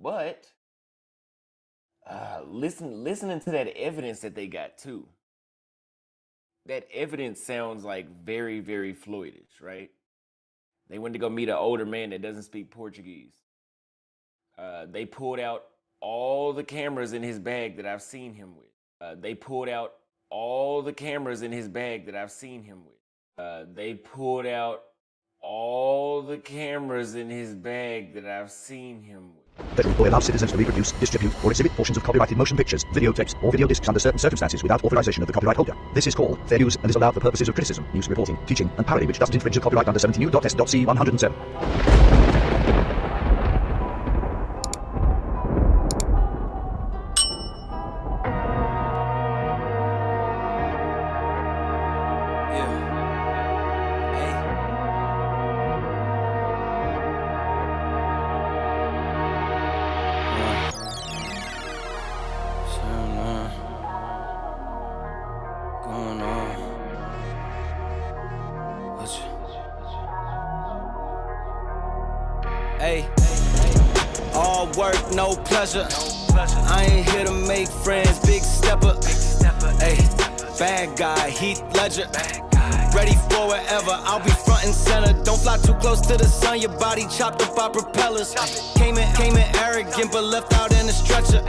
But listening to that evidence that they got too, that evidence sounds like very, very Floydish, right? They went to go meet an older man that doesn't speak Portuguese. They pulled out all the cameras in his bag that I've seen him with. They pulled out all the cameras in his bag that I've seen him with. They pulled out all the cameras in his bag that I've seen him with. Federal law allows citizens to reproduce, distribute, or exhibit portions of copyrighted motion pictures, videotapes, or video discs under certain circumstances without authorization of the copyright holder. This is called fair use and is allowed for purposes of criticism, news reporting, teaching, and parody which doesn't infringe the copyright under 17 U.S.C. 107. All work, no pleasure. I ain't here to make friends, big stepper. Ay, bad guy, Heath Ledger. Ready for whatever, I'll be front and center. Don't fly too close to the sun, your body chopped up by propellers. Came in arrogant, but left out in a stretcher.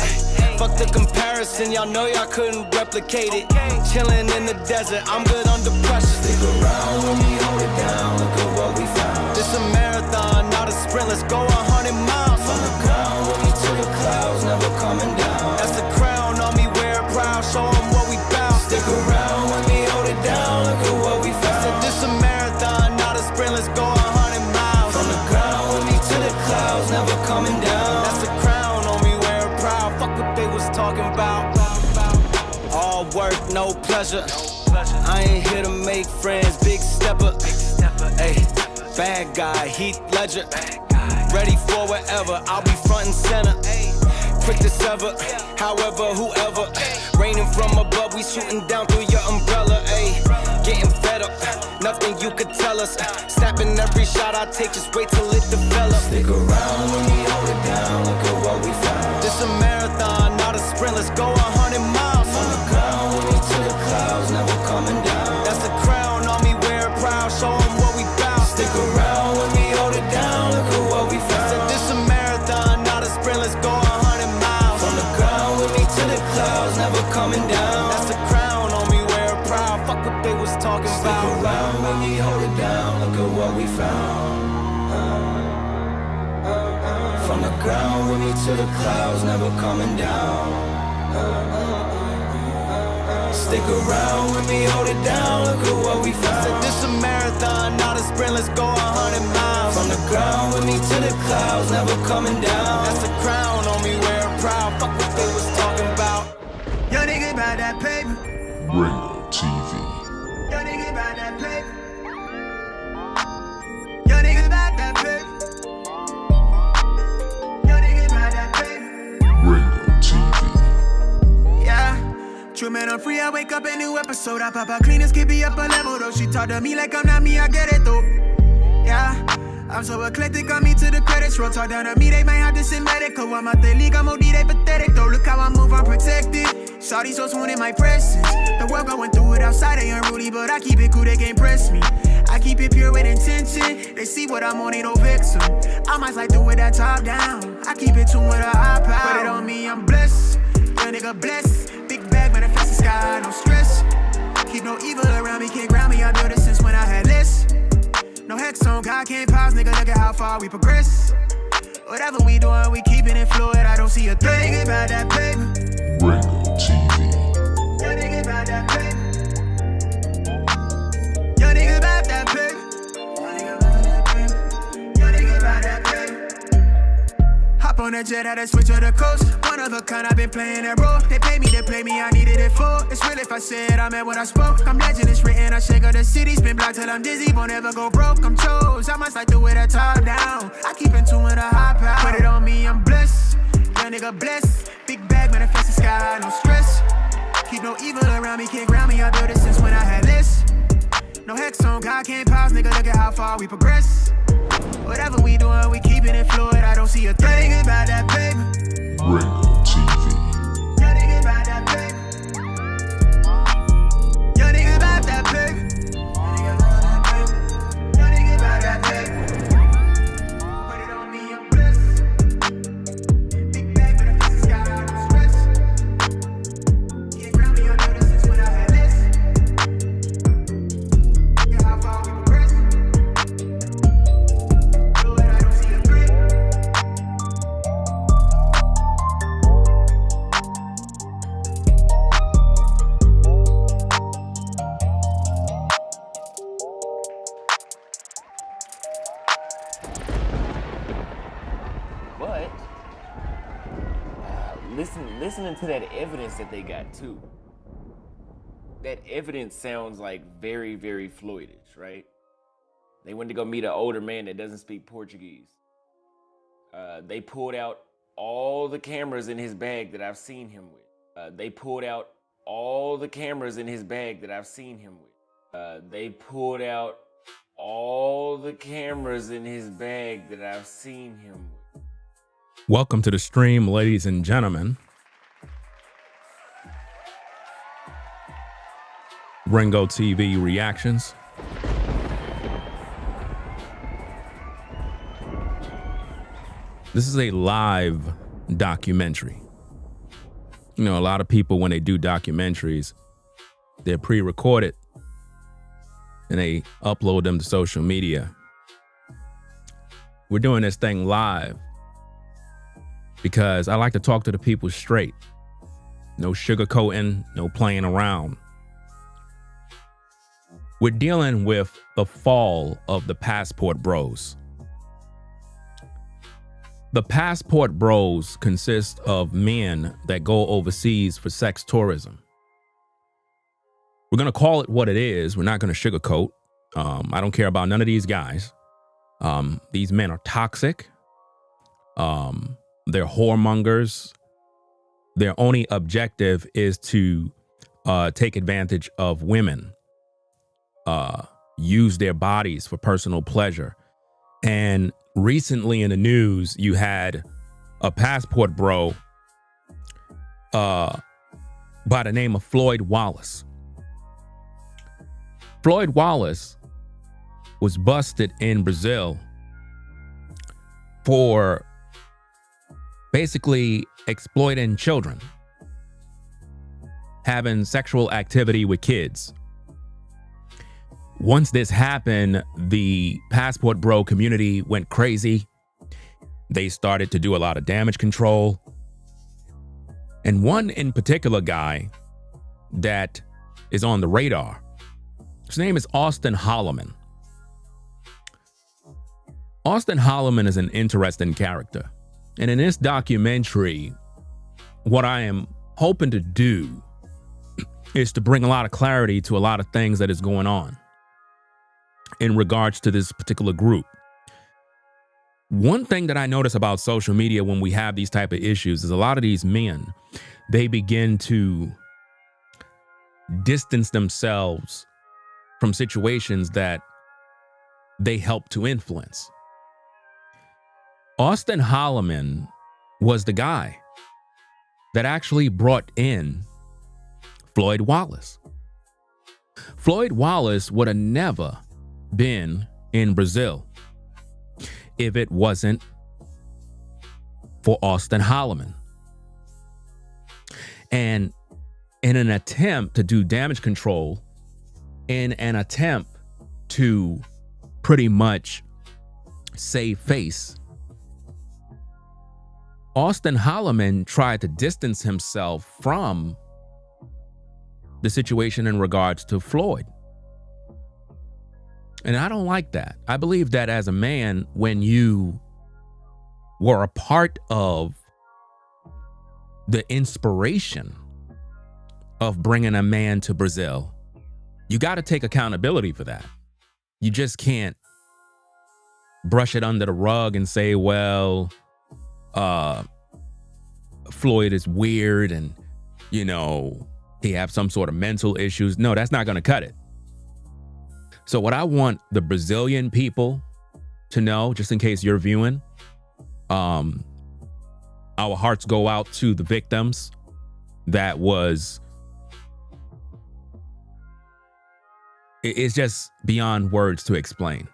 Fuck the comparison, y'all know y'all couldn't replicate it. Chillin' in the desert, I'm good under pressure. Stick around when we hold it down, look at what we found. This a marathon, not a sprint, let's go 100 miles. From the ground with me to the clouds, never coming down. That's the crown on me, wear it proud, show 'em what we bout. Stick around when we hold it down, look at what we found. Said this a marathon, not a sprint, let's go 100 miles. From the ground with me to the clouds, never coming down. That's the crown on me, wear it proud, fuck what they was talking about. All work, no pleasure. I ain't here to make friends, big stepper. Ay, bad guy, Heath Ledger. Ready for whatever, I'll be front and center. Quick to sever, however, whoever. Raining from above, we shooting down through your umbrella. Ay, getting fed up, nothing you could tell us. Snapping every shot I take, just wait till it develops. Stick around when we hold it down, look at what we found. This a marathon, not a sprint, let's go 100 miles. From the ground with me to the clouds, never coming down. That's the crown on me, wear it proud, show 'em what we bout. Stick around when we hold it down, look at what we found. Said this a marathon, not a sprint, let's go 100 miles. From the ground with me to the clouds, never coming down. That's the crown on me, wear it proud, fuck what they was talking about. Stick around when we hold it down, look at what we found. From the ground with me to the clouds, never coming down. Stick around with me, hold it down, look at what we found. Said this a marathon, not a sprint, let's go 100 miles. From the ground with me to the clouds, never coming down. That's the crown on me, wear it proud, fuck what they was talking about. Yo nigga buy that paper. Ringo TV. Yo nigga buy that paper. Yo nigga buy that paper. Yo nigga buy that paper. Ringo TV. Yeah. True man, I'm free, I wake up a new episode. I pop out cleaners, keep me up a level though. She talk to me like I'm not me, I get it though. Yeah, I'm so eclectic, on me to the credits roll. Talk down to me, they might have to send medical. I'm out the league, I'm OD, they pathetic though. Look how I move, I'm protected. Shawty so swoon in my presence. The world going through it outside, they unruly, but I keep it cool, they can't press me. I keep it pure with intention. They see what I'm on, ain't no vixen. I might like do it that top down. I keep it tuned with a high power. Put it on me, I'm blessed. Young nigga blessed. Big bag, manifest the sky, no stress. Keep no evil around me, can't ground me. I built it since when I had less. No hex on, God can't pause, nigga. Look at how far we progress. Whatever we doing, we keeping it fluid. I don't see a thing. Yo nigga about that paper. Ringo TV. Yo nigga about that paper. Yo nigga about that paper. Yo nigga about that paper. Hop on the jet, had to switch to the coast. One of a kind, I've been playing that role. They pay me to play me, I needed it for. It's real if I said I meant what I spoke. I'm legend, it's written, I shake of the city. Spin block till I'm dizzy, won't ever go broke. I'm chose, I must like do it at top down. I keep in tune with a high power. Put it on me, I'm blessed. Young nigga blessed. Big bag, manifest the sky, no stress. Keep no evil around me, can't ground me. I built it since when I had less. No hex on, God can't pause, nigga. Look at how far we progress. Whatever we doing, we keeping it fluid. I don't see a thing about that paper. But listening to that evidence that they got too, that evidence sounds like very, very Floydish, right? They went to go meet an older man that doesn't speak Portuguese. They pulled out all the cameras in his bag that I've seen him with. They pulled out all the cameras in his bag that I've seen him with. They pulled out all the cameras in his bag that I've seen him with. Welcome to the stream, ladies and gentlemen. Ringo TV reactions. This is a live documentary. You know, a lot of people, when they do documentaries, they're pre-recorded and they upload them to social media. We're doing this thing live because I like to talk to the people straight. No sugarcoating, no playing around. We're dealing with the fall of the passport bros. The passport bros consist of men that go overseas for sex tourism. We're going to call it what it is. We're not going to sugarcoat. I don't care about none of these guys. These men are toxic. They're whoremongers. Their only objective is to take advantage of women, use their bodies for personal pleasure. And recently in the news, you had a passport bro by the name of Floyd Wallace. Floyd Wallace was busted in Brazil for basically exploiting children, having sexual activity with kids. Once this happened, the passport bro community went crazy. They started to do a lot of damage control. And one in particular guy that is on the radar, his name is Auston Holleman. Auston Holleman is an interesting character. And in this documentary, what I am hoping to do is to bring a lot of clarity to a lot of things that is going on in regards to this particular group. One thing that I notice about social media when we have these type of issues is a lot of these men, they begin to distance themselves from situations that they help to influence. Auston Holleman was the guy that actually brought in Floyd Wallace. Floyd Wallace would have never been in Brazil if it wasn't for Auston Holleman. And in an attempt to do damage control, in an attempt to pretty much save face, Auston Holleman tried to distance himself from the situation in regards to Floyd. And I don't like that. I believe that as a man, when you were a part of the inspiration of bringing a man to Brazil, you got to take accountability for that. You just can't brush it under the rug and say, well, Floyd is weird and, you know, he have some sort of mental issues. No, that's not going to cut it. So what I want the Brazilian people to know, just in case you're viewing, our hearts go out to the victims. That was, it's just beyond words to explain.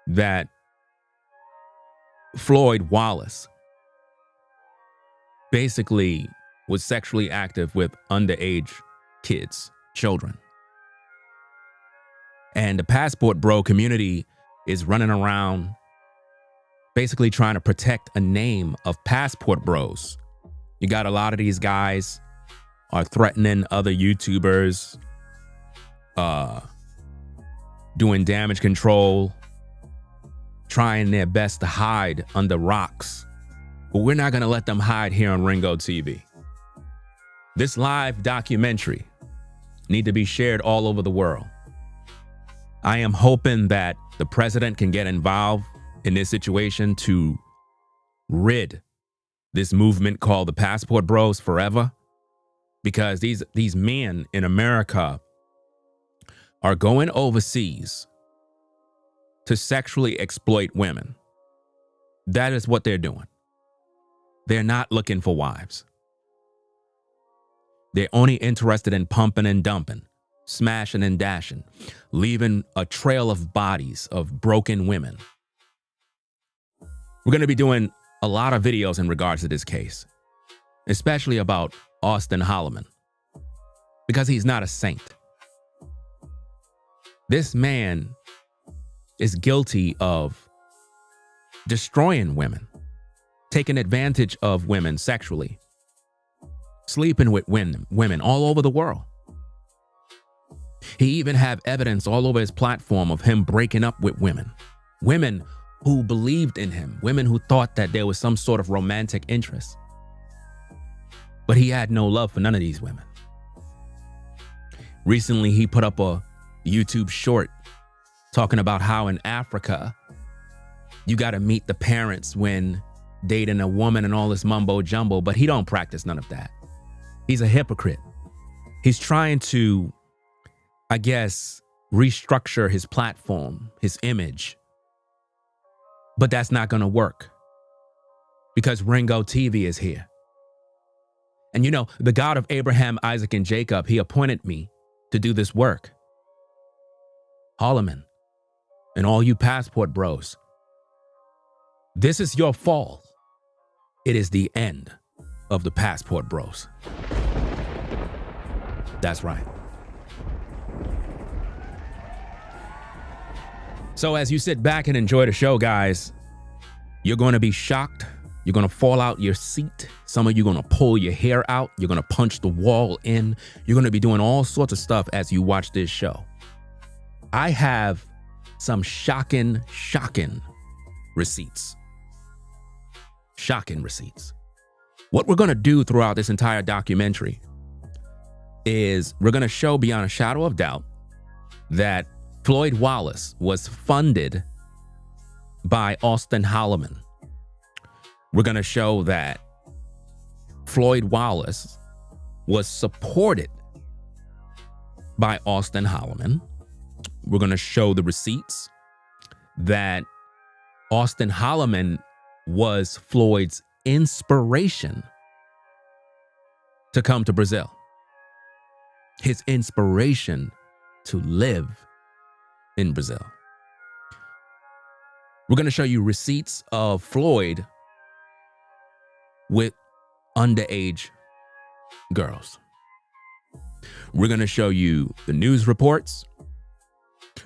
That Floyd Wallace basically was sexually active with underage kids, children. And the passport bro community is running around basically trying to protect a name of passport bros. You got a lot of these guys are threatening other YouTubers, doing damage control, trying their best to hide under rocks. But we're not going to let them hide here on Ringo TV. This live documentary need to be shared all over the world. I am hoping that the president can get involved in this situation to rid this movement called the Passport Bros forever, because these men in America are going overseas to sexually exploit women. That is what they're doing. They're not looking for wives. They're only interested in pumping and dumping, smashing and dashing, leaving a trail of bodies of broken women. We're going to be doing a lot of videos in regards to this case, especially about Auston Holleman, because he's not a saint. This man is guilty of destroying women, taking advantage of women sexually, sleeping with women all over the world. He even have evidence all over his platform of him breaking up with women who believed in him, women who thought that there was some sort of romantic interest. But he had no love for none of these women. Recently, he put up a YouTube short talking about how in Africa, you got to meet the parents when dating a woman and all this mumbo jumbo, but he don't practice none of that. He's a hypocrite. He's trying to, I guess, restructure his platform, his image. But that's not going to work because Ringo TV is here. And you know, the God of Abraham, Isaac, and Jacob, he appointed me to do this work. Holleman and all you Passport Bros, this is your fall. It is the end of the Passport Bros. That's right. So as you sit back and enjoy the show, guys, you're going to be shocked. You're going to fall out your seat. Some of you are going to pull your hair out. You're going to punch the wall in. You're going to be doing all sorts of stuff as you watch this show. I have some shocking receipts. Shocking receipts. What we're going to do throughout this entire documentary is we're going to show beyond a shadow of doubt that Floyd Wallace was funded by Auston Holleman. We're going to show that Floyd Wallace was supported by Auston Holleman. We're going to show the receipts that Auston Holleman was Floyd's inspiration to come to Brazil. His inspiration to live in Brazil. We're going to show you receipts of Floyd with underage girls. We're going to show you the news reports.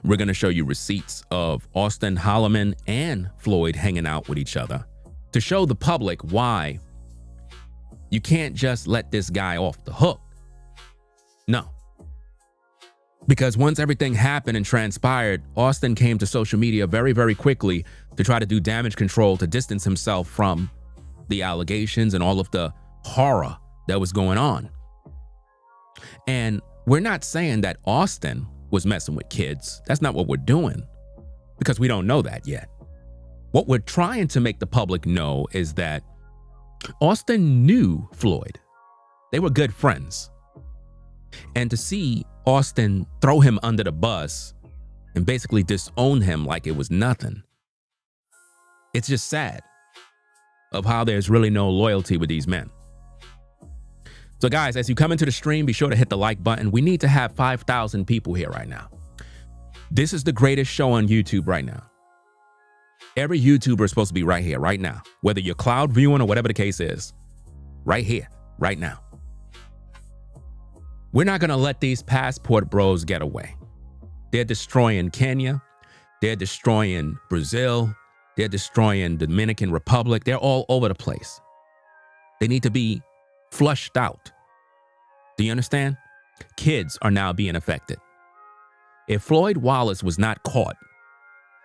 We're going to show you receipts of Auston Holleman and Floyd hanging out with each other to show the public why you can't just let this guy off the hook. No. Because once everything happened and transpired, Auston came to social media very, very quickly to try to do damage control to distance himself from the allegations and all of the horror that was going on. And we're not saying that Auston was messing with kids. That's not what we're doing, because we don't know that yet. What we're trying to make the public know is that Auston knew Floyd. They were good friends. And to see Auston throw him under the bus and basically disown him like it was nothing, it's just sad of how there's really no loyalty with these men. So guys, as you come into the stream, be sure to hit the like button. We need to have 5,000 people here right now. This is the greatest show on YouTube right now. Every YouTuber is supposed to be right here, right now. Whether you're cloud viewing or whatever the case is, right here, right now. We're not going to let these Passport Bros get away. They're destroying Kenya. They're destroying Brazil. They're destroying Dominican Republic. They're all over the place. They need to be flushed out. Do you understand? Kids are now being affected. If Floyd Wallace was not caught,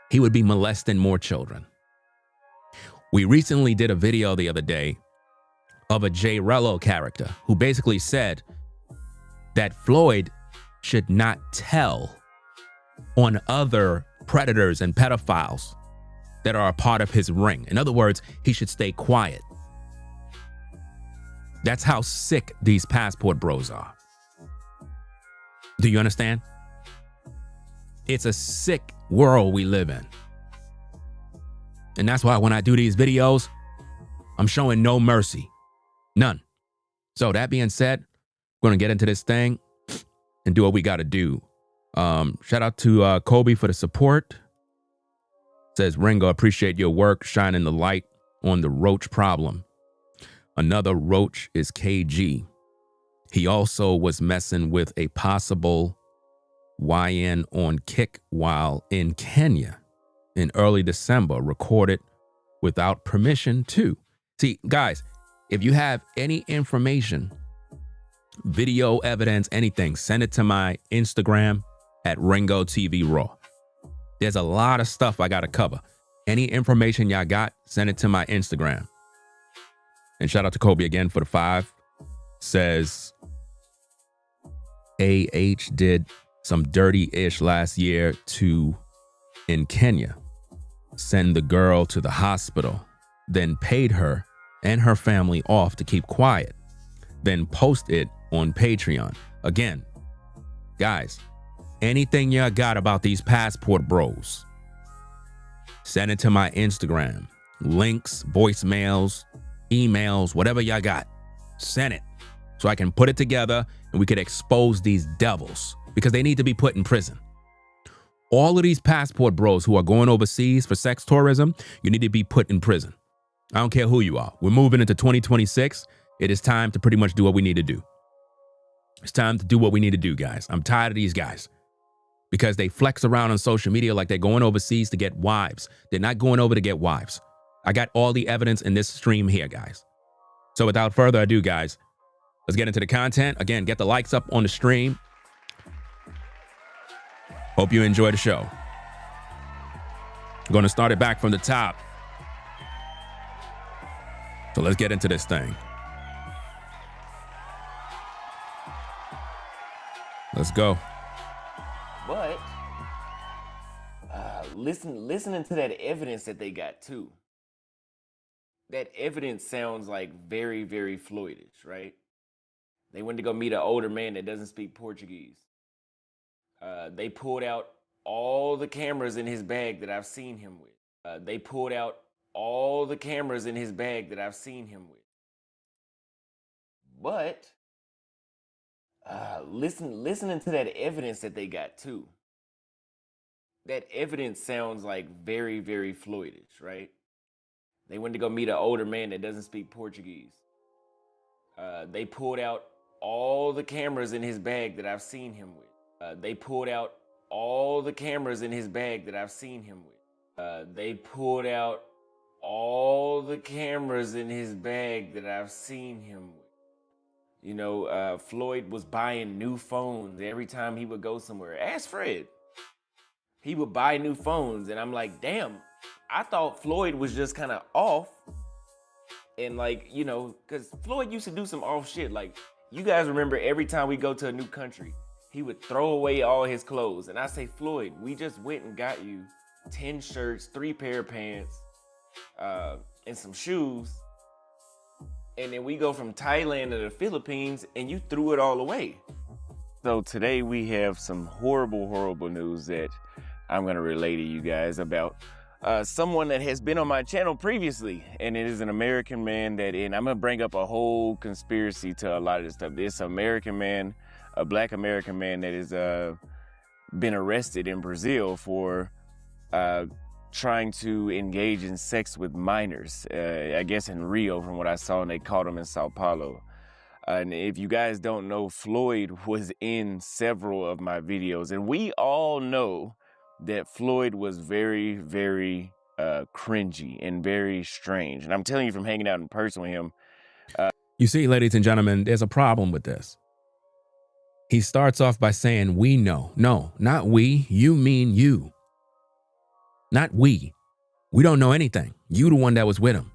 he would be molesting more children. We recently did a video the other day of a Jay Rello character who basically said that Floyd should not tell on other predators and pedophiles that are a part of his ring. In other words, he should stay quiet. That's how sick these passport bros are. Do you understand? It's a sick world we live in. And that's why when I do these videos, I'm showing no mercy. None. So that being said, we're going to get into this thing and do what we got to do. Shout out to Kobe for the support. Says, Ringo, appreciate your work shining the light on the roach problem. Another roach is KG. He also was messing with a possible YN on Kick while in Kenya in early December, recorded without permission too. See, guys, if you have any information, video evidence, anything, send it to my Instagram at Ringo TV Raw. There's a lot of stuff I got to cover. Any information y'all got, send it to my Instagram. And shout out to Kobe again for the 5. Says, AH did some dirty-ish last year in Kenya. Send the girl to the hospital, then paid her and her family off to keep quiet, then post it on Patreon. Again, guys, anything y'all got about these passport bros, send it to my Instagram. Links, voicemails, emails, whatever y'all got, send it so I can put it together and we could expose these devils because they need to be put in prison. All of these passport bros who are going overseas for sex tourism, you need to be put in prison. I don't care who you are. We're moving into 2026. It is time to pretty much do what we need to do. It's time to do what we need to do, guys. I'm tired of these guys because they flex around on social media like they're going overseas to get wives. They're not going over to get wives. I got all the evidence in this stream here, guys. So without further ado, guys, let's get into the content. Again, get the likes up on the stream. Hope you enjoy the show. I'm going to start it back from the top. So let's get into this thing. Let's go. But listening to that evidence that they got too. That evidence sounds like very, very Floydish, right? They went to go meet an older man that doesn't speak Portuguese. They pulled out all the cameras in his bag that I've seen him with. They pulled out all the cameras in his bag that I've seen him with. But listening to that evidence that they got too. That evidence sounds like very, very Floydish, right? They went to go meet an older man that doesn't speak Portuguese. They pulled out all the cameras in his bag that I've seen him with. They pulled out all the cameras in his bag that I've seen him with. They pulled out all the cameras in his bag that I've seen him with. You know, Floyd was buying new phones every time he would go somewhere. Ask Fred. He would buy new phones, and I'm like, damn, I thought Floyd was just kind of off. And like, you know, because Floyd used to do some off shit. Like, you guys remember every time we go to a new country, he would throw away all his clothes. And I say, Floyd, we just went and got you 10 shirts, 3 pair of pants, and some shoes. And then we go from Thailand to the Philippines and you threw it all away. So today we have some horrible, horrible news that I'm going to relay to you guys about someone that has been on my channel previously. And it is an American man and I'm going to bring up a whole conspiracy to a lot of this stuff. It's an American man, a black American man that has been arrested in Brazil for trying to engage in sex with minors, I guess in Rio from what I saw, and they caught him in Sao Paulo. And if you guys don't know, Floyd was in several of my videos, and we all know that Floyd was very, very cringy and very strange. And I'm telling you from hanging out in person with him. You see, ladies and gentlemen, there's a problem with this. He starts off by saying, we know. No, not we. You mean you. Not we. We don't know anything. You the one that was with him.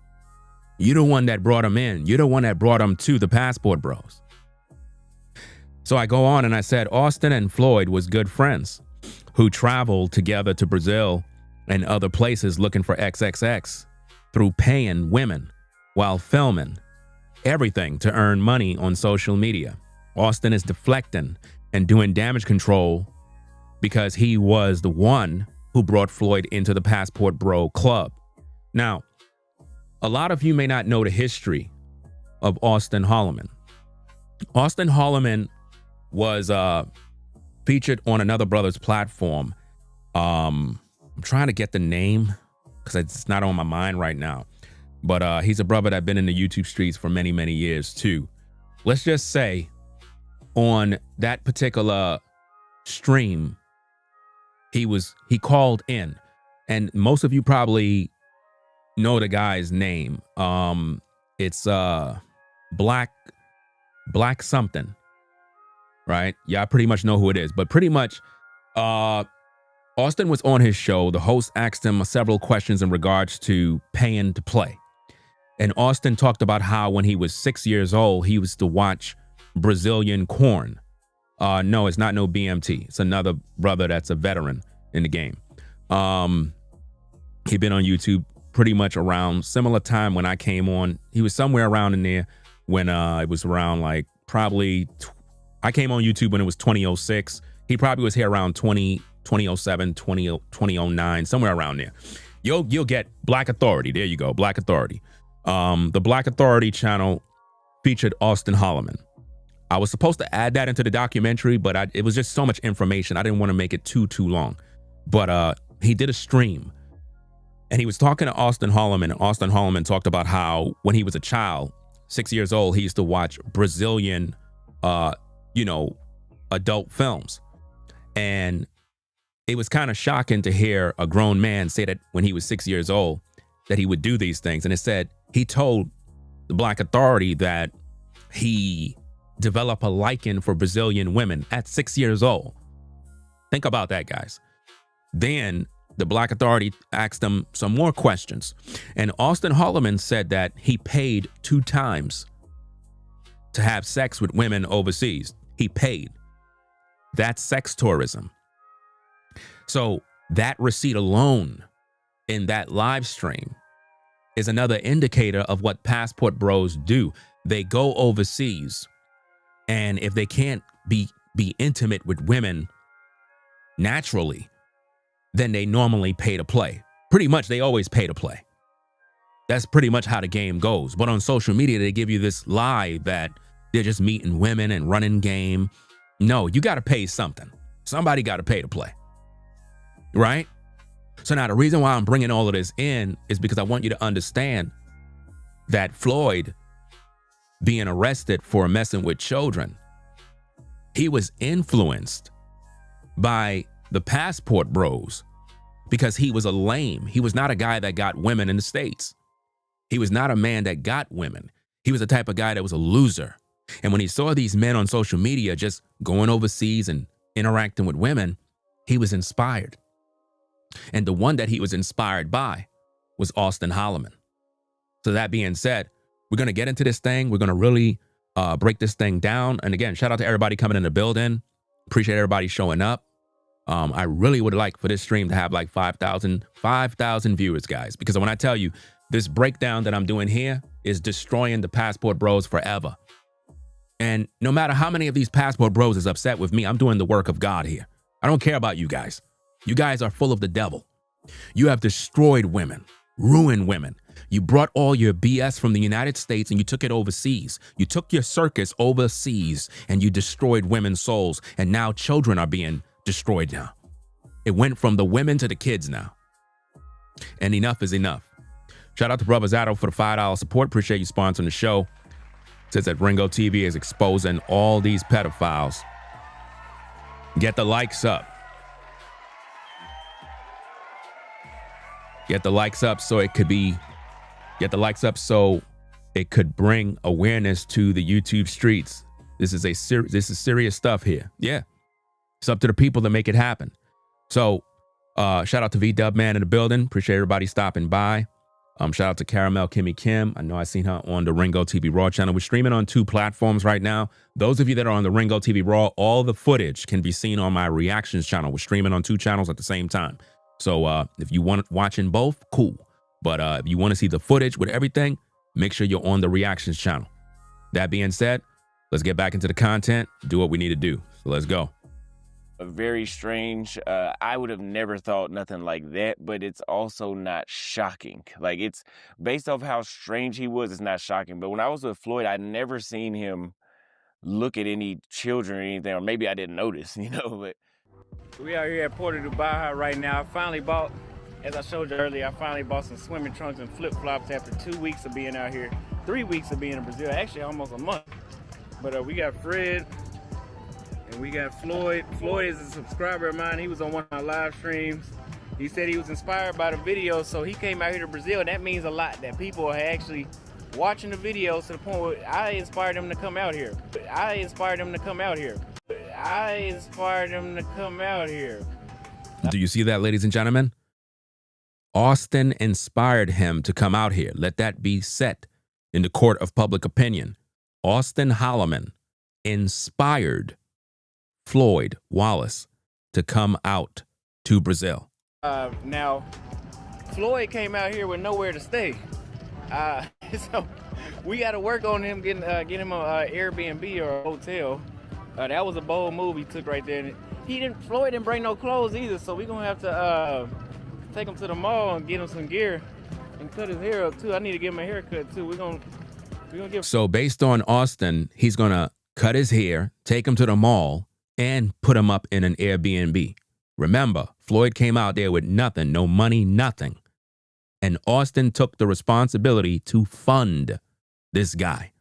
You the one that brought him in. You're the one that brought him to the Passport Bros. So I go on and I said, Auston and Floyd was good friends who traveled together to Brazil and other places looking for XXX through paying women while filming everything to earn money on social media. Auston is deflecting and doing damage control because he was the one who brought Floyd into the Passport Bro Club. Now, a lot of you may not know the history of Auston Holleman. Auston Holleman was featured on another brother's platform. I'm trying to get the name because it's not on my mind right now. But he's a brother that's been in the YouTube streets for many, many years too. Let's just say on that particular stream, he called in, and most of you probably know the guy's name. It's Black something, right? Yeah, I pretty much know who it is, but pretty much Auston was on his show. The host asked him several questions in regards to paying to play. And Auston talked about how when he was 6 years old, he used to watch Brazilian corn. No, it's not no BMT. It's another brother that's a veteran in the game. He'd been on YouTube pretty much around similar time when I came on. He was somewhere around in there when it was around like probably, I came on YouTube when it was 2006. He probably was here around 2007, 2009, somewhere around there. You'll get Black Authority. There you go, Black Authority. The Black Authority channel featured Auston Holleman. I was supposed to add that into the documentary, but it was just so much information. I didn't want to make it too long. But he did a stream, and he was talking to Auston Holleman, and Auston Holleman talked about how when he was a child, 6 years old, he used to watch Brazilian, adult films. And it was kind of shocking to hear a grown man say that when he was 6 years old, that he would do these things. And it said he told the Black Authority that he developed a liking for Brazilian women at 6 years old. Think about that, guys. Then the Black Authority asked him some more questions. And Auston Holleman said that he paid 2 times to have sex with women overseas. He paid. That's sex tourism. So that receipt alone in that live stream is another indicator of what Passport Bros do. They go overseas, and if they can't be intimate with women naturally, then they normally pay to play. Pretty much, they always pay to play. That's pretty much how the game goes. But on social media, they give you this lie that they're just meeting women and running game. No, you got to pay something. Somebody got to pay to play, right? So now the reason why I'm bringing all of this in is because I want you to understand that Floyd being arrested for messing with children, he was influenced by the Passport Bros because he was a lame. He was not a guy that got women in the States. He was not a man that got women. He was the type of guy that was a loser. And when he saw these men on social media just going overseas and interacting with women, he was inspired. And the one that he was inspired by was Auston Holleman. So that being said, we're going to get into this thing. We're going to really break this thing down. And again, shout out to everybody coming in the building. Appreciate everybody showing up. I really would like for this stream to have like 5,000 viewers, guys, because when I tell you this breakdown that I'm doing here is destroying the Passport Bros forever. And no matter how many of these Passport Bros is upset with me, I'm doing the work of God here. I don't care about you guys. You guys are full of the devil. You have destroyed women, ruined women. You brought all your BS from the United States and you took it overseas. You took your circus overseas and you destroyed women's souls. And now children are being destroyed now. It went from the women to the kids now. And enough is enough. Shout out to Brother Zato for the $5 support. Appreciate you sponsoring the show. Says that Ringo TV is exposing all these pedophiles. Get the likes up. Get the likes up so it could be, get the likes up so it could bring awareness to the YouTube streets. This is serious stuff here. Yeah. It's up to the people to make it happen. So Shout out to V-Dub Man in the building. Appreciate everybody stopping by. Shout out to Caramel Kimmy Kim. I know I seen her on the Ringo TV Raw channel. We're streaming on 2 platforms right now. Those of you that are on the Ringo TV Raw, all the footage can be seen on my reactions channel. We're streaming on 2 channels at the same time. So if you want watching both, cool. But if you want to see the footage with everything, make sure you're on the reactions channel. That being said, let's get back into the content, do what we need to do. So let's go. Very strange. I would have never thought nothing like that, but it's also not shocking. Like, it's based off how strange he was, it's not shocking. But when I was with Floyd, I'd never seen him look at any children or anything, or maybe I didn't notice, you know. But we are here at Port of Dubai right now. I finally bought, as I showed you earlier, I finally bought some swimming trunks and flip-flops after 2 weeks of being out here, 3 weeks of being in Brazil, actually almost a month. But we got Fred, and we got Floyd. Floyd is a subscriber of mine. He was on one of my live streams. He said he was inspired by the video, so he came out here to Brazil, and that means a lot, that people are actually watching the videos to the point where I inspired them to come out here. I inspired them to come out here. I inspired them to come out here. Do you see that, ladies and gentlemen? Auston inspired him to come out here. Let that be set in the court of public opinion. Auston Holleman inspired Floyd Wallace to come out to Brazil. Now, Floyd came out here with nowhere to stay. So we got to work on him getting him an Airbnb or a hotel. That was a bold move he took right there. Floyd didn't bring no clothes either, so we're gonna have to take him to the mall and get him some gear and cut his hair up too. I need to give him a haircut too. We're gonna give. So based on Auston, he's gonna cut his hair, take him to the mall, and put him up in an Airbnb. Remember, Floyd came out there with nothing, no money, nothing. And Auston took the responsibility to fund this guy,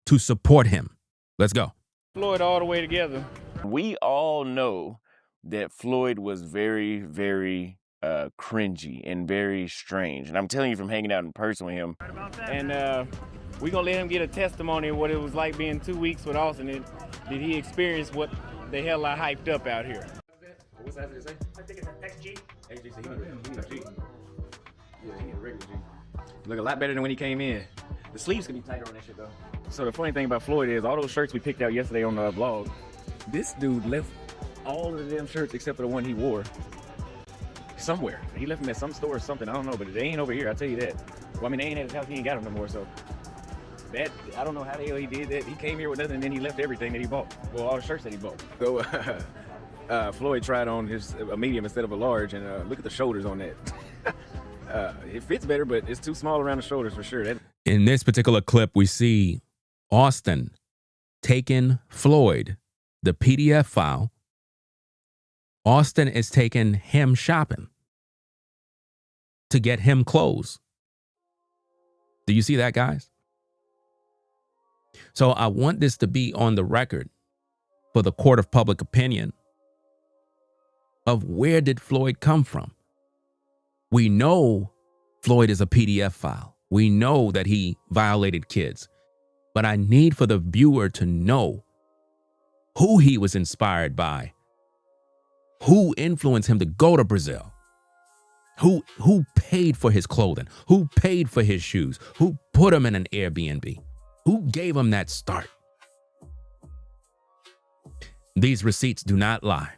to support him. Let's go. Floyd all the way together. we all know that Floyd was very, very cringy and very strange. And I'm telling you from hanging out in person with him. And we're going to let him get a testimony of what it was like being 2 weeks with Austin. Did he experience what the hell I hyped up out here? What size did it say? I think it's an XG. XG, so he need a G. Yeah, he need a regular G. Look a lot better than when he came in. The sleeves could be tighter on that shit, though. So the funny thing about Floyd is all those shirts we picked out yesterday on the vlog, this dude left all of them shirts except for the one he wore somewhere. He left them at some store or something, I don't know, but they ain't over here, I'll tell you that. Well, I mean, they ain't at his house, he ain't got them no more, so that, I don't know how the hell he did that. He came here with nothing and then he left everything that he bought. Well, all the shirts that he bought. So Floyd tried on a medium instead of a large, and look at the shoulders on that. It fits better, but it's too small around the shoulders for sure. In this particular clip, we see Auston taking Floyd, the PDF file. Auston is taking him shopping to get him clothes. Do you see that, guys? So I want this to be on the record for the court of public opinion of where did Floyd come from? We know Floyd is a PDF file. We know that he violated kids. But I need for the viewer to know who he was inspired by, who influenced him to go to Brazil, who paid for his clothing, who paid for his shoes, who put him in an Airbnb, who gave him that start. These receipts do not lie.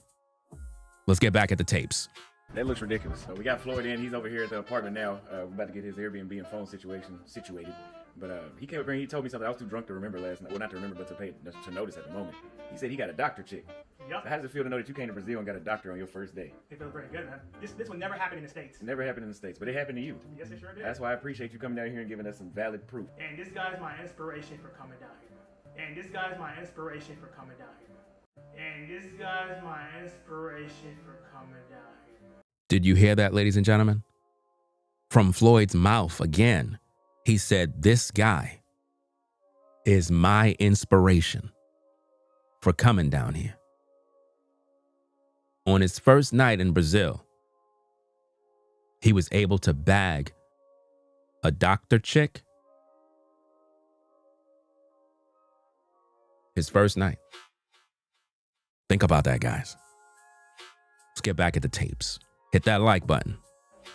Let's get back at the tapes. That looks ridiculous. So we got Floyd in. He's over here at the apartment now. We're about to get his Airbnb and phone situation situated. But he came up here and he told me something I was too drunk to remember last night. Well, not to remember, but to notice at the moment. He said he got a doctor chick. Yep. So how does it feel to know that you came to Brazil and got a doctor on your first day? It feels very good, man. This would never happen in the States. It never happened in the States, but it happened to you. Yes, it sure did. That's why I appreciate you coming down here and giving us some valid proof. And this guy's my inspiration for coming down here. And this guy's my inspiration for coming down here. And this guy's my inspiration for coming down here. Did you hear that, ladies and gentlemen? From Floyd's mouth again, he said, this guy is my inspiration for coming down here. On his first night in Brazil, he was able to bag a doctor chick. His first night. Think about that, guys. Let's get back at the tapes. hit that like button.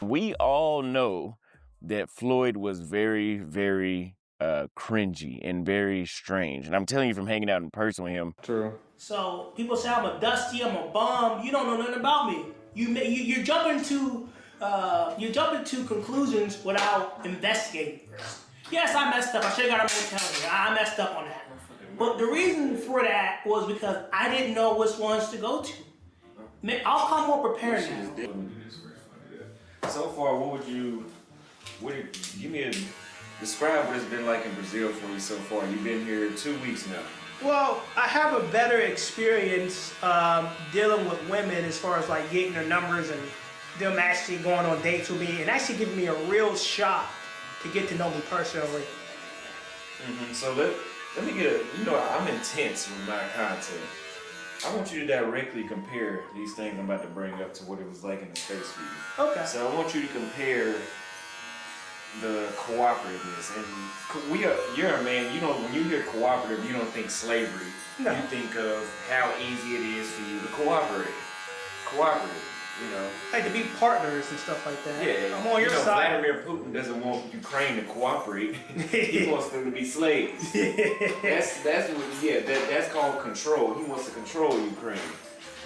We all know that Floyd was very, very cringy and very strange. And I'm telling you from hanging out in person with him. True. So people say I'm a dusty, I'm a bum. You don't know nothing about me. You're jumping to conclusions without investigating first. Yes, I messed up. I should have got a mentality. I messed up on that. But the reason for that was because I didn't know which ones to go to. I'll come more prepared now. So far, describe what it's been like in Brazil for you so far. You've been here 2 weeks now. Well, I have a better experience dealing with women as far as like getting their numbers and them actually going on dates with me and actually giving me a real shot to get to know me personally. So let me get I'm intense with my content. I want you to directly compare these things I'm about to bring up to what it was like in the States for you. Okay. So I want you to compare the cooperativeness, and you're a man, when you hear cooperative, you don't think slavery. No. You think of how easy it is for you to cooperate. Cooperative, Like to be partners and stuff like that. Yeah, I'm on your side. Vladimir Putin doesn't want Ukraine to cooperate. He wants them to be slaves. That's called control. He wants to control Ukraine.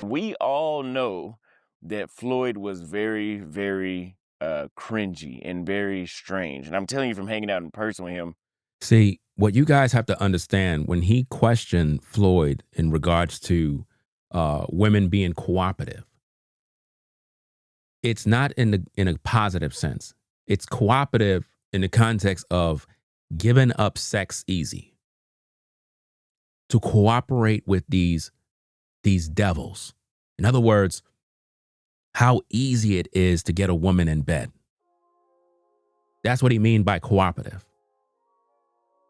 We all know that Floyd was very, very cringy and very strange. And I'm telling you from hanging out in person with him. See, what you guys have to understand, when he questioned Floyd in regards to women being cooperative, it's not in a positive sense. It's cooperative in the context of giving up sex easy to cooperate with these devils. In other words, how easy it is to get a woman in bed. That's what he means by cooperative.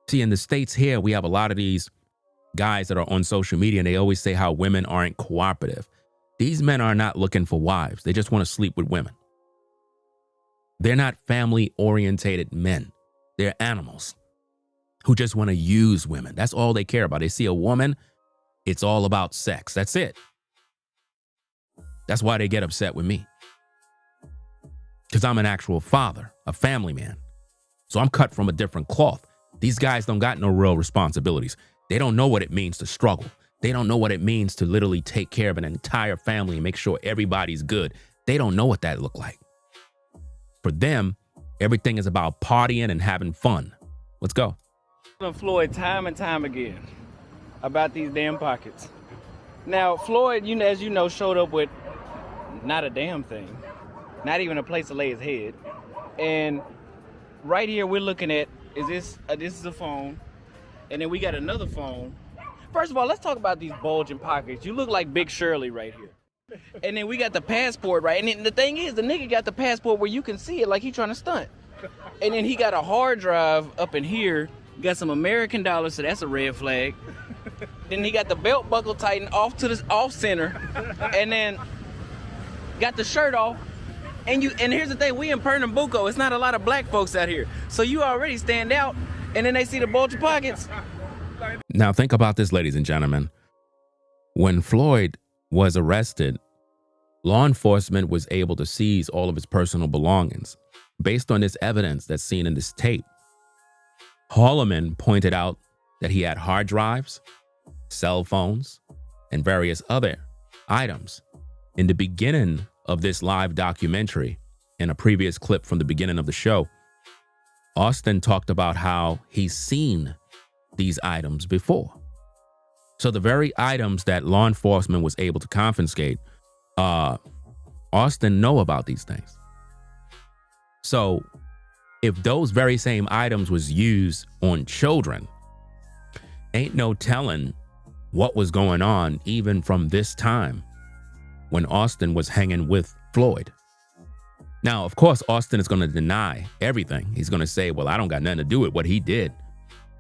See, in the States here, we have a lot of these guys that are on social media, and they always say how women aren't cooperative. These men are not looking for wives. They just want to sleep with women. They're not family-orientated men. They're animals who just want to use women. That's all they care about. They see a woman, it's all about sex. That's it. That's why they get upset with me. Because I'm an actual father, a family man. So I'm cut from a different cloth. These guys don't got no real responsibilities. They don't know what it means to struggle. They don't know what it means to literally take care of an entire family and make sure everybody's good. They don't know what that look like. For them, everything is about partying and having fun. Let's go. Floyd time and time again about these damn pockets. Now, Floyd, as you know, showed up with not a damn thing. Not even a place to lay his head. And right here we're looking at, this is a phone. And then we got another phone. First of all, let's talk about these bulging pockets. You look like Big Shirley right here. And then we got the passport, right? And then the thing is, the nigga got the passport where you can see it like he trying to stunt. And then he got a hard drive up in here. Got some American dollars, so that's a red flag. Then he got the belt buckle tightened off center. And then got the shirt off. And here's the thing, we in Pernambuco. It's not a lot of black folks out here. So you already stand out. And then they see the bulging pockets. Now think about this, ladies and gentlemen. When Floyd was arrested, law enforcement was able to seize all of his personal belongings based on this evidence that's seen in this tape. Holleman pointed out that he had hard drives, cell phones, and various other items. In the beginning of this live documentary, in a previous clip from the beginning of the show, Auston talked about how he's seen these items before. So the very items that law enforcement was able to confiscate, Auston know about these things. So if those very same items was used on children, ain't no telling what was going on even from this time when Auston was hanging with Floyd. Now, of course, Auston is going to deny everything. He's going to say, well, I don't got nothing to do with what he did.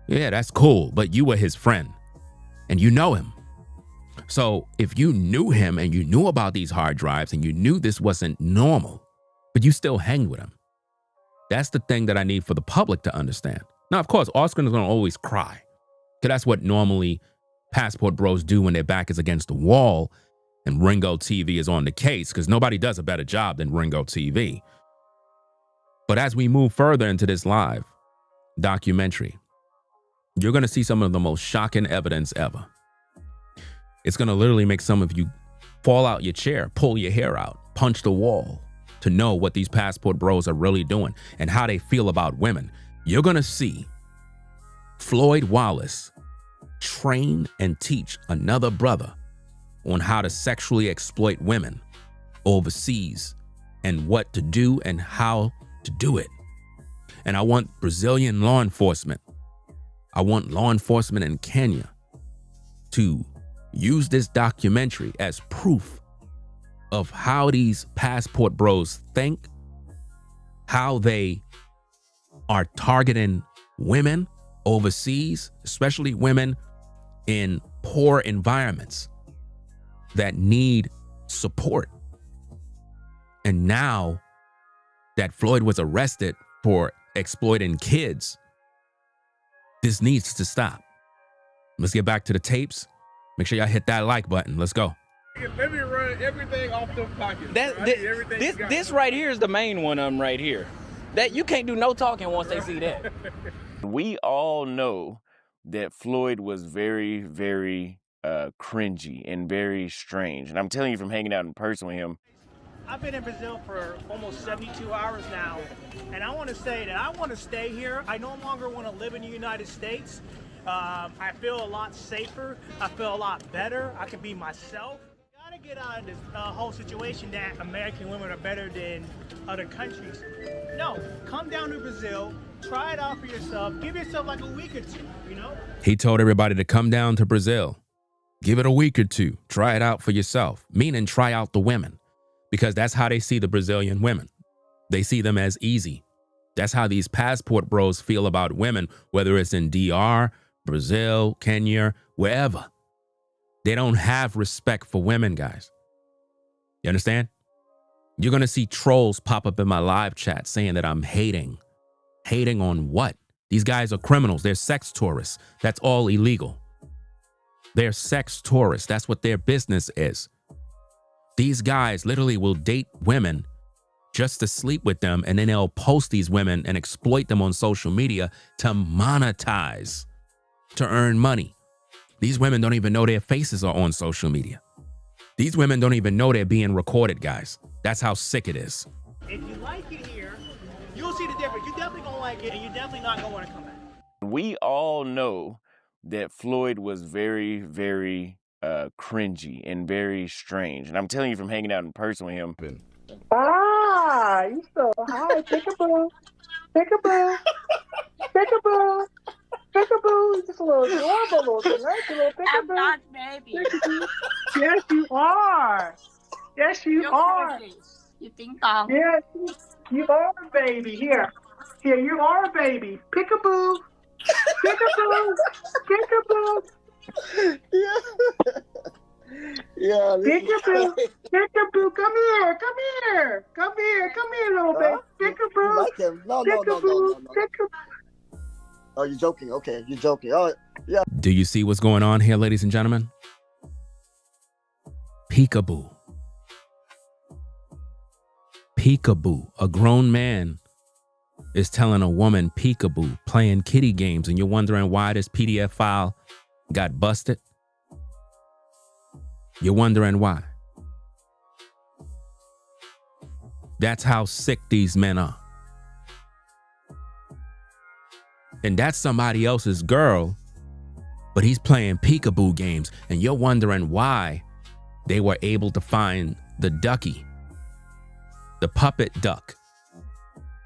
Yeah, that's cool, but you were his friend and you know him. So if you knew him and you knew about these hard drives and you knew this wasn't normal, but you still hanged with him, that's the thing that I need for the public to understand. Now, of course, Auston is going to always cry, because that's what normally passport bros do when their back is against the wall And Ringo TV is on the case because nobody does a better job than Ringo TV. But as we move further into this live documentary, you're going to see some of the most shocking evidence ever. It's going to literally make some of you fall out your chair, pull your hair out, punch the wall to know what these passport bros are really doing and how they feel about women. You're going to see Floyd Wallace train and teach another brother on how to sexually exploit women overseas and what to do and how to do it. And I want Brazilian law enforcement, I want law enforcement in Kenya to use this documentary as proof of how these passport bros think, how they are targeting women overseas, especially women in poor environments that need support. And now that Floyd was arrested for exploiting kids, this needs to stop. Let's get back to the tapes. Make sure y'all hit that like button. Let's go. Let me run everything off the pockets. This right here is the main one of them right here. That you can't do no talking once they see that. We all know that Floyd was very, very cringy and very strange. And I'm telling you from hanging out in person with him. I've been in Brazil for almost 72 hours now, and I want to say that I want to stay here. I no longer want to live in the United States. I feel a lot safer. I feel a lot better. I can be myself. Gotta get out of this whole situation that American women are better than other countries. No, come down to Brazil, try it out for yourself. Give yourself like a week or two, you know? He told everybody to come down to Brazil. Give it a week or two. Try it out for yourself, meaning try out the women, because that's how they see the Brazilian women. They see them as easy. That's how these passport bros feel about women, whether it's in DR, Brazil, Kenya, wherever. They don't have respect for women, guys. You understand? You're going to see trolls pop up in my live chat saying that I'm hating. Hating on what? These guys are criminals. They're sex tourists. That's all illegal. They're sex tourists. That's what their business is. These guys literally will date women just to sleep with them, and then they'll post these women and exploit them on social media to monetize, to earn money. These women don't even know their faces are on social media. These women don't even know they're being recorded, guys. That's how sick it is. If you like it here, you'll see the difference. You're definitely going to like it, and you're definitely not going to want to come back. We all know that Floyd was very, very cringy and very strange. And I'm telling you from hanging out in person with him. Ah, you so high. Peekaboo. Peekaboo. Peekaboo. Peekaboo. Just a little adorable, little nice, a little peekaboo. I'm not baby. Peekaboo. Yes, you are. Yes, you are. Crazy. You think so? Yes, you are a baby. Here, you are a baby. Peekaboo. Peekaboo. Peekaboo. Yeah. Peekaboo. Peekaboo. Come here. Come here. Come here. Come here, little baby. Peekaboo. You like him? No. Peekaboo. Oh, you're joking. Okay, you're joking. Oh, yeah. Do you see what's going on here, ladies and gentlemen? Peekaboo. Peekaboo. A grown man is telling a woman peekaboo, playing kitty games, and you're wondering why this PDF file got busted? You're wondering why. That's how sick these men are. And that's somebody else's girl, but he's playing peekaboo games, and you're wondering why they were able to find the ducky, the puppet duck,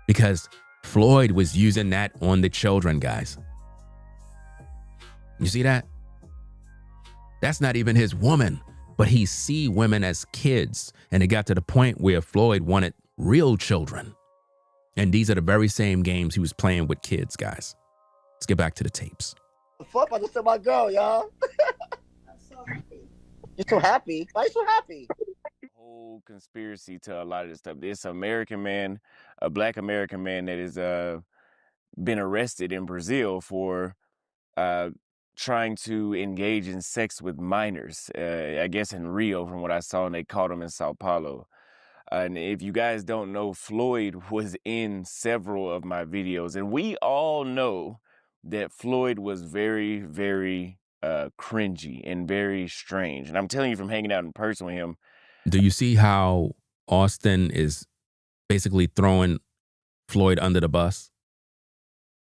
because Floyd was using that on the children, guys. You see that? That's not even his woman, but he see women as kids, and it got to the point where Floyd wanted real children. And these are the very same games he was playing with kids, guys. Let's get back to the tapes. The fuck? I just said my girl, y'all. You're so happy. Why are you so happy? Whole conspiracy to a lot of this stuff. This American man, a black American man that has been arrested in Brazil for trying to engage in sex with minors. I guess in Rio, from what I saw, and they caught him in Sao Paulo. And if you guys don't know, Floyd was in several of my videos, and we all know that Floyd was very, very cringy and very strange. And I'm telling you from hanging out in person with him. Do you see how Austin is basically throwing Floyd under the bus?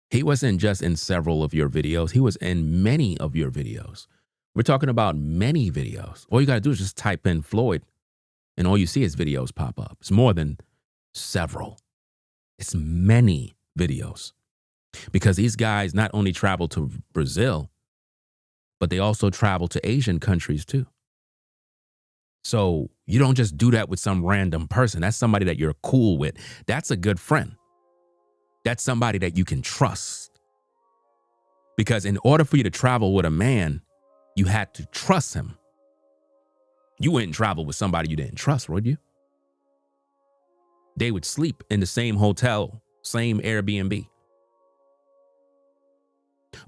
He wasn't just in several of your videos. He was in many of your videos. We're talking about many videos. All you got to do is just type in Floyd, and all you see is videos pop up. It's more than several. It's many videos. Because these guys not only travel to Brazil, but they also travel to Asian countries too. So you don't just do that with some random person. That's somebody that you're cool with. That's a good friend. That's somebody that you can trust. Because in order for you to travel with a man, you had to trust him. You wouldn't travel with somebody you didn't trust, would you? They would sleep in the same hotel, same Airbnb.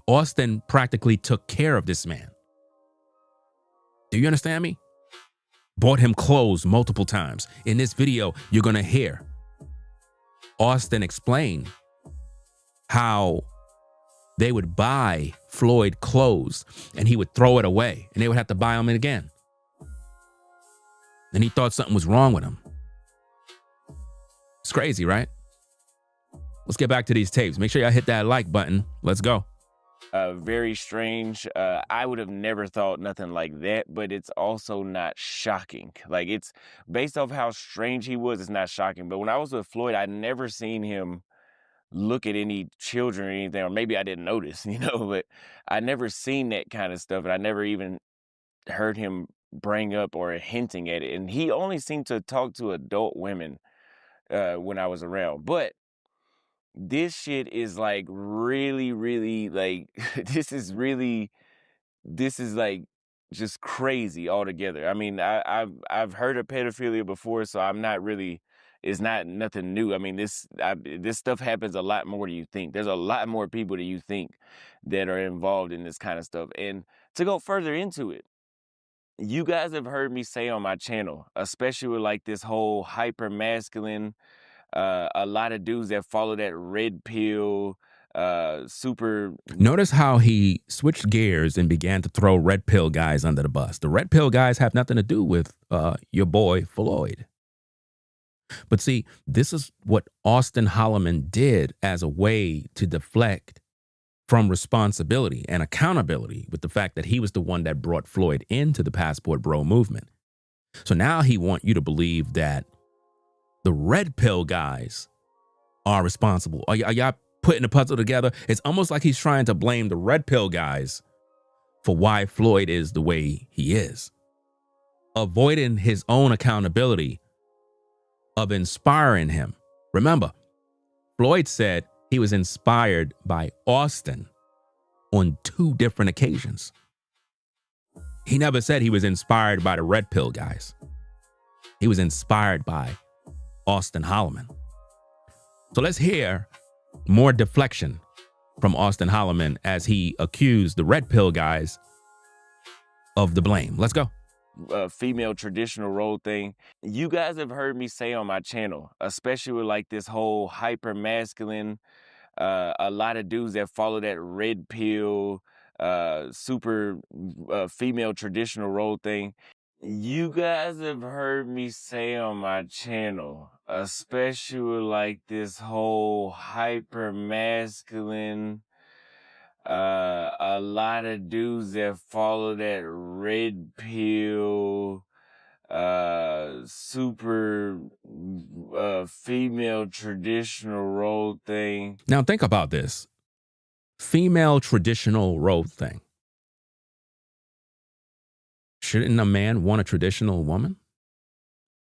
Austin practically took care of this man. Do you understand me? Bought him clothes multiple times. In this video, you're going to hear Austin explain how they would buy Floyd clothes and he would throw it away and they would have to buy them again. And he thought something was wrong with him. It's crazy, right? Let's get back to these tapes. Make sure y'all hit that like button. Let's go. Very strange. I would have never thought nothing like that, but it's also not shocking. Like, it's based off how strange he was, it's not shocking. But when I was with Floyd, I'd never seen him look at any children or anything, or maybe I didn't notice, but I never seen that kind of stuff, and I never even heard him bring up or hinting at it. And he only seemed to talk to adult women when I was around. But this shit is like really, really like, this is like just crazy altogether. I mean, I've heard of pedophilia before, so I'm not really, it's not nothing new. I mean, this stuff happens a lot more than you think. There's a lot more people than you think that are involved in this kind of stuff. And to go further into it, you guys have heard me say on my channel, especially with like this whole hyper masculine, a lot of dudes that follow that red pill, super. Notice how he switched gears and began to throw red pill guys under the bus. The red pill guys have nothing to do with your boy Floyd. But see, this is what Auston Holleman did as a way to deflect from responsibility and accountability with the fact that he was the one that brought Floyd into the Passport Bro movement. So now he wants you to believe that the red pill guys are responsible. Are y'all putting the puzzle together? It's almost like he's trying to blame the red pill guys for why Floyd is the way he is, avoiding his own accountability of inspiring him. Remember, Floyd said he was inspired by Austin on 2 different occasions. He never said he was inspired by the red pill guys. He was inspired by Auston Holleman. So let's hear more deflection from Auston Holleman as he accused the red pill guys of the blame. Let's go. Female traditional role thing. You guys have heard me say on my channel, especially with like this whole hyper masculine, a lot of dudes that follow that red pill, super female traditional role thing. You guys have heard me say on my channel, especially with like this whole hyper masculine, a lot of dudes that follow that red pill, super female traditional role thing. Now think about this. Female traditional role thing. Shouldn't a man want a traditional woman?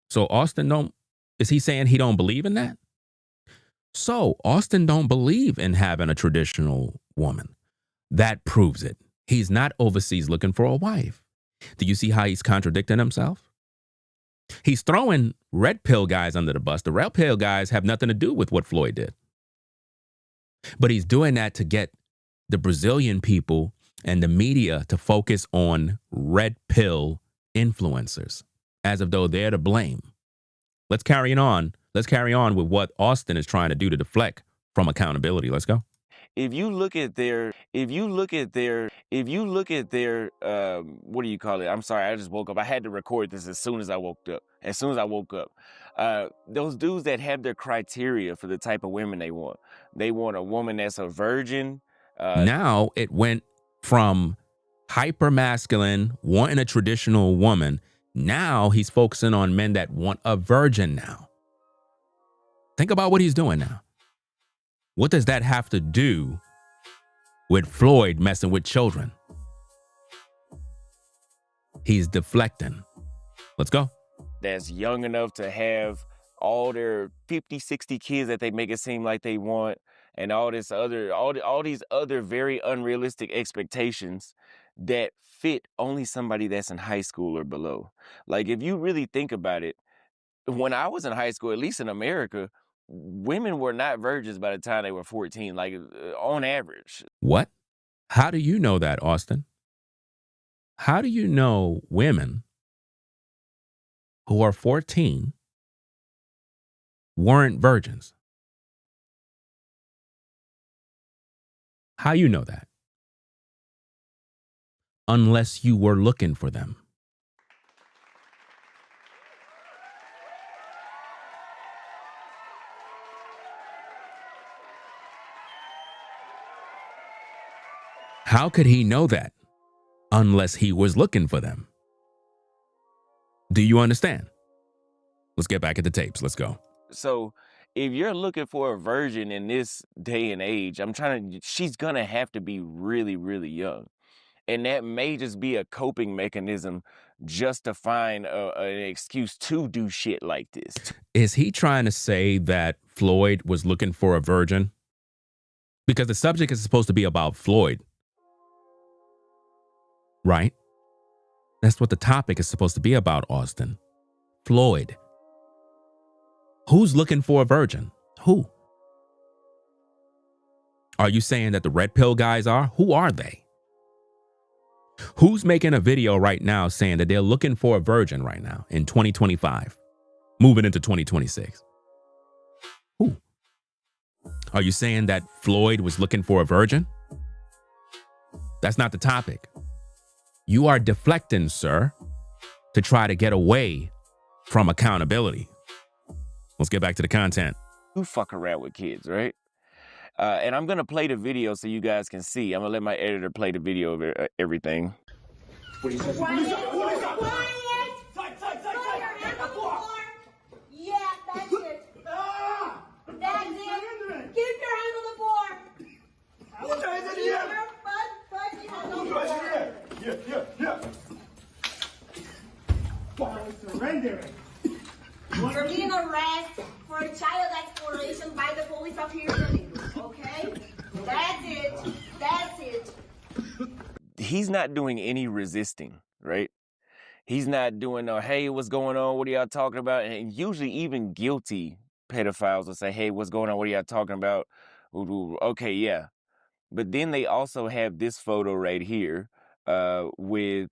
So Austin is he saying he don't believe in that? So Austin don't believe in having a traditional woman. That proves it. He's not overseas looking for a wife. Do you see how he's contradicting himself? He's throwing red pill guys under the bus. The red pill guys have nothing to do with what Floyd did. But he's doing that to get the Brazilian people and the media to focus on red pill influencers as if though they're to blame. Let's carry on. Let's carry on with what Auston is trying to do to deflect from accountability. Let's go. If you look at their, what do you call it? I'm sorry, I just woke up. I had to record this as soon as I woke up. Those dudes that have their criteria for the type of women they want a woman that's a virgin. Now it went from hyper masculine, wanting a traditional woman. Now he's focusing on men that want a virgin now. Think about what he's doing now. What does that have to do with Floyd messing with children? He's deflecting. Let's go. That's young enough to have all their 50, 60 kids that they make it seem like they want, and all these other very unrealistic expectations that fit only somebody that's in high school or below. Like, if you really think about it, when I was in high school, at least in America, women were not virgins by the time they were 14, like on average. What? How do you know that, Auston? How do you know women who are 14 weren't virgins? How you know that? Unless you were looking for them. How could he know that unless he was looking for them? Do you understand? Let's get back at the tapes. Let's go. So if you're looking for a virgin in this day and age, she's gonna have to be really, really young. And that may just be a coping mechanism just to find an excuse to do shit like this. Is he trying to say that Floyd was looking for a virgin? Because the subject is supposed to be about Floyd. Right? That's what the topic is supposed to be about, Auston. Floyd. Who's looking for a virgin? Who? Are you saying that the red pill guys are? Who are they? Who's making a video right now saying that they're looking for a virgin right now in 2025, moving into 2026? Who? Are you saying that Floyd was looking for a virgin? That's not the topic. You are deflecting, sir, to try to get away from accountability. Let's get back to the content. You fuck around with kids, right? And I'm going to play the video so you guys can see. I'm going to let my editor play the video of everything. What do you say? Quiet! Yeah, that's it. That's it. Keep your hand on the floor. Put your hands in the air. Put your hands on the floor. Yeah. Surrendering. You're being arrested for a child exploration by the police of here, okay? That's it. He's not doing any resisting, right? He's not doing no, hey, what's going on? What are y'all talking about? And usually even guilty pedophiles will say, hey, what's going on? What are y'all talking about? Okay, yeah. But then they also have this photo right here with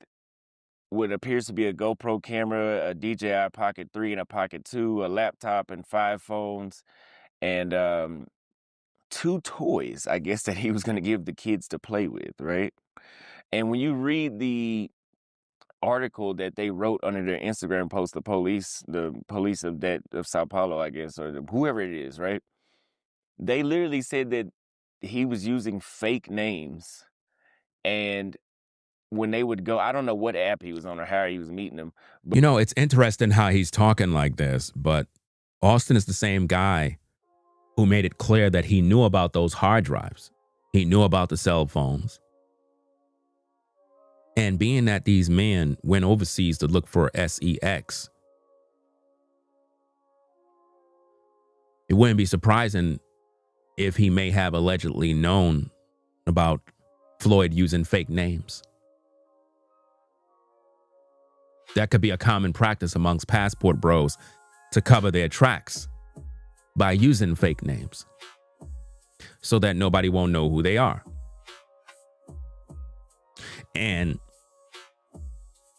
what appears to be a GoPro camera, a DJI Pocket 3 and a Pocket 2, a laptop and 5 phones, and 2 toys, I guess, that he was going to give the kids to play with, right? And when you read the article that they wrote under their Instagram post, the police of Sao Paulo, I guess, or whoever it is, right? They literally said that he was using fake names, and when they would go, I don't know what app he was on or how he was meeting them. You know, it's interesting how he's talking like this, but Auston is the same guy who made it clear that he knew about those hard drives. He knew about the cell phones. And being that these men went overseas to look for sex, it wouldn't be surprising if he may have allegedly known about Floyd using fake names. That could be a common practice amongst passport bros to cover their tracks by using fake names so that nobody won't know who they are. And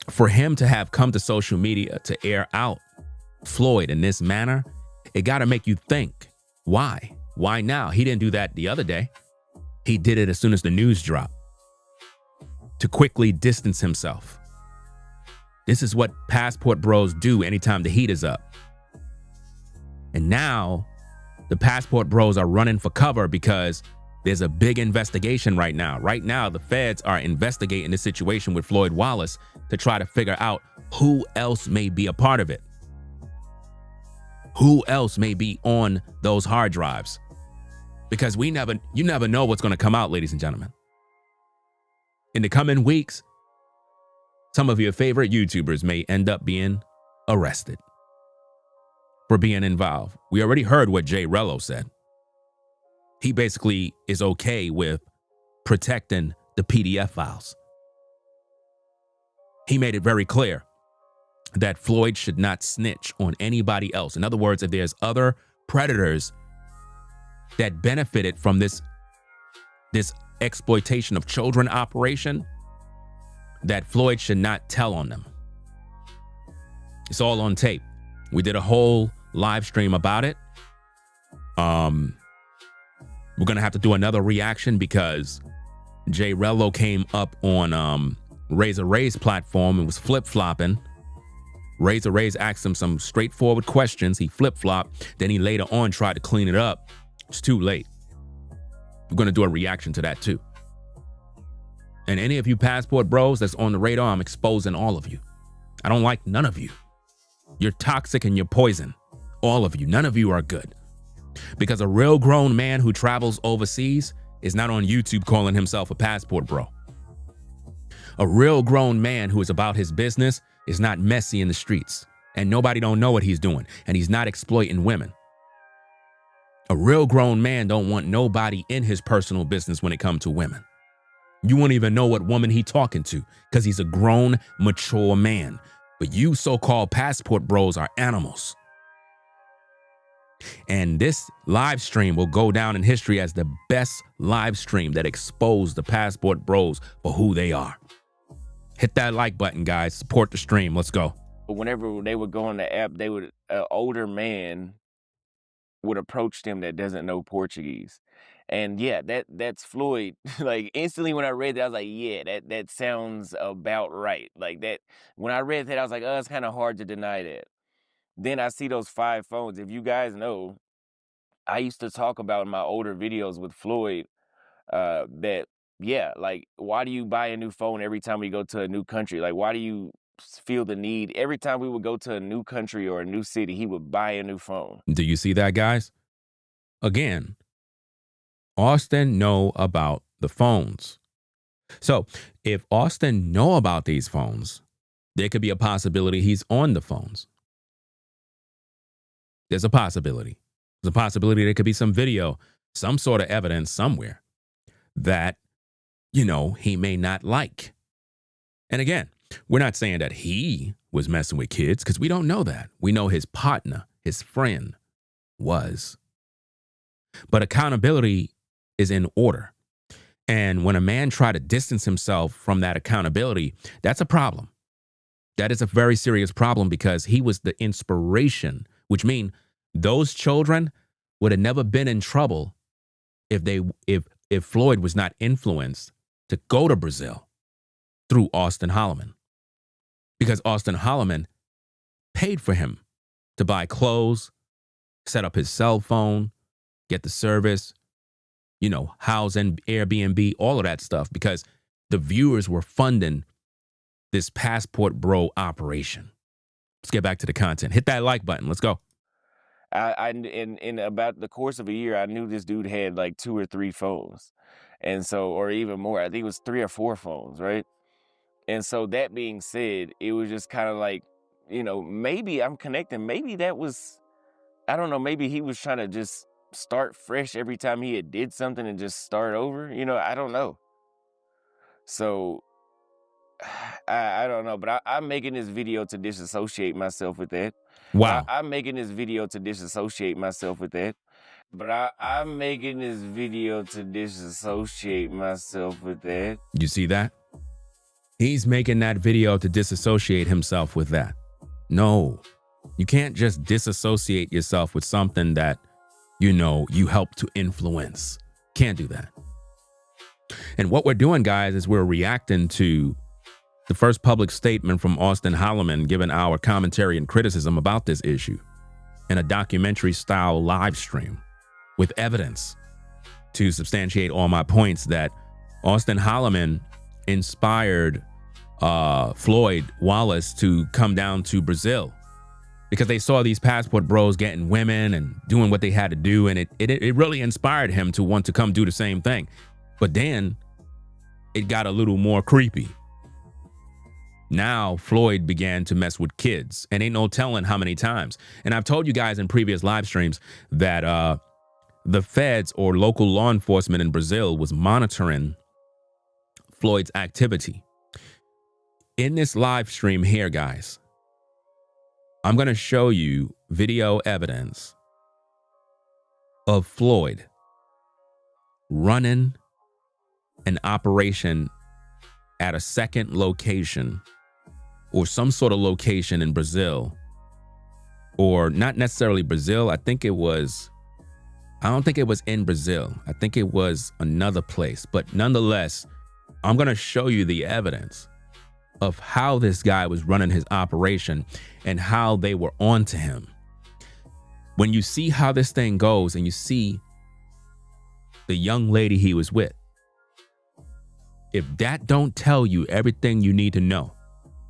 for him to have come to social media to air out Floyd in this manner, it got to make you think, why? Why now? He didn't do that the other day. He did it as soon as the news dropped to quickly distance himself. This is what passport bros do anytime the heat is up. And now the passport bros are running for cover because there's a big investigation right now. Right now, the feds are investigating the situation with Floyd Wallace to try to figure out who else may be a part of it. Who else may be on those hard drives? Because you never know what's going to come out, ladies and gentlemen. In the coming weeks, some of your favorite YouTubers may end up being arrested for being involved. We already heard what Jay Rello said. He basically is okay with protecting the PDF files. He made it very clear that Floyd should not snitch on anybody else. In other words, if there's other predators that benefited from this exploitation of children operation, that Floyd should not tell on them. It's all on tape. We did a whole live stream about it. We're going to have to do another reaction because Jay Rello came up on Razor Ray's platform and was flip-flopping. Razor Ray's asked him some straightforward questions. He flip-flopped. Then he later on tried to clean it up. It's too late. We're going to do a reaction to that too. And any of you passport bros that's on the radar, I'm exposing all of you. I don't like none of you. You're toxic and you're poison. All of you. None of you are good. Because a real grown man who travels overseas is not on YouTube calling himself a passport bro. A real grown man who is about his business is not messy in the streets. And nobody don't know what he's doing. And he's not exploiting women. A real grown man don't want nobody in his personal business when it comes to women. You won't even know what woman he talking to because he's a grown, mature man. But you so-called passport bros are animals. And this live stream will go down in history as the best live stream that exposed the passport bros for who they are. Hit that like button, guys. Support the stream. Let's go. Whenever they would go on the app, an older man would approach them that doesn't know Portuguese. And yeah, that's Floyd. Like instantly when I read that, I was like, yeah, that sounds about right. Like that, when I read that, I was like, oh, it's kind of hard to deny that. Then I see those 5 phones. If you guys know, I used to talk about in my older videos with Floyd that, yeah, like, why do you buy a new phone every time we go to a new country? Like, why do you feel the need? Every time we would go to a new country or a new city, he would buy a new phone. Do you see that, guys? Again, Auston know about the phones. So if Auston know about these phones, there could be a possibility he's on the phones. There's a possibility. There's a possibility there could be some video, some sort of evidence somewhere that, he may not like. And again, we're not saying that he was messing with kids because we don't know that. We know his partner, his friend was. But accountability is in order. And when a man tries to distance himself from that accountability, that's a problem. That is a very serious problem because he was the inspiration, which means those children would have never been in trouble if Floyd was not influenced to go to Brazil through Auston Holleman. Because Auston Holleman paid for him to buy clothes, set up his cell phone, get the service, house and Airbnb, all of that stuff, because the viewers were funding this passport bro operation. Let's get back to the content. Hit that like button. Let's go. In about the course of a year, I knew this dude had like 2 or 3 phones. And so, or even more, I think it was 3 or 4 phones, right? And so that being said, it was just kind of like, maybe I'm connecting. Maybe that was, I don't know, maybe he was trying to just start fresh every time he had did something and just start over. I don't know. So I don't know, but I'm making this video to disassociate myself with that. Wow. I'm making this video to disassociate myself with that. But I'm making this video to disassociate myself with that. You see that? He's making that video to disassociate himself with that. No, you can't just disassociate yourself with something that, you help to influence. Can't do that. And what we're doing, guys, is we're reacting to the first public statement from Auston Holleman, giving our commentary and criticism about this issue in a documentary-style live stream with evidence to substantiate all my points that Auston Holleman inspired Floyd Wallace to come down to Brazil because they saw these passport bros getting women and doing what they had to do, and it really inspired him to want to come do the same thing. But then it got a little more creepy. Now Floyd began to mess with kids, and ain't no telling how many times. And I've told you guys in previous live streams that the feds or local law enforcement in Brazil was monitoring Floyd's activity. In this live stream here, guys, I'm going to show you video evidence of Floyd running an operation at a second location or some sort of location in Brazil, or not necessarily Brazil. I don't think it was in Brazil. I think it was another place. But nonetheless, I'm going to show you the evidence of how this guy was running his operation and how they were on to him. When you see how this thing goes and you see the young lady he was with, if that don't tell you everything you need to know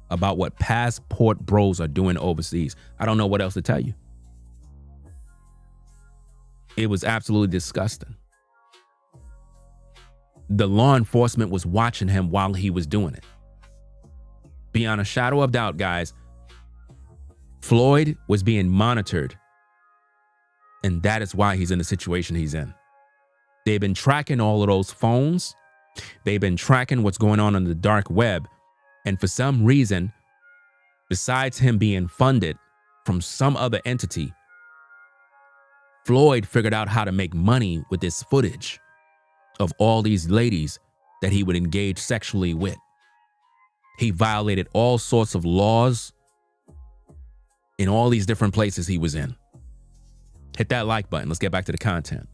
about what passport bros are doing overseas, I don't know what else to tell you. It was absolutely disgusting. The law enforcement was watching him while he was doing it. Beyond a shadow of doubt, guys, Floyd was being monitored, and that is why he's in the situation he's in. They've been tracking all of those phones. They've been tracking what's going on the dark web. And for some reason, besides him being funded from some other entity, Floyd figured out how to make money with this footage of all these ladies that he would engage sexually with. He violated all sorts of laws in all these different places he was in. Hit that like button. Let's get back to the content.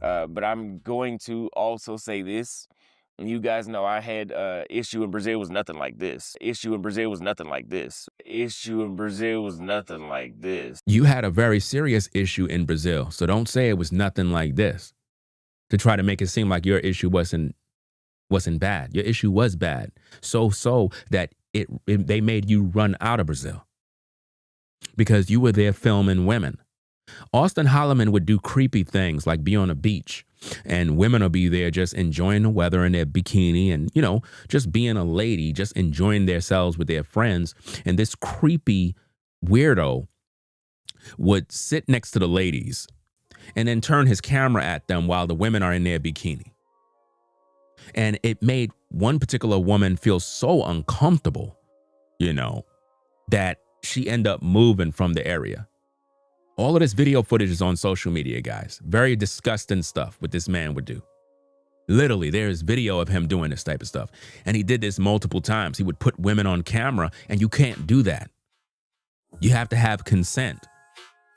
But I'm going to also say this. You guys know I had issue in Brazil was nothing like this. Issue in Brazil was nothing like this. Issue in Brazil was nothing like this. You had a very serious issue in Brazil, so don't say it was nothing like this to try to make it seem like your issue wasn't bad. Your issue was bad. So that they made you run out of Brazil because you were there filming women. Auston Holleman would do creepy things like be on a beach and women will be there just enjoying the weather in their bikini and, just being a lady, just enjoying themselves with their friends. And this creepy weirdo would sit next to the ladies and then turn his camera at them while the women are in their bikini. And it made one particular woman feel so uncomfortable, that she ended up moving from the area. All of this video footage is on social media, guys. Very disgusting stuff what this man would do. Literally, there's video of him doing this type of stuff. And he did this multiple times. He would put women on camera, and you can't do that. You have to have consent.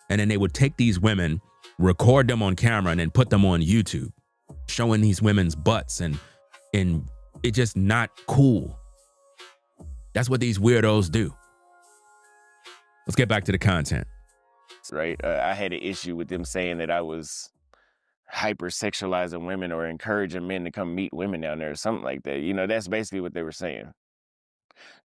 And then they would take these women, record them on camera, and then put them on YouTube, showing these women's butts, and it's just not cool. That's what these weirdos do. Let's get back to the content. Right? I had an issue with them saying that I was hypersexualizing women or encouraging men to come meet women down there or something like that. That's basically what they were saying.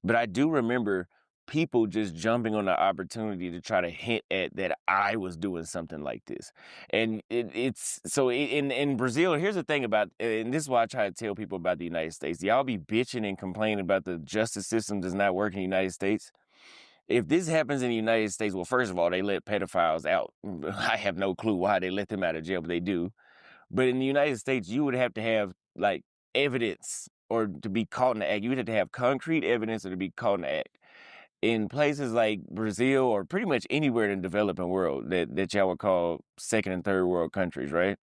But I do remember people just jumping on the opportunity to try to hint at that I was doing something like this. And it's so in Brazil, here's the thing about, and this is why I try to tell people about the United States. Y'all be bitching and complaining about the justice system does not work in the United States. If this happens in the United States, well, first of all, they let pedophiles out. I have no clue why they let them out of jail, but they do. But in the United States, you would have to have evidence or to be caught in the act. You would have to have concrete evidence or to be caught in the act. In places like Brazil or pretty much anywhere in the developing world that y'all would call second and third world countries, right?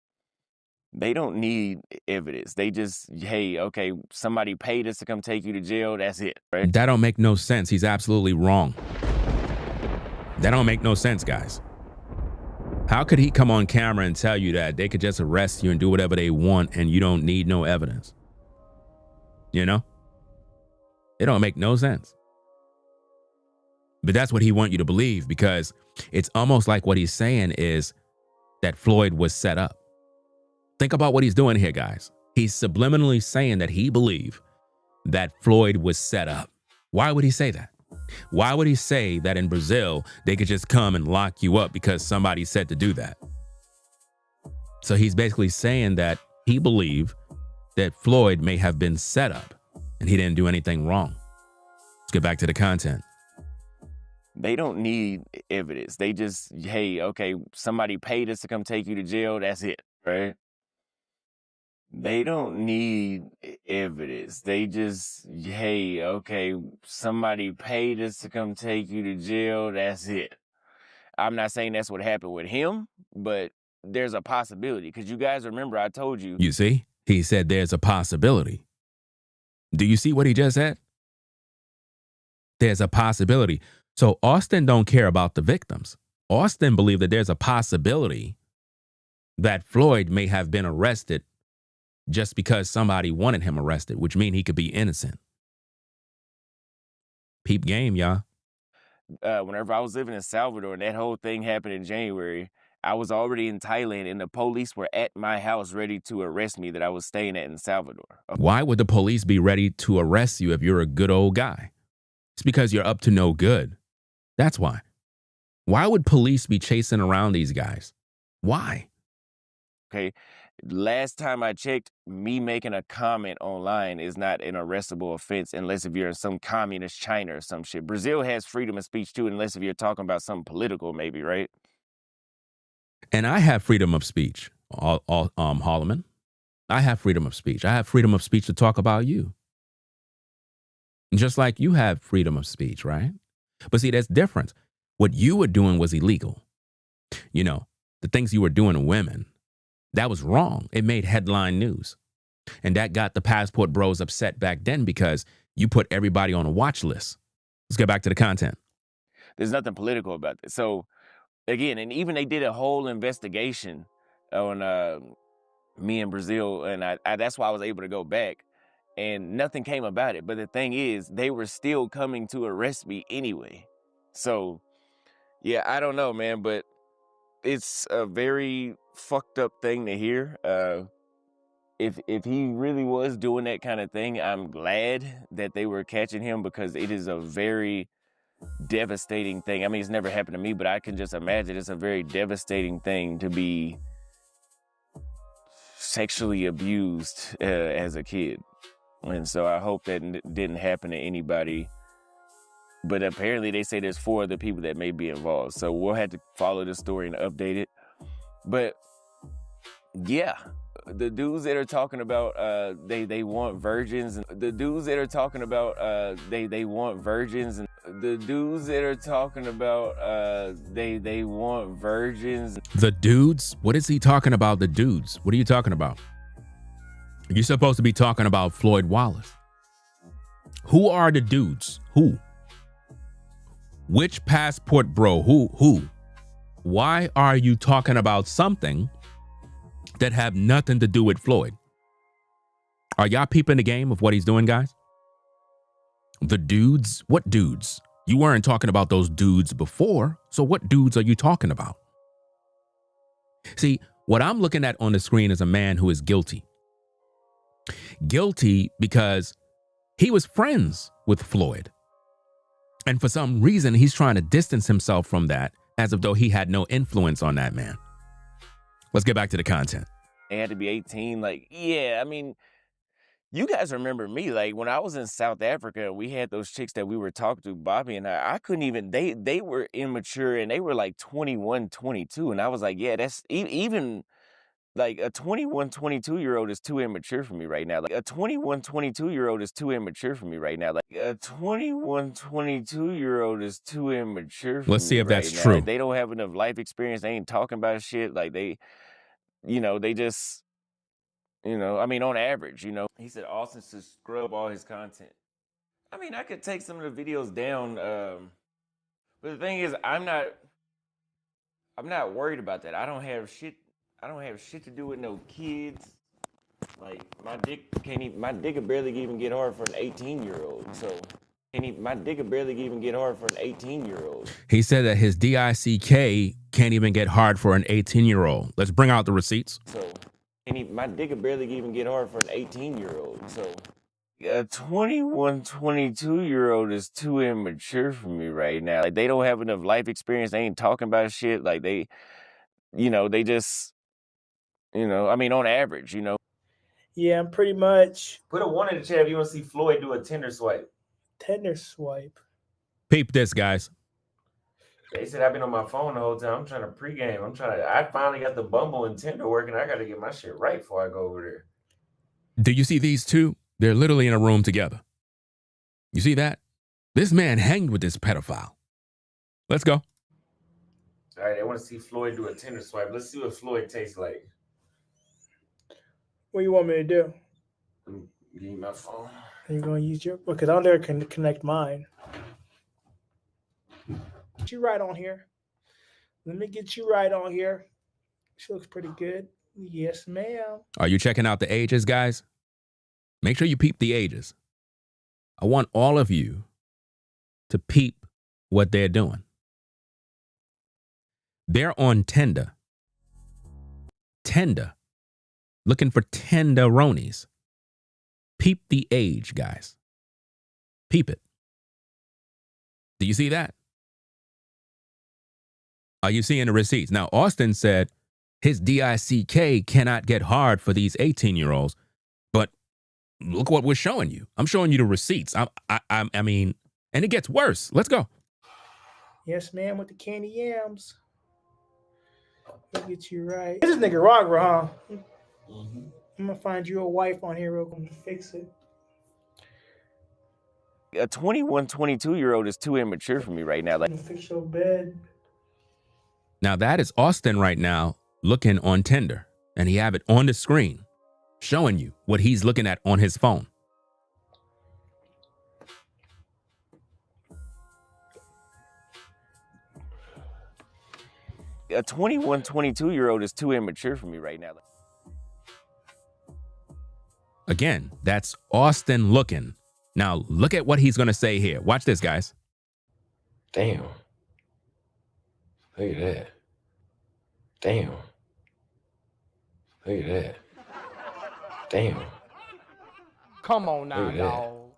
They don't need evidence. They just, hey, okay, somebody paid us to come take you to jail. That's it, right? That don't make no sense. He's absolutely wrong. That don't make no sense, guys. How could he come on camera and tell you that they could just arrest you and do whatever they want and you don't need no evidence? You know? It don't make no sense. But that's what he want you to believe, because it's almost like what he's saying is that Floyd was set up. Think about what he's doing here, guys. He's subliminally saying that he believed that Floyd was set up. Why would he say that? Why would he say that in Brazil, they could just come and lock you up because somebody said to do that? So he's basically saying that he believed that Floyd may have been set up and he didn't do anything wrong. Let's get back to the content. They don't need evidence. They just, hey, okay, somebody paid us to come take you to jail. That's it, right? They don't need evidence. They just, hey, okay, somebody paid us to come take you to jail. That's it. I'm not saying that's what happened with him, but there's a possibility. Because you guys remember I told you. You see, he said there's a possibility. Do you see what he just said? There's a possibility. So Auston don't care about the victims. Auston believed that there's a possibility that Floyd may have been arrested just because somebody wanted him arrested, which means he could be innocent. Peep game, y'all. Whenever I was living in Salvador and that whole thing happened in January, I was already in Thailand and the police were at my house ready to arrest me that I was staying at in Salvador. Why would the police be ready to arrest you if you're a good old guy? It's because you're up to no good. That's why. Why would police be chasing around these guys? Why? Okay. Last time I checked, me making a comment online is not an arrestable offense unless if you're in some communist China or some shit. Brazil has freedom of speech too, unless if you're talking about something political, maybe, right? And I have freedom of speech, Holleman. I have freedom of speech. I have freedom of speech to talk about you. Just like you have freedom of speech, right? But see, that's different. What you were doing was illegal. You know, the things you were doing to women, that was wrong. It made headline news. And that got the passport bros upset back then because you put everybody on a watch list. Let's get back to the content. There's nothing political about this. So, again, and even they did a whole investigation on me in Brazil, and I that's why I was able to go back, and nothing came about it. But the thing is, they were still coming to arrest me anyway. So, yeah, I don't know, man, but it's a very fucked up thing to hear. If he really was doing that kind of thing, I'm glad that they were catching him, because it is a very devastating thing. I mean, it's never happened to me, but I can just imagine it's a very devastating thing to be sexually abused as a kid. And so I hope that didn't happen to anybody. But apparently they say there's 4 other people that may be involved. So we'll have to follow the story and update it. But yeah, the dudes that are talking about they want virgins, and the dudes that are talking about they want virgins, and the dudes that are talking about they want virgins. The dudes? What is he talking about, the dudes? What are you talking about? You're supposed to be talking about Floyd Wallace. Who are the dudes? Who? Which passport bro? Who? Why are you talking about something that have nothing to do with Floyd? Are y'all peeping the game of what he's doing, guys? The dudes? What dudes? You weren't talking about those dudes before, so what dudes are you talking about? See, what I'm looking at on the screen is a man who is guilty. Guilty because he was friends with Floyd. And for some reason, he's trying to distance himself from that as if though he had no influence on that man. Let's get back to the content. They had to be 18. Like, yeah, I mean, you guys remember me. Like, when I was in South Africa, we had those chicks that we were talking to, Bobby and I couldn't even, they were immature and they were like 21, 22. And I was like, yeah, that's even like a 21, 22-year-old is too immature for me right now. Like a 21, 22-year-old is too immature for me right now. Like a 21, 22-year-old is too immature for me. Let's see if right that's now. true. Like, they don't have enough life experience. They ain't talking about shit. Like they just You know, I mean, on average, you know, he said Austin should scrub all his content. I mean, I could take some of the videos down, but the thing is, I'm not worried about that. I don't have shit to do with no kids. Like my dick could barely even get hard for an 18-year-old. So my dick could barely even get hard for an 18-year-old. He said that his DICK can't even get hard for an 18-year-old. Let's bring out the receipts. So my dick could barely even get hard for an 18-year-old. So a 21, 22-year-old is too immature for me right now. Like, they don't have enough life experience. They ain't talking about shit. Like, they just, I mean, on average, Yeah, I'm pretty much. Put a 1 in the chat if you want to see Floyd do a Tinder swipe. Tinder swipe. Peep this, guys. They said I've been on my phone the whole time. I'm trying to pregame. I finally got the Bumble and Tinder working. I got to get my shit right before I go over there. Do you see these two? They're literally in a room together. You see that? This man hanged with this pedophile. Let's go. All right, they want to see Floyd do a Tinder swipe. Let's see what Floyd tastes like. What you want me to do? Give me my phone. Are you going to use your? Because I'm there can connect mine. Get you right on here. Let me get you right on here. She looks pretty good. Yes, ma'am. Are you checking out the ages, guys? Make sure you peep the ages. I want all of you to peep what they're doing. They're on Tinder. Tinder. Looking for tenderonies. Peep the age, guys. Peep it. Do you see that? Are you seeing the receipts? Now, Austin said his DICK cannot get hard for these 18-year-olds, but look what we're showing you. I'm showing you the receipts. I mean, and it gets worse. Let's go. Yes, ma'am, with the candy yams. I'll get you right. This is Nicaragua, huh? Mm-hmm. I'm going to find you a wife on here real quick and fix it. A 21, 22-year-old is too immature for me right now. Like, fix your bed. Now that is Austin right now looking on Tinder, and he have it on the screen showing you what he's looking at on his phone. A 21, 22-year-old is too immature for me right now. Again, that's Austin looking. Now look at what he's going to say here. Watch this, guys. Damn. Look at that. Damn. Look at that. Damn. Come on now, Look at that. dog.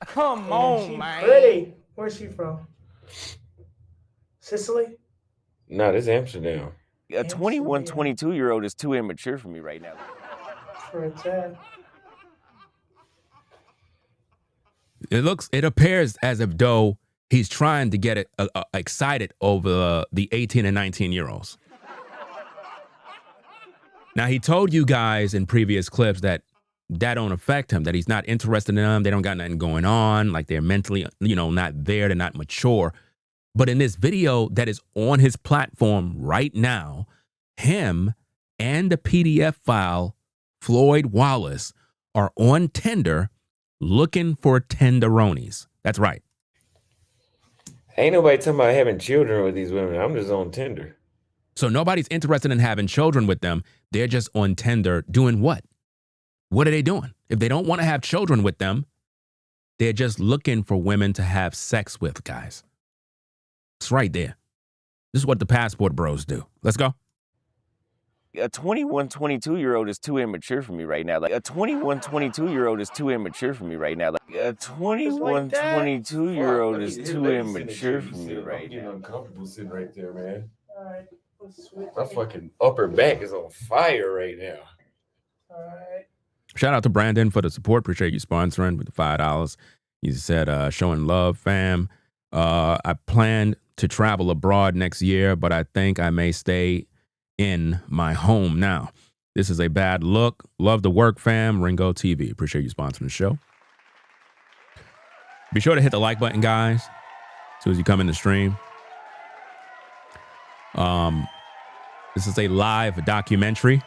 Come She on, man. pretty. Where's she from? Sicily? No, this is Amsterdam. A 21, 22-year-old is too immature for me right now. That's where it's at. It appears as if though he's trying to get excited over the 18 and 19-year-olds. Now, he told you guys in previous clips that don't affect him, that he's not interested in them. They don't got nothing going on. Like, they're mentally, not there. They're not mature. But in this video that is on his platform right now, him and the PDF file, Floyd Wallace, are on Tinder looking for tenderonies. That's right. Ain't nobody talking about having children with these women. I'm just on Tinder. So nobody's interested in having children with them. They're just on Tinder doing what? What are they doing? If they don't want to have children with them, they're just looking for women to have sex with, guys. It's right there. This is what the passport bros do. Let's go. A 21, 22-year-old is too immature for me right now. Like, a 21, 22-year-old is too immature for me right now. Like, a 21, 22-year-old is too immature for me right now. I'm uncomfortable sitting right there, man. All right. Let's switch. My fucking upper back is on fire right now. All right. Shout out to Brandon for the support. Appreciate you sponsoring with the $5. He said, showing love, fam. I planned to travel abroad next year, but I think I may stay in my home now. This is a bad look. Love the work, fam. Ringo TV. Appreciate you sponsoring the show. Be sure to hit the like button, guys, as soon as you come in the stream. This is a live documentary.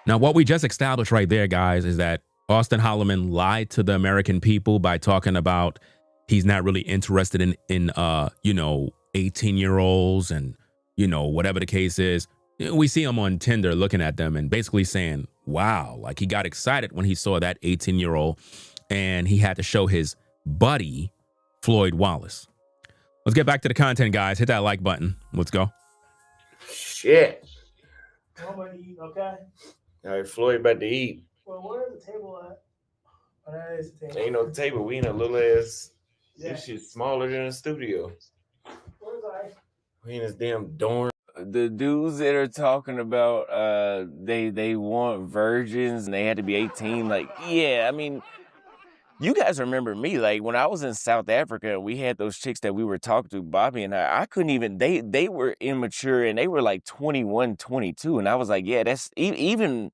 Now, what we just established right there, guys, is that Auston Holleman lied to the American people by talking about he's not really interested in 18-year-olds and, whatever the case is. We see him on Tinder looking at them and basically saying, wow, like he got excited when he saw that 18-year-old and he had to show his buddy, Floyd Wallace. Let's get back to the content, guys. Hit that like button. Let's go. Shit. I'm gonna eat, okay? All right, Floyd about to eat. Well, where's the table at? Oh, that is the table. Ain't no table. We in a little ass. Yeah. This shit's smaller than a studio. Where's I? We in this damn dorm. The dudes that are talking about they want virgins and they had to be 18. Like, yeah, I mean, you guys remember me. Like when I was in South Africa, we had those chicks that we were talking to, Bobby and I couldn't even, they were immature and they were like 21, 22. And I was like, yeah, that's even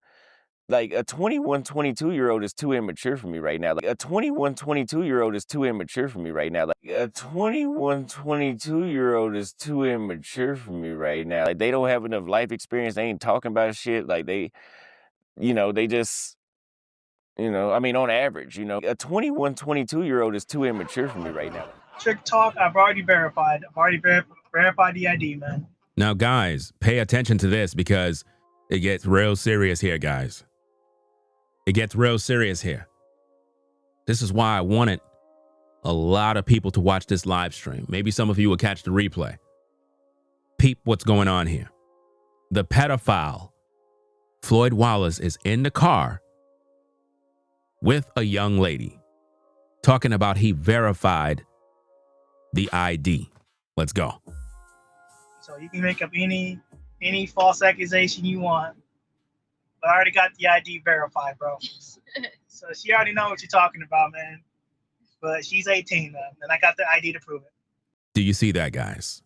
like a 21, 22-year-old is too immature for me right now. Like a 21, 22-year-old is too immature for me right now. Like a 21, 22-year-old is too immature for me right now. Like they don't have enough life experience. They ain't talking about shit. Like they just, I mean, on average, a 21, 22-year-old is too immature for me right now. Trick talk, I've already verified. I've already verified the ID, man. Now, guys, pay attention to this because it gets real serious here, guys. It gets real serious here. This is why I wanted a lot of people to watch this live stream. Maybe some of you will catch the replay. Peep what's going on here. The pedophile, Floyd Wallace, is in the car with a young lady talking about he verified the ID. Let's go. So you can make up any false accusation you want. But I already got the ID verified, bro. So she already knows what you're talking about, man. But she's 18, man, and I got the ID to prove it. Do you see that, guys?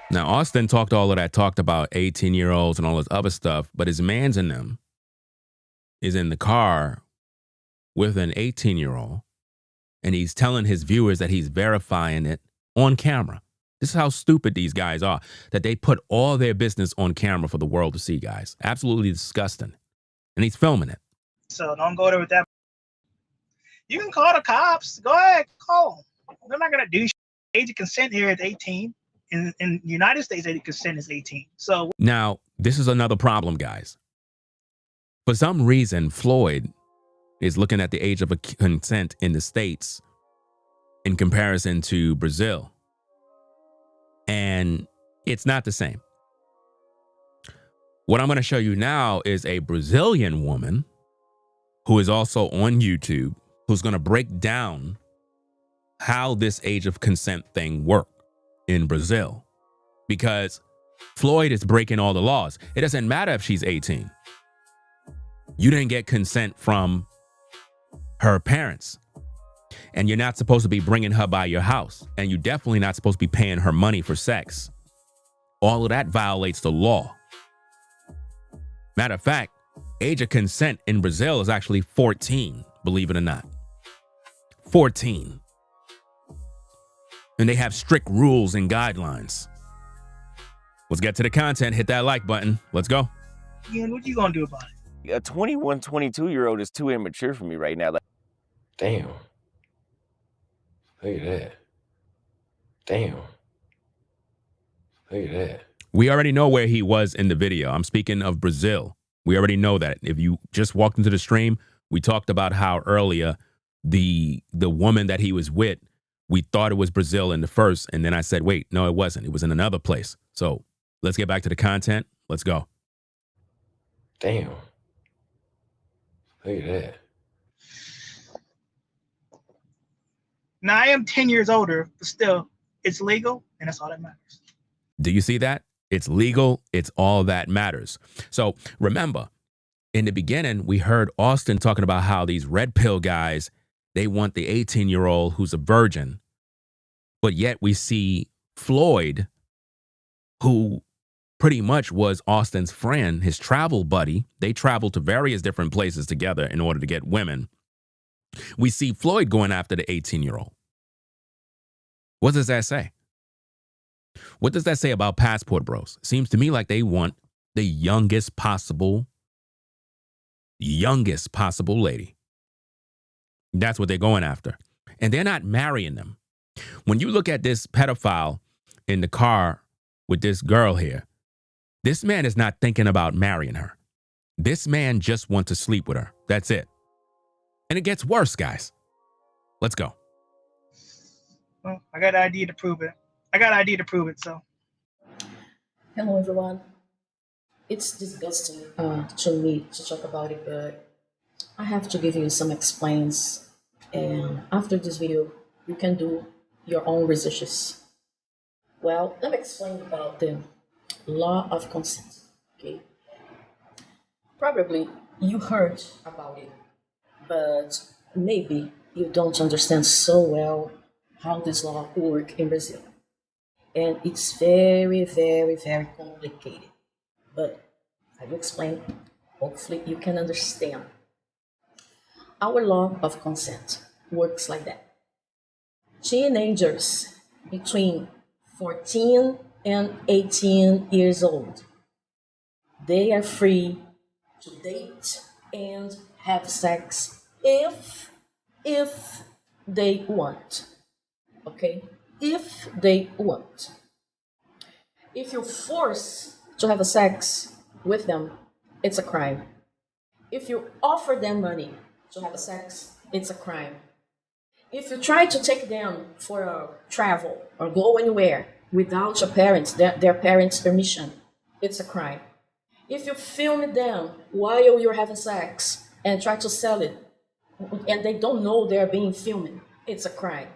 Now, Auston talked about 18-year-olds and all this other stuff, but his man's in them is in the car with an 18-year-old, and he's telling his viewers that he's verifying it on camera. This is how stupid these guys are, that they put all their business on camera for the world to see, guys. Absolutely disgusting. And he's filming it. So don't go there with that. You can call the cops. Go ahead, call them. They're not going to do shit. Age of consent here is 18. In the United States, age of consent is 18. So now, this is another problem, guys. For some reason, Floyd is looking at the age of consent in the States in comparison to Brazil. And it's not the same. What I'm going to show you now is a Brazilian woman who is also on YouTube, who's going to break down how this age of consent thing works in Brazil. Because Floyd is breaking all the laws. It doesn't matter if she's 18. You didn't get consent from her parents. And you're not supposed to be bringing her by your house. And you're definitely not supposed to be paying her money for sex. All of that violates the law. Matter of fact, age of consent in Brazil is actually 14, believe it or not. 14. And they have strict rules and guidelines. Let's get to the content. Hit that like button. Let's go. Ian, what you going to do about it? A 21, 22-year-old is too immature for me right now. Like, damn. Look at that. Damn. Look at that. We already know where he was in the video. I'm speaking of Brazil. We already know that. If you just walked into the stream, we talked about how earlier the woman that he was with, we thought it was Brazil in the first, and then I said, wait, no, it wasn't. It was in another place. So let's get back to the content. Let's go. Damn. Look at that. Now, I am 10 years older, but still, it's legal, and that's all that matters. Do you see that? It's legal. It's all that matters. So remember, in the beginning, we heard Auston talking about how these red pill guys, they want the 18-year-old who's a virgin. But yet we see Floyd, who pretty much was Auston's friend, his travel buddy. They traveled to various different places together in order to get women. We see Floyd going after the 18-year-old. What does that say? What does that say about Passport Bros? Seems to me like they want the youngest possible lady. That's what they're going after. And they're not marrying them. When you look at this pedophile in the car with this girl here, this man is not thinking about marrying her. This man just wants to sleep with her. That's it. And it gets worse, guys. Let's go. Well, I got ID to prove it. So. Hello, everyone. It's disgusting to me to talk about it, but I have to give you some explains. And after this video, you can do your own researches. Well, let me explain about the law of consent. Okay. Probably you heard about it, but maybe you don't understand so well how this law works in Brazil. And it's very, very, very complicated. But I will explain. Hopefully you can understand. Our law of consent works like that. Teenagers between 14 and 18 years old, they are free to date and have sex if they want. Okay? If they want. If you force to have a sex with them, it's a crime. If you offer them money to have a sex, it's a crime. If you try to take them for a travel or go anywhere without your parents, their parents' permission, it's a crime. If you film them while you're having sex and try to sell it, and they don't know they're being filmed, it's a crime.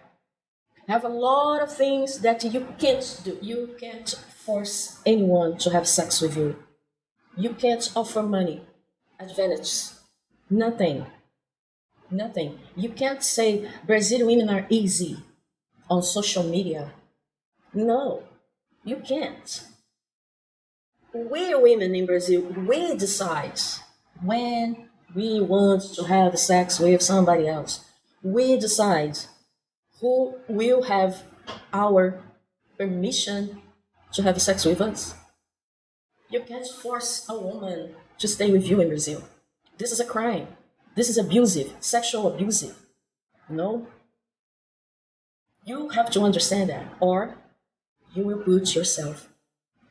Have a lot of things that you can't do. You can't force anyone to have sex with you. You can't offer money, advantage, nothing. Nothing. You can't say Brazilian women are easy on social media. No, you can't. We women in Brazil, we decide when we want to have sex with somebody else. We decide who will have our permission to have sex with us. You can't force a woman to stay with you in Brazil. This is a crime. This is abusive, sexual abusive. No? You have to understand that, or you will put yourself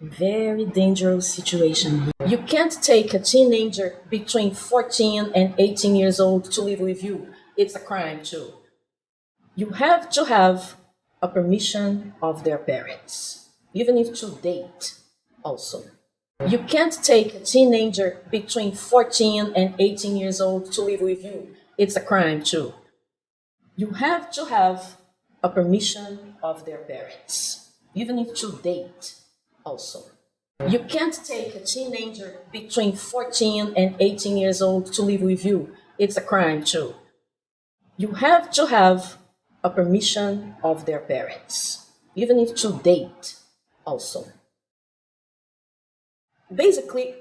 in a very dangerous situation. You can't take a teenager between 14 and 18 years old to live with you. It's a crime too. You have to have a permission of their parents, even if to date also. You can't take a teenager between 14 and 18 years old to live with you. It's a crime too. You have to have a permission of their parents, even if to date also. You can't take a teenager between 14 and 18 years old to live with you. It's a crime too. You have to have a permission of their parents, even if to date also. Basically,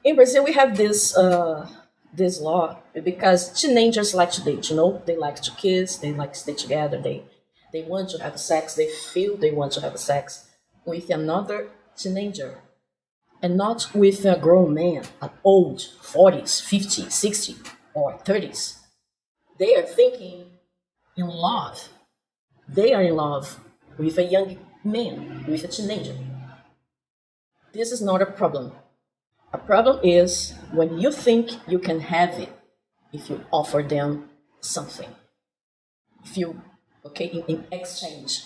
in Brazil, we have this law because teenagers like to date, they like to kiss, they like to stay together, they want to have sex, they feel they want to have sex with another teenager and not with a grown man, an old 40s, 50s, 60s, or 30s. They are thinking in love. They are in love with a young man, with a teenager. This is not a problem. A problem is when you think you can have it if you offer them something. If you, in exchange,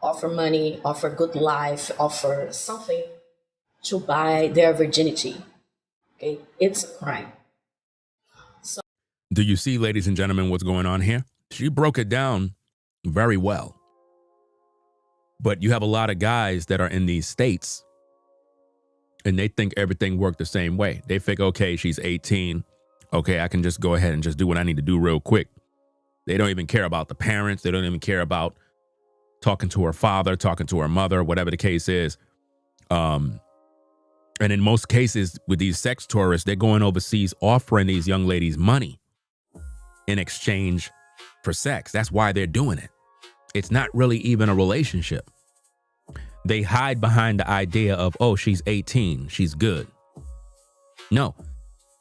offer money, offer good life, offer something to buy their virginity. Okay, it's a crime. Do you see, ladies and gentlemen, what's going on here? She broke it down very well. But you have a lot of guys that are in these states and they think everything worked the same way. They think, okay, she's 18. Okay, I can just go ahead and just do what I need to do real quick. They don't even care about the parents. They don't even care about talking to her father, talking to her mother, whatever the case is. And in most cases with these sex tourists, they're going overseas offering these young ladies money in exchange for sex. That's why they're doing it. It's not really even a relationship. They hide behind the idea of, oh, she's 18, she's good. No,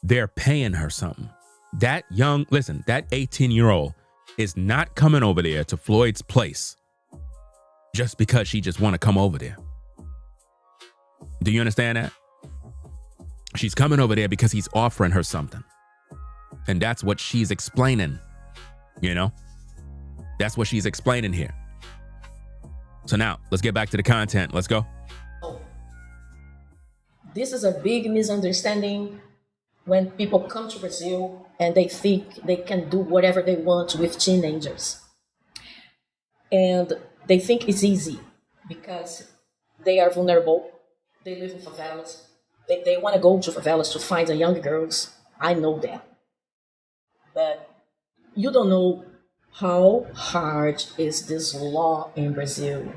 they're paying her something. That 18-year-old is not coming over there to Floyd's place just because she just want to come over there. Do you understand that? She's coming over there because he's offering her something. And that's what she's explaining, you know? That's what she's explaining here. So now, let's get back to the content. Let's go. This is a big misunderstanding when people come to Brazil and they think they can do whatever they want with teenagers. And they think it's easy because they are vulnerable. They live in favelas. They want to go to favelas to find the young girls. I know that. But you don't know how hard is this law in Brazil.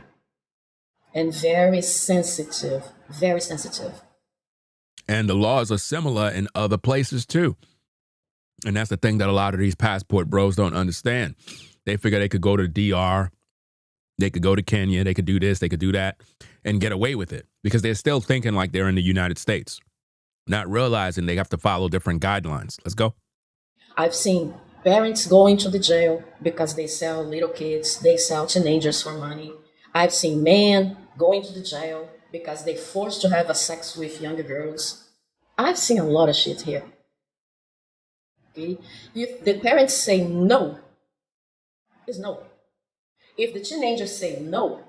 And very sensitive, very sensitive. And the laws are similar in other places too. And that's the thing that a lot of these passport bros don't understand. They figure they could go to the DR, they could go to Kenya, they could do this, they could do that, and get away with it. Because they're still thinking like they're in the United States, not realizing they have to follow different guidelines. Let's go. I've seen parents going to the jail because they sell little kids, they sell teenagers for money. I've seen men going to the jail because they're forced to have a sex with younger girls. I've seen a lot of shit here. Okay? If the parents say no, it's no. If the teenagers say no,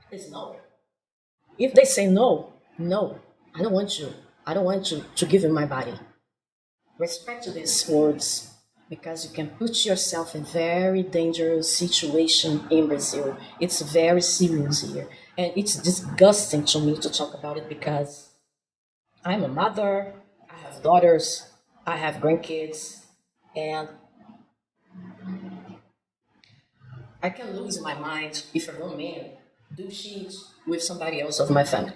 it's no. If they say no, no, I don't want you. I don't want you to give me my body. Respect these words because you can put yourself in very dangerous situation in Brazil. It's very serious here. And it's disgusting to me to talk about it because I'm a mother, I have daughters, I have grandkids, and I can lose my mind if a grown man do shit with somebody else of my family.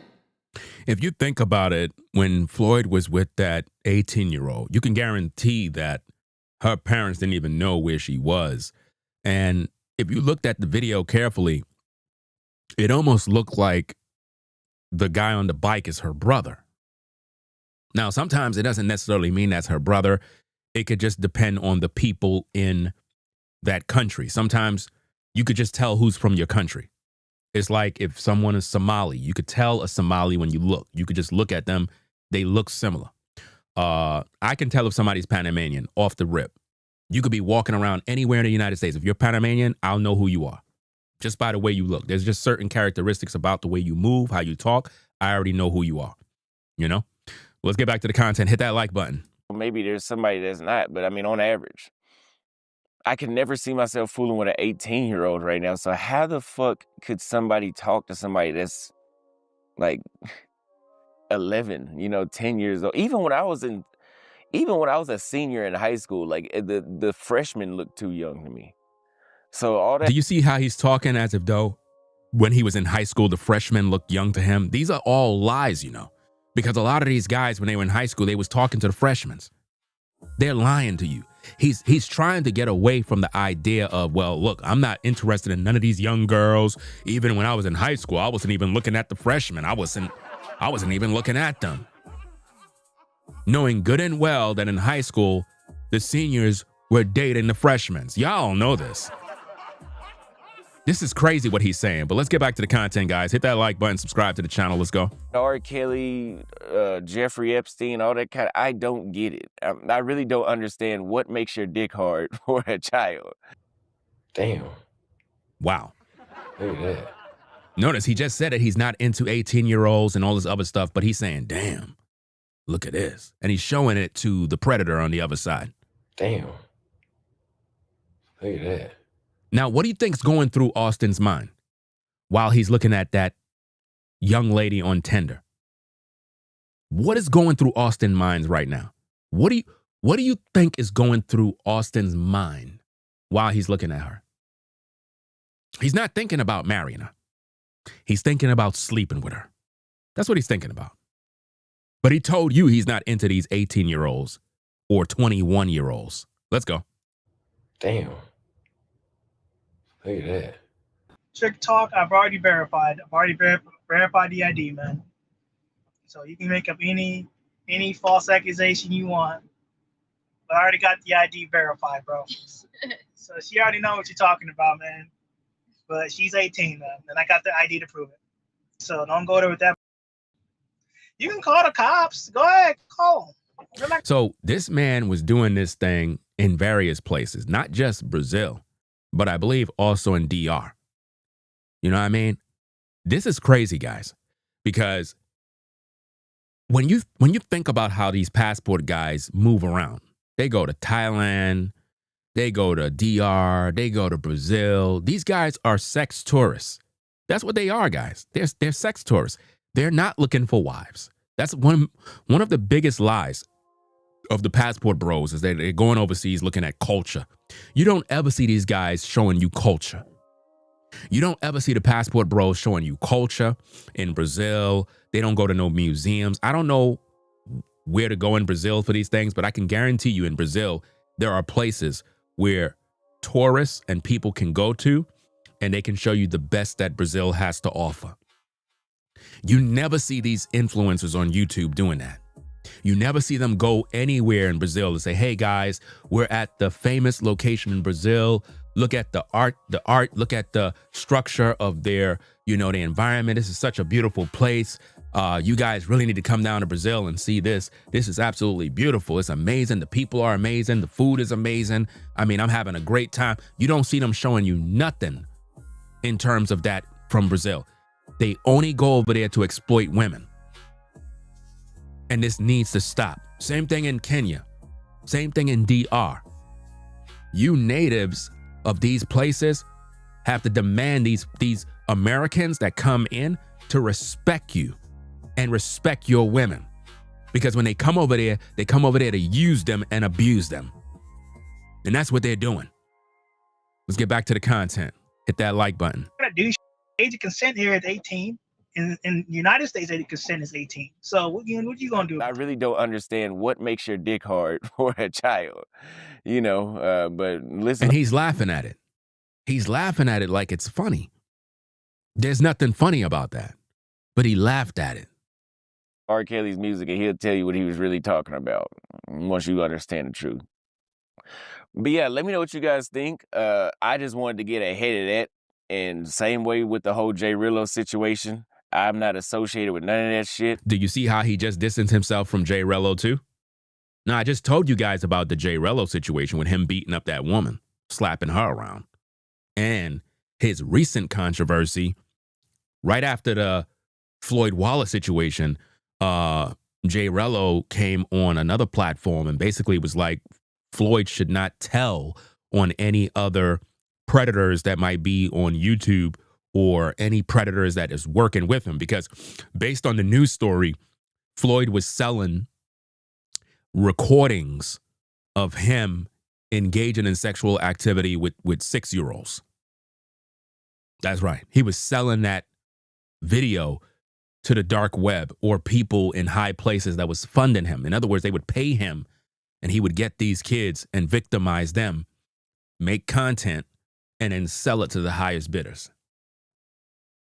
If you think about it, when Floyd was with that 18-year-old, you can guarantee that her parents didn't even know where she was. And if you looked at the video carefully, it almost looked like the guy on the bike is her brother. Now, sometimes it doesn't necessarily mean that's her brother. It could just depend on the people in that country. Sometimes you could just tell who's from your country. It's like if someone is Somali, you could tell a Somali when you look. You could just look at them. They look similar. I can tell if somebody's Panamanian off the rip. You could be walking around anywhere in the United States. If you're Panamanian, I'll know who you are just by the way you look. There's just certain characteristics about the way you move, how you talk. I already know who you are, you know? Let's get back to the content. Hit that like button. Maybe there's somebody that's not, but I mean, on average, I can never see myself fooling with an 18-year-old right now. So how the fuck could somebody talk to somebody that's like 11, 10 years old? Even when I was a senior in high school, like the freshmen looked too young to me. So all that. Do you see how he's talking as if though when he was in high school, the freshmen looked young to him? These are all lies, because a lot of these guys, when they were in high school, they was talking to the freshmen. They're lying to you. He's trying to get away from the idea of, well, look, I'm not interested in none of these young girls. Even when I was in high school, I wasn't even looking at the freshmen. I wasn't even looking at them. Knowing good and well that in high school, the seniors were dating the freshmen. Y'all know this. This is crazy what he's saying, but let's get back to the content, guys. Hit that like button, subscribe to the channel. Let's go. R. Kelly, Jeffrey Epstein, all that kind of, I don't get it. I really don't understand what makes your dick hard for a child. Damn. Wow. Look at that. Notice he just said that he's not into 18-year-olds and all this other stuff, but he's saying, damn, look at this. And he's showing it to the predator on the other side. Damn. Look at that. Now, what do you think's going through Auston's mind while he's looking at that young lady on Tinder? What is going through Auston's mind right now? What do you think is going through Auston's mind while he's looking at her? He's not thinking about marrying her. He's thinking about sleeping with her. That's what he's thinking about. But he told you he's not into these 18-year-olds or 21-year-olds. Let's go. Damn. Look at that. Trick talk, I've already verified. I've already verified the ID, man. So you can make up any false accusation you want. But I already got the ID verified, bro. So she already know what you're talking about, man. But she's 18, man, and I got the ID to prove it. So don't go there with that. You can call the cops. Go ahead, call them. So this man was doing this thing in various places, not just Brazil, but I believe also in DR. You know what I mean? This is crazy, guys, because when you think about how these passport guys move around, they go to Thailand, they go to DR, they go to Brazil. These guys are sex tourists. That's what they are, guys. They're sex tourists. They're not looking for wives. That's one of the biggest lies of the passport bros is that they're going overseas looking at culture. You don't ever see these guys showing you culture. You don't ever see the passport bros showing you culture in Brazil. They don't go to no museums. I don't know where to go in Brazil for these things, but I can guarantee you in Brazil, there are places where tourists and people can go to and they can show you the best that Brazil has to offer. You never see these influencers on YouTube doing that. You never see them go anywhere in Brazil and say, hey guys, we're at the famous location in Brazil. Look at the art, look at the structure of their, the environment. This is such a beautiful place. You guys really need to come down to Brazil and see this. This is absolutely beautiful. It's amazing. The people are amazing. The food is amazing. I mean, I'm having a great time. You don't see them showing you nothing in terms of that from Brazil. They only go over there to exploit women. And this needs to stop. Same thing in Kenya. Same thing in DR. You natives of these places have to demand these Americans that come in to respect you and respect your women. Because when they come over there to use them and abuse them. And that's what they're doing. Let's get back to the content. Hit that like button. Age of consent here is 18. In the United States, age of consent is 18. So what you gonna do? I really don't understand what makes your dick hard for a child, but listen. And he's laughing at it. He's laughing at it like it's funny. There's nothing funny about that, but he laughed at it. R. Kelly's music, and he'll tell you what he was really talking about once you understand the truth. But yeah, let me know what you guys think. I just wanted to get ahead of that. And same way with the whole J Rillo situation. I'm not associated with none of that shit. Do you see how he just distanced himself from J Rillo too? Now, I just told you guys about the J Rillo situation with him beating up that woman, slapping her around. And his recent controversy, right after the Floyd Wallace situation, J Rillo came on another platform and basically was like, Floyd should not tell on any other predators that might be on YouTube or any predators that is working with him, because based on the news story, Floyd was selling recordings of him engaging in sexual activity with 6-year-olds. That's right. He was selling that video to the dark web or people in high places that was funding him. In other words, they would pay him and he would get these kids and victimize them, make content, and then sell it to the highest bidders.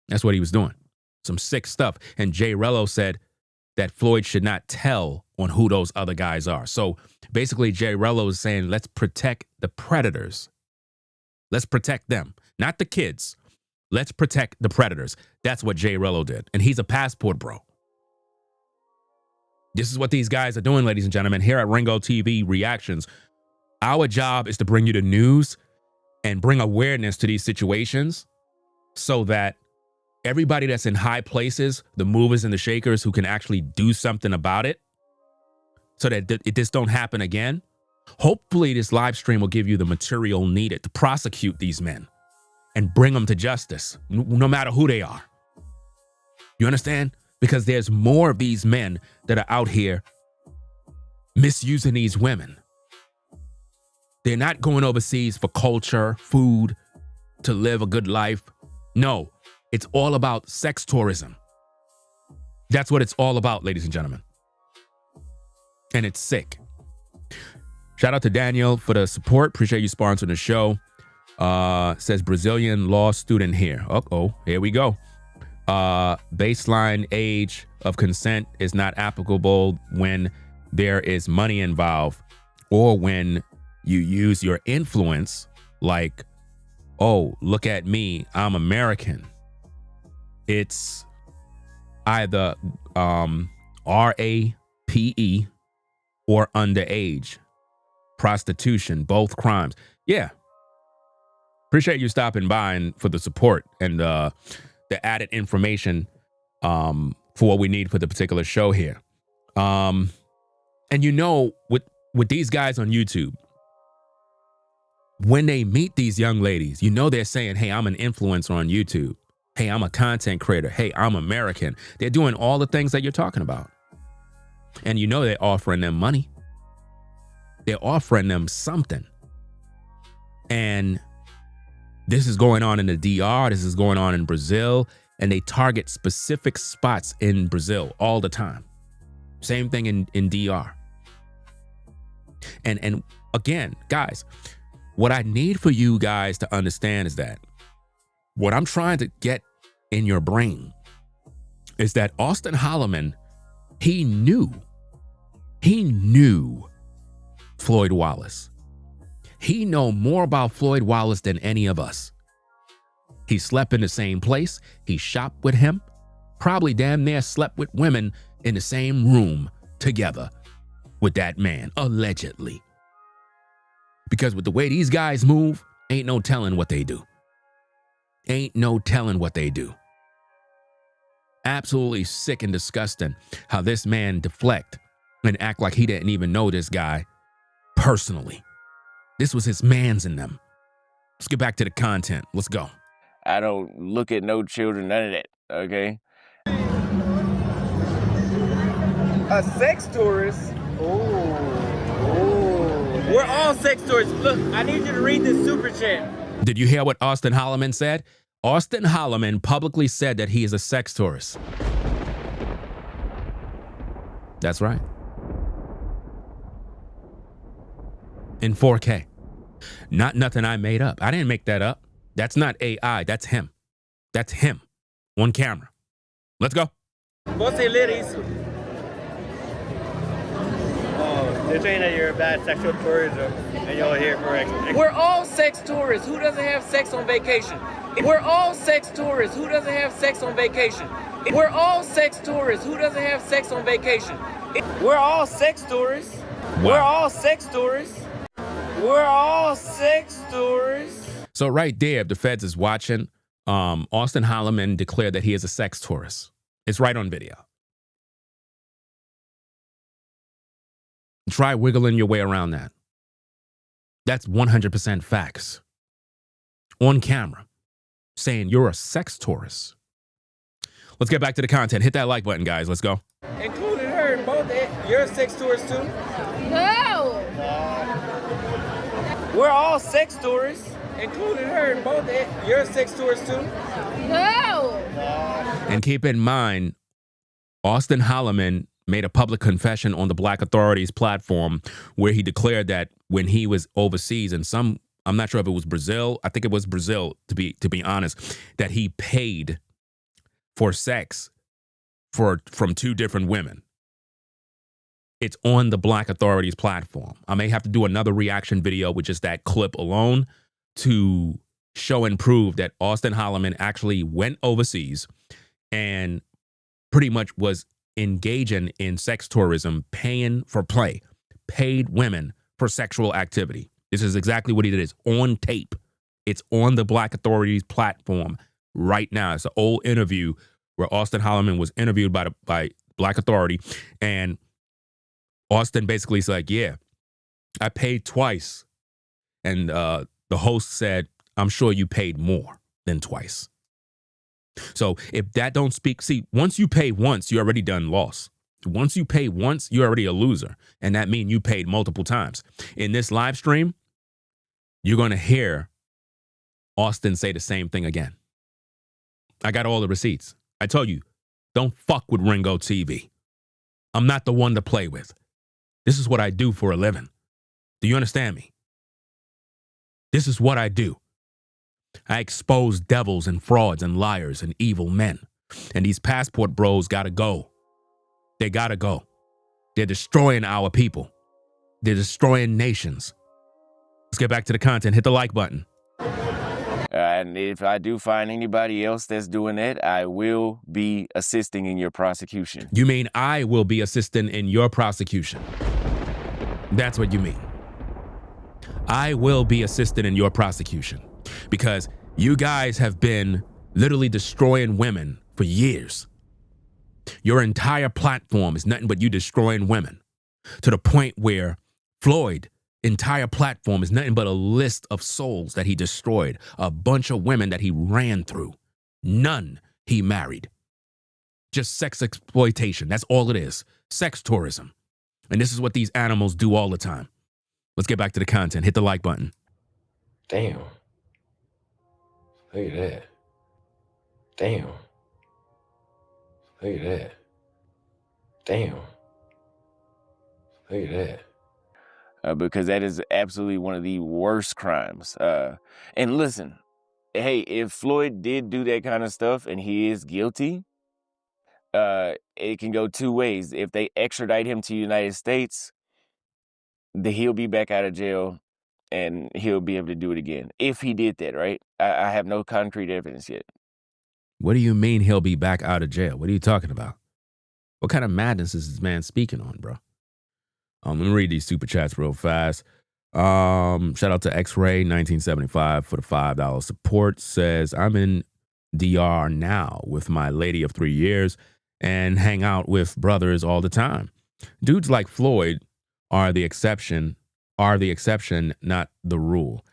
That's what he was doing. Some sick stuff. And J Rillo said that Floyd should not tell on who those other guys are. So basically, J Rillo is saying, let's protect the predators. Let's protect them, not the kids. Let's protect the predators. That's what J Rillo did. And he's a passport bro. This is what these guys are doing, ladies and gentlemen. Here at Ringo TV Reactions, our job is to bring you the news and bring awareness to these situations so that everybody that's in high places, the movers and the shakers who can actually do something about it so that this don't happen again. Hopefully this live stream will give you the material needed to prosecute these men and bring them to justice, no matter who they are. You understand? Because there's more of these men that are out here misusing these women. They're not going overseas for culture, food, to live a good life. No, it's all about sex tourism. That's what it's all about, ladies and gentlemen. And it's sick. Shout out to Daniel for the support. Appreciate you sponsoring the show. Says Brazilian law student here. Uh-oh, here we go. Baseline age of consent is not applicable when there is money involved or when you use your influence like, oh, look at me, I'm American. It's either RAPE or underage. Prostitution, both crimes. Yeah. Appreciate you stopping by and for the support and the added information for what we need for the particular show here. And you know, with these guys on YouTube, when they meet these young ladies, you know they're saying, hey, I'm an influencer on YouTube. Hey, I'm a content creator. Hey, I'm American. They're doing all the things that you're talking about. And you know they're offering them money. They're offering them something. And this is going on in the DR. This is going on in Brazil. And they target specific spots in Brazil all the time. Same thing in DR. And again, guys, what I need for you guys to understand is that what I'm trying to get in your brain is that Auston Holleman, he knew Floyd Wallace. He know more about Floyd Wallace than any of us. He slept in the same place. He shopped with him. Probably damn near slept with women in the same room together with that man, allegedly. Because with the way these guys move, ain't no telling what they do. Ain't no telling what they do. Absolutely sick and disgusting how this man deflect and act like he didn't even know this guy personally. This was his mans in them. Let's get back to the content. Let's go. I don't look at no children, none of that, okay? A sex tourist? We're all sex tourists. Look, I need you to read this super chat. Did you hear what Auston Holleman said? Auston Holleman publicly said that he is a sex tourist. That's right. In 4K. Not nothing I made up. I didn't make that up. That's not AI. That's him. That's him on camera. Let's go. Você ler isso? They're saying that you're a bad sexual tourism and you're here for We're all sex tourists. Who doesn't have sex on vacation? We're all sex tourists. Who doesn't have sex on vacation? We're all sex tourists. Who doesn't have sex on vacation? We're all sex tourists. Wow. We're all sex tourists. We're all sex tourists. So right there, if the feds is watching, Auston Holleman declared that he is a sex tourist. It's right on video. Try wiggling your way around that. That's 100% facts. On camera, saying you're a sex tourist. Let's get back to the content. Hit that like button, guys. Let's go. Including her in both. You're a sex tourist too? No! We're all sex tourists. Including her in both. You're a sex tourist too? No! And keep in mind, Auston Holleman made a public confession on the Black Authorities platform where he declared that when he was overseas in I'm not sure if it was Brazil, I think it was Brazil to be honest, that he paid for sex from two different women. It's on the Black Authorities platform. I may have to do another reaction video with just that clip alone to show and prove that Auston Holleman actually went overseas and pretty much was engaging in sex tourism, paying for play, paid women for sexual activity. This is exactly what he did. It's on tape. It's on the Black Authorities platform right now. It's an old interview where Auston Holleman was interviewed by Black Authority, and Auston basically is like, yeah, I paid twice. And the host said, I'm sure you paid more than twice. So if that don't speak, see, once you pay once, you already done loss. Once you pay once, you're already a loser. And that means you paid multiple times. In this live stream, you're going to hear Auston say the same thing again. I got all the receipts. I told you, don't fuck with Ringo TV. I'm not the one to play with. This is what I do for a living. Do you understand me? This is what I do. I expose devils and frauds and liars and evil men. And these passport bros gotta go. They gotta go. They're destroying our people. They're destroying nations. Let's get back to the content. Hit the like button. And if I do find anybody else that's doing that, I will be assisting in your prosecution. You mean I will be assisting in your prosecution? That's what you mean. I will be assisting in your prosecution because you guys have been literally destroying women for years. Your entire platform is nothing but you destroying women to the point where Floyd entire platform is nothing but a list of souls that he destroyed, a bunch of women that he ran through. None he married. Just sex exploitation. That's all it is. Sex tourism. And this is what these animals do all the time. Let's get back to the content. Hit the like button. Damn. Look at that. Damn. Look at that. Damn. Look at that. Because that is absolutely one of the worst crimes. And listen, hey, if Floyd did do that kind of stuff and he is guilty, it can go two ways. If they extradite him to the United States, he'll be back out of jail and he'll be able to do it again. If he did that, right? I have no concrete evidence yet. What do you mean he'll be back out of jail? What are you talking about? What kind of madness is this man speaking on, bro? Let me read these super chats real fast. Shout out to X-Ray 1975 for the $5 support. Says, I'm in DR now with my lady of 3 years and hang out with brothers all the time. Dudes like Floyd are the exception, not the rule.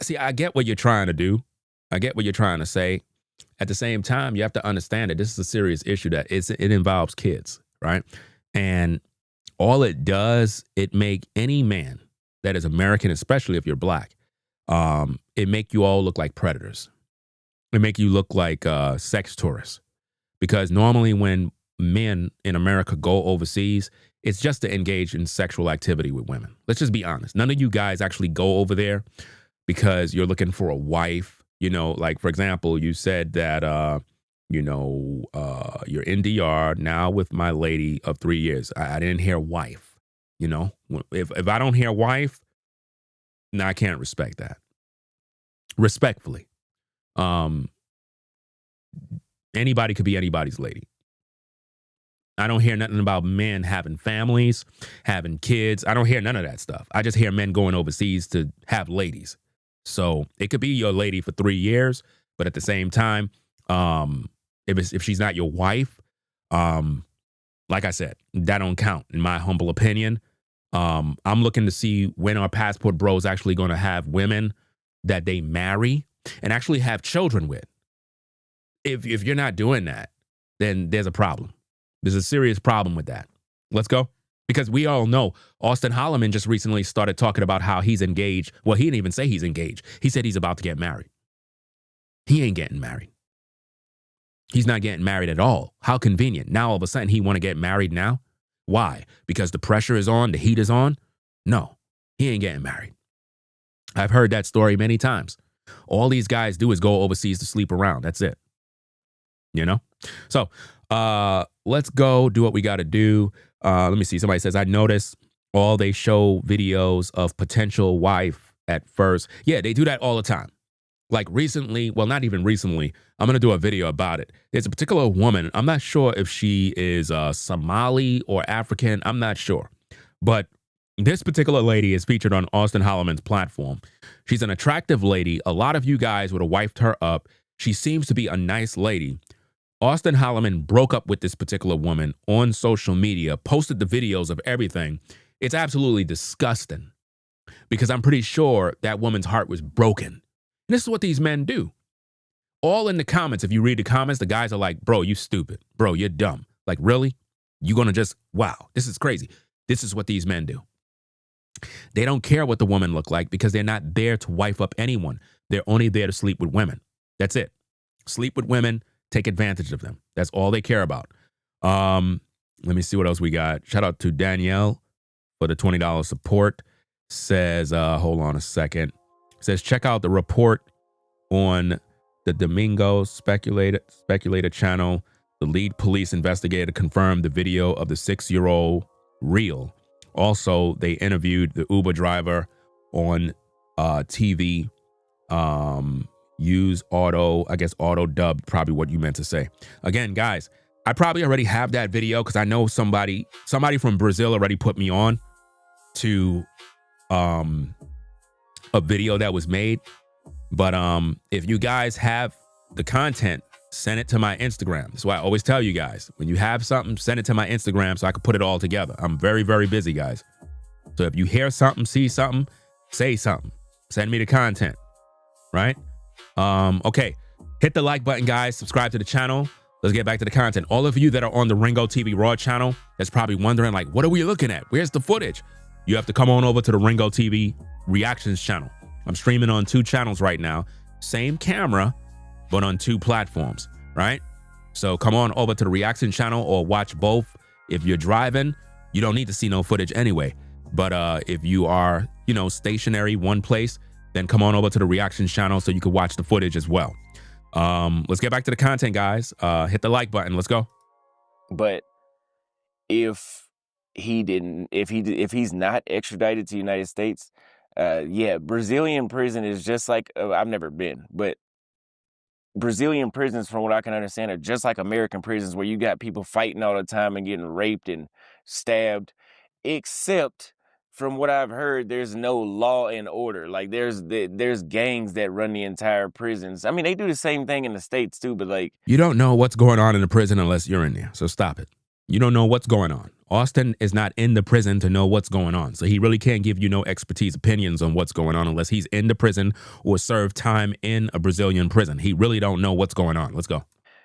See, I get what you're trying to do. I get what you're trying to say. At the same time, you have to understand that this is a serious issue that it involves kids, right? And all it does, it make any man that is American, especially if you're black, it make you all look like predators. It make you look like sex tourists. Because normally when men in America go overseas, it's just to engage in sexual activity with women. Let's just be honest. None of you guys actually go over there because you're looking for a wife. You know, like, for example, you said that, you're in DR now with my lady of 3 years. I didn't hear wife. You know, if I don't hear wife, no, I can't respect that. Respectfully. Anybody could be anybody's lady. I don't hear nothing about men having families, having kids. I don't hear none of that stuff. I just hear men going overseas to have ladies. So it could be your lady for 3 years, but at the same time, if she's not your wife, like I said, that don't count in my humble opinion. I'm looking to see when our passport bros actually going to have women that they marry and actually have children with. If you're not doing that, then there's a problem. There's a serious problem with that. Let's go. Because we all know Auston Holleman just recently started talking about how he's engaged. Well, he didn't even say he's engaged. He said he's about to get married. He ain't getting married. He's not getting married at all. How convenient. Now all of a sudden he want to get married now? Why? Because the pressure is on, the heat is on? No, he ain't getting married. I've heard that story many times. All these guys do is go overseas to sleep around. That's it. You know? So let's go do what we got to do. Let me see. Somebody says, I noticed all they show videos of potential wife at first. Yeah, they do that all the time. Like recently, well, not even recently, I'm going to do a video about it. There's a particular woman. I'm not sure if she is Somali or African. I'm not sure. But this particular lady is featured on Auston Holleman's platform. She's an attractive lady. A lot of you guys would have wiped her up. She seems to be a nice lady. Auston Holleman broke up with this particular woman on social media, posted the videos of everything. It's absolutely disgusting because I'm pretty sure that woman's heart was broken. And this is what these men do. All in the comments, if you read the comments, the guys are like, bro, you stupid. Bro, you're dumb. Like, really? You gonna just, wow, this is crazy. This is what these men do. They don't care what the woman look like because they're not there to wife up anyone. They're only there to sleep with women. That's it. Sleep with women. Take advantage of them. That's all they care about. Let me see what else we got. Shout out to Danielle for the $20 support. Says, hold on a second. Says, check out the report on the Domingo Speculator channel. The lead police investigator confirmed the video of the 6-year-old real. Also, they interviewed the Uber driver on TV. Use auto, I guess auto dubbed, probably what you meant to say. Again, guys, I probably already have that video because I know somebody from Brazil already put me on to a video that was made. But if you guys have the content, send it to my Instagram. That's why I always tell you guys, when you have something, send it to my Instagram so I can put it all together. I'm very, very busy, guys. So if you hear something, see something, say something. Send me the content, right? Okay, hit the like button, guys. Subscribe to the channel. Let's get back to the content. All of you that are on the Ringo TV Raw channel that's probably wondering, like, what are we looking at? Where's the footage? You have to come on over to the Ringo TV Reactions channel. I'm streaming on 2 channels right now. Same camera, but on 2 platforms, right? So come on over to the Reaction channel or watch both. If you're driving, you don't need to see no footage anyway. But if you are, you know, stationary one place, then come on over to the Reactions channel so you can watch the footage as well. Let's get back to the content, guys. Hit the like button. Let's go. But if he's not extradited to the United States, yeah, Brazilian prison is just like, I've never been, but Brazilian prisons, from what I can understand, are just like American prisons where you got people fighting all the time and getting raped and stabbed, except from what I've heard, there's no law and order. Like there's gangs that run the entire prisons. I mean, they do the same thing in the States too, but like, you don't know what's going on in the prison unless you're in there. So stop it. You don't know what's going on. Auston is not in the prison to know what's going on. So he really can't give you no expertise opinions on what's going on unless he's in the prison or served time in a Brazilian prison. He really don't know what's going on. Let's go.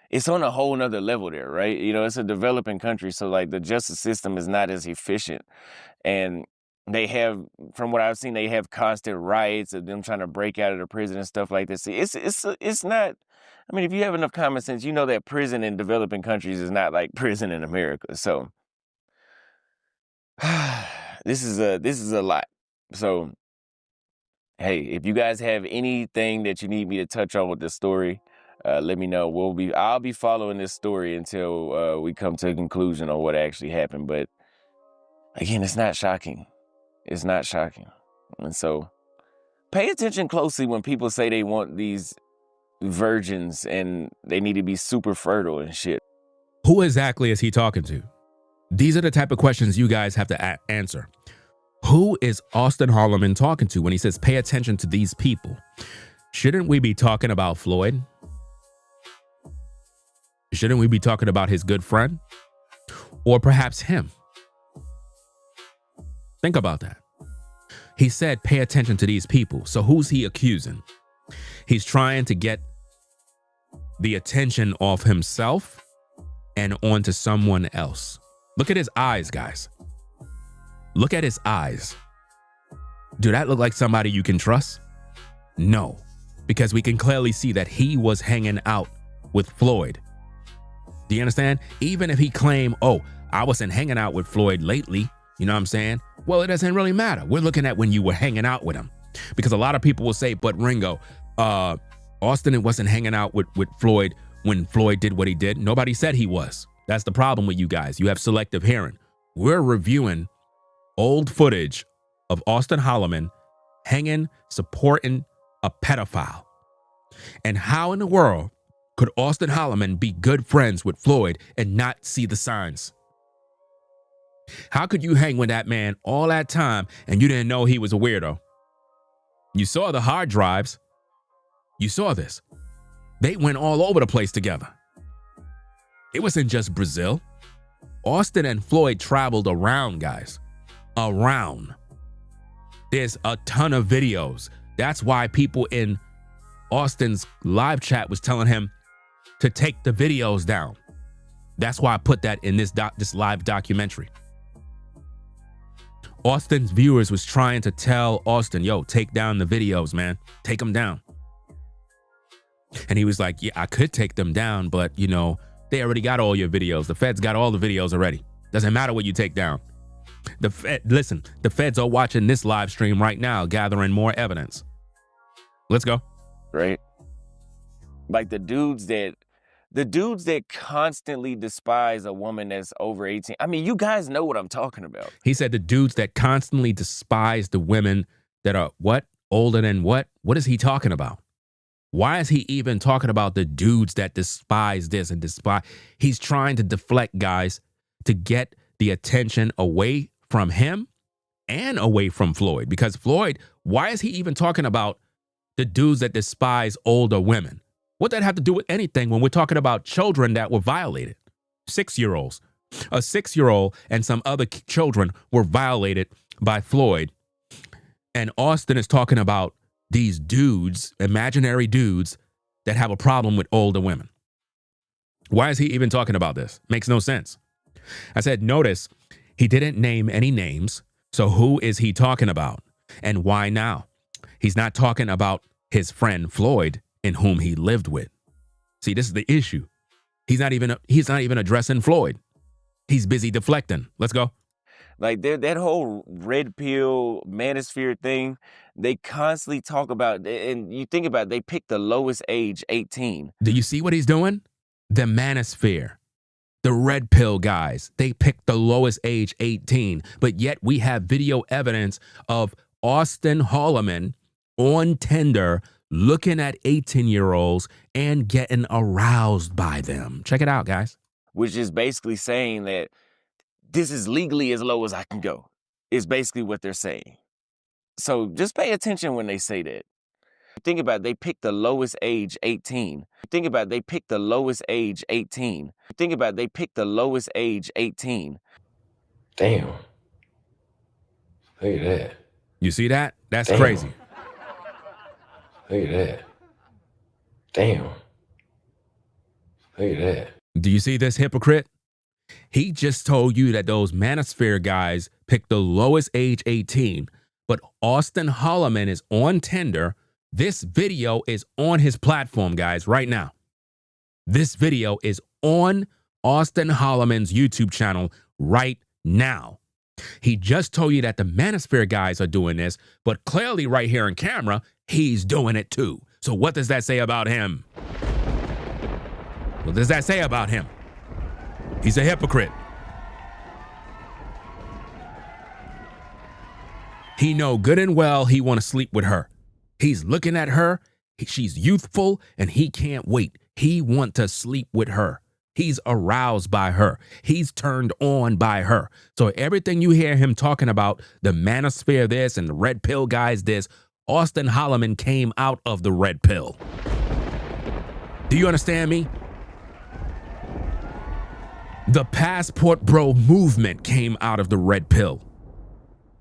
It's on a whole nother level there, right? You know, it's a developing country. So like the justice system is not as efficient. And they have, from what I've seen, they have constant riots of them trying to break out of the prison and stuff like this. It's not, I mean, if you have enough common sense, you know that prison in developing countries is not like prison in America. So this is a lot. So, hey, if you guys have anything that you need me to touch on with this story, let me know. I'll be following this story until we come to a conclusion on what actually happened. But again, it's not shocking. It's not shocking. And so pay attention closely when people say they want these virgins and they need to be super fertile and shit. Who exactly is he talking to? These are the type of questions you guys have to answer. Who is Auston Holleman talking to when he says pay attention to these people? Shouldn't we be talking about Floyd? Shouldn't we be talking about his good friend? Or perhaps him? Think about that. He said, pay attention to these people. So who's he accusing? He's trying to get the attention off himself and onto someone else. Look at his eyes, guys. Look at his eyes. Do that look like somebody you can trust? No, because we can clearly see that he was hanging out with Floyd. Do you understand? Even if he claimed, oh, I wasn't hanging out with Floyd lately, you know what I'm saying? Well, it doesn't really matter. We're looking at when you were hanging out with him. Because a lot of people will say, but Ringo, Auston wasn't hanging out with Floyd when Floyd did what he did. Nobody said he was. That's the problem with you guys. You have selective hearing. We're reviewing old footage of Auston Holleman hanging, supporting a pedophile. And how in the world could Auston Holleman be good friends with Floyd and not see the signs? How could you hang with that man all that time and you didn't know he was a weirdo? You saw the hard drives. You saw this. They went all over the place together. It wasn't just Brazil. Auston and Floyd traveled around, guys. Around. There's a ton of videos. That's why people in Auston's live chat was telling him to take the videos down. That's why I put that in this live documentary. Auston's viewers was trying to tell Auston, yo, take down the videos, man. Take them down. And he was like, yeah, I could take them down, but, you know, they already got all your videos. The feds got all the videos already. Doesn't matter what you take down. The feds are watching this live stream right now, gathering more evidence. Let's go. Right? Like the dudes that constantly despise a woman that's over 18. I mean, you guys know what I'm talking about. He said the dudes that constantly despise the women that are what? Older than what? What is he talking about? Why is he even talking about the dudes that despise this and despise? He's trying to deflect guys to get the attention away from him and away from Floyd. Because Floyd, why is he even talking about the dudes that despise older women? What that have to do with anything when we're talking about children that were violated? 6-year-olds. A 6-year-old and some other children were violated by Floyd. And Auston is talking about these dudes, imaginary dudes, that have a problem with older women. Why is he even talking about this? Makes no sense. I said, notice he didn't name any names. So who is he talking about? And why now? He's not talking about his friend Floyd, in whom he lived with. See, this is the issue. He's not even addressing Floyd. He's busy deflecting. Let's go. Like that whole red pill manosphere thing, they constantly talk about, and you think about it, they pick the lowest age, 18. Do you see what he's doing? The manosphere, the red pill guys, they picked the lowest age, 18. But yet we have video evidence of Auston Holleman on Tinder looking at 18-year-olds and getting aroused by them. Check it out, guys. Which is basically saying that this is legally as low as I can go, is basically what they're saying. So just pay attention when they say that. Think about it, they picked the lowest age, 18. Think about it, they picked the lowest age, 18. Think about it, they picked the lowest age, 18. Damn. Look at that. You see that? That's Damn. crazy. Look at that. Damn. Look at that. Do you see this hypocrite? He just told you that those manosphere guys picked the lowest age, 18. But Auston Holleman is on Tinder. This video is on his platform, guys, right now. This video is on Auston Holleman's YouTube channel right now. He just told you that the manosphere guys are doing this, but clearly right here in camera, he's doing it too. So what does that say about him? What does that say about him? He's a hypocrite. He know good and well he want to sleep with her. He's looking at her. She's youthful and he can't wait. He want to sleep with her. He's aroused by her. He's turned on by her. So everything you hear him talking about, the manosphere this and the red pill guys this, Auston Holleman came out of the red pill. Do you understand me? The Passport Bro movement came out of the red pill.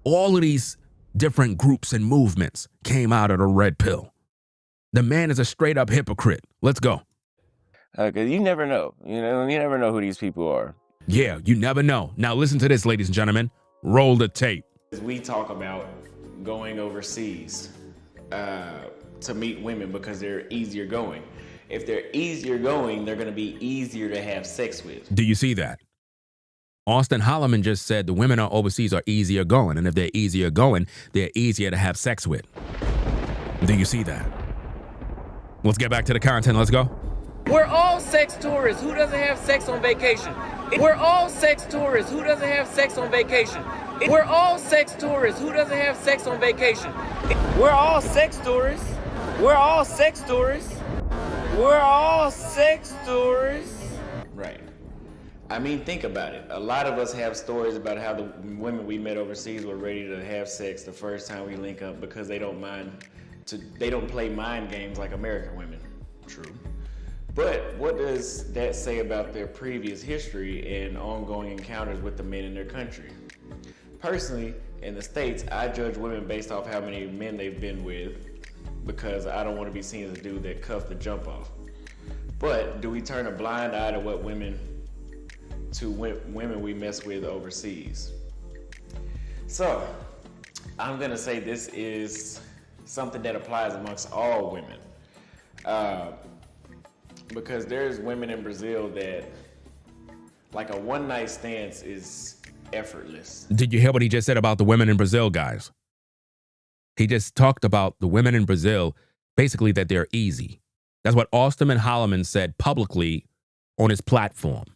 All of these different groups and movements came out of the red pill. The man is a straight up hypocrite. Let's go. Because you never know. You never know who these people are. Yeah, you never know. Now listen to this, ladies and gentlemen. Roll the tape. We talk about going overseas to meet women because they're easier going. If they're easier going, they're going to be easier to have sex with. Do you see that? Auston Holleman just said the women are overseas are easier going, and if they're easier going, they're easier to have sex with. Do you see that? Let's get back to the content. Let's go. We're all sex tourists. Who doesn't have sex on vacation? We're all sex tourists. Who doesn't have sex on vacation? We're all sex tourists. Who doesn't have sex on vacation? We're all sex tourists. We're all sex tourists. We're all sex tourists. Right. I mean, think about it. A lot of us have stories about how the women we met overseas were ready to have sex the first time we link up because they don't play mind games like American women. True. But what does that say about their previous history and ongoing encounters with the men in their country? Personally, in the States, I judge women based off how many men they've been with because I don't want to be seen as a dude that cuffed the jump off. But do we turn a blind eye to what women we mess with overseas? So, I'm gonna say this is something that applies amongst all women. Because there's women in Brazil that, like, a one-night stand is effortless. Did you hear what he just said about the women in Brazil, guys? He just talked about the women in Brazil, basically that they're easy. That's what Auston Holleman said publicly on his platform.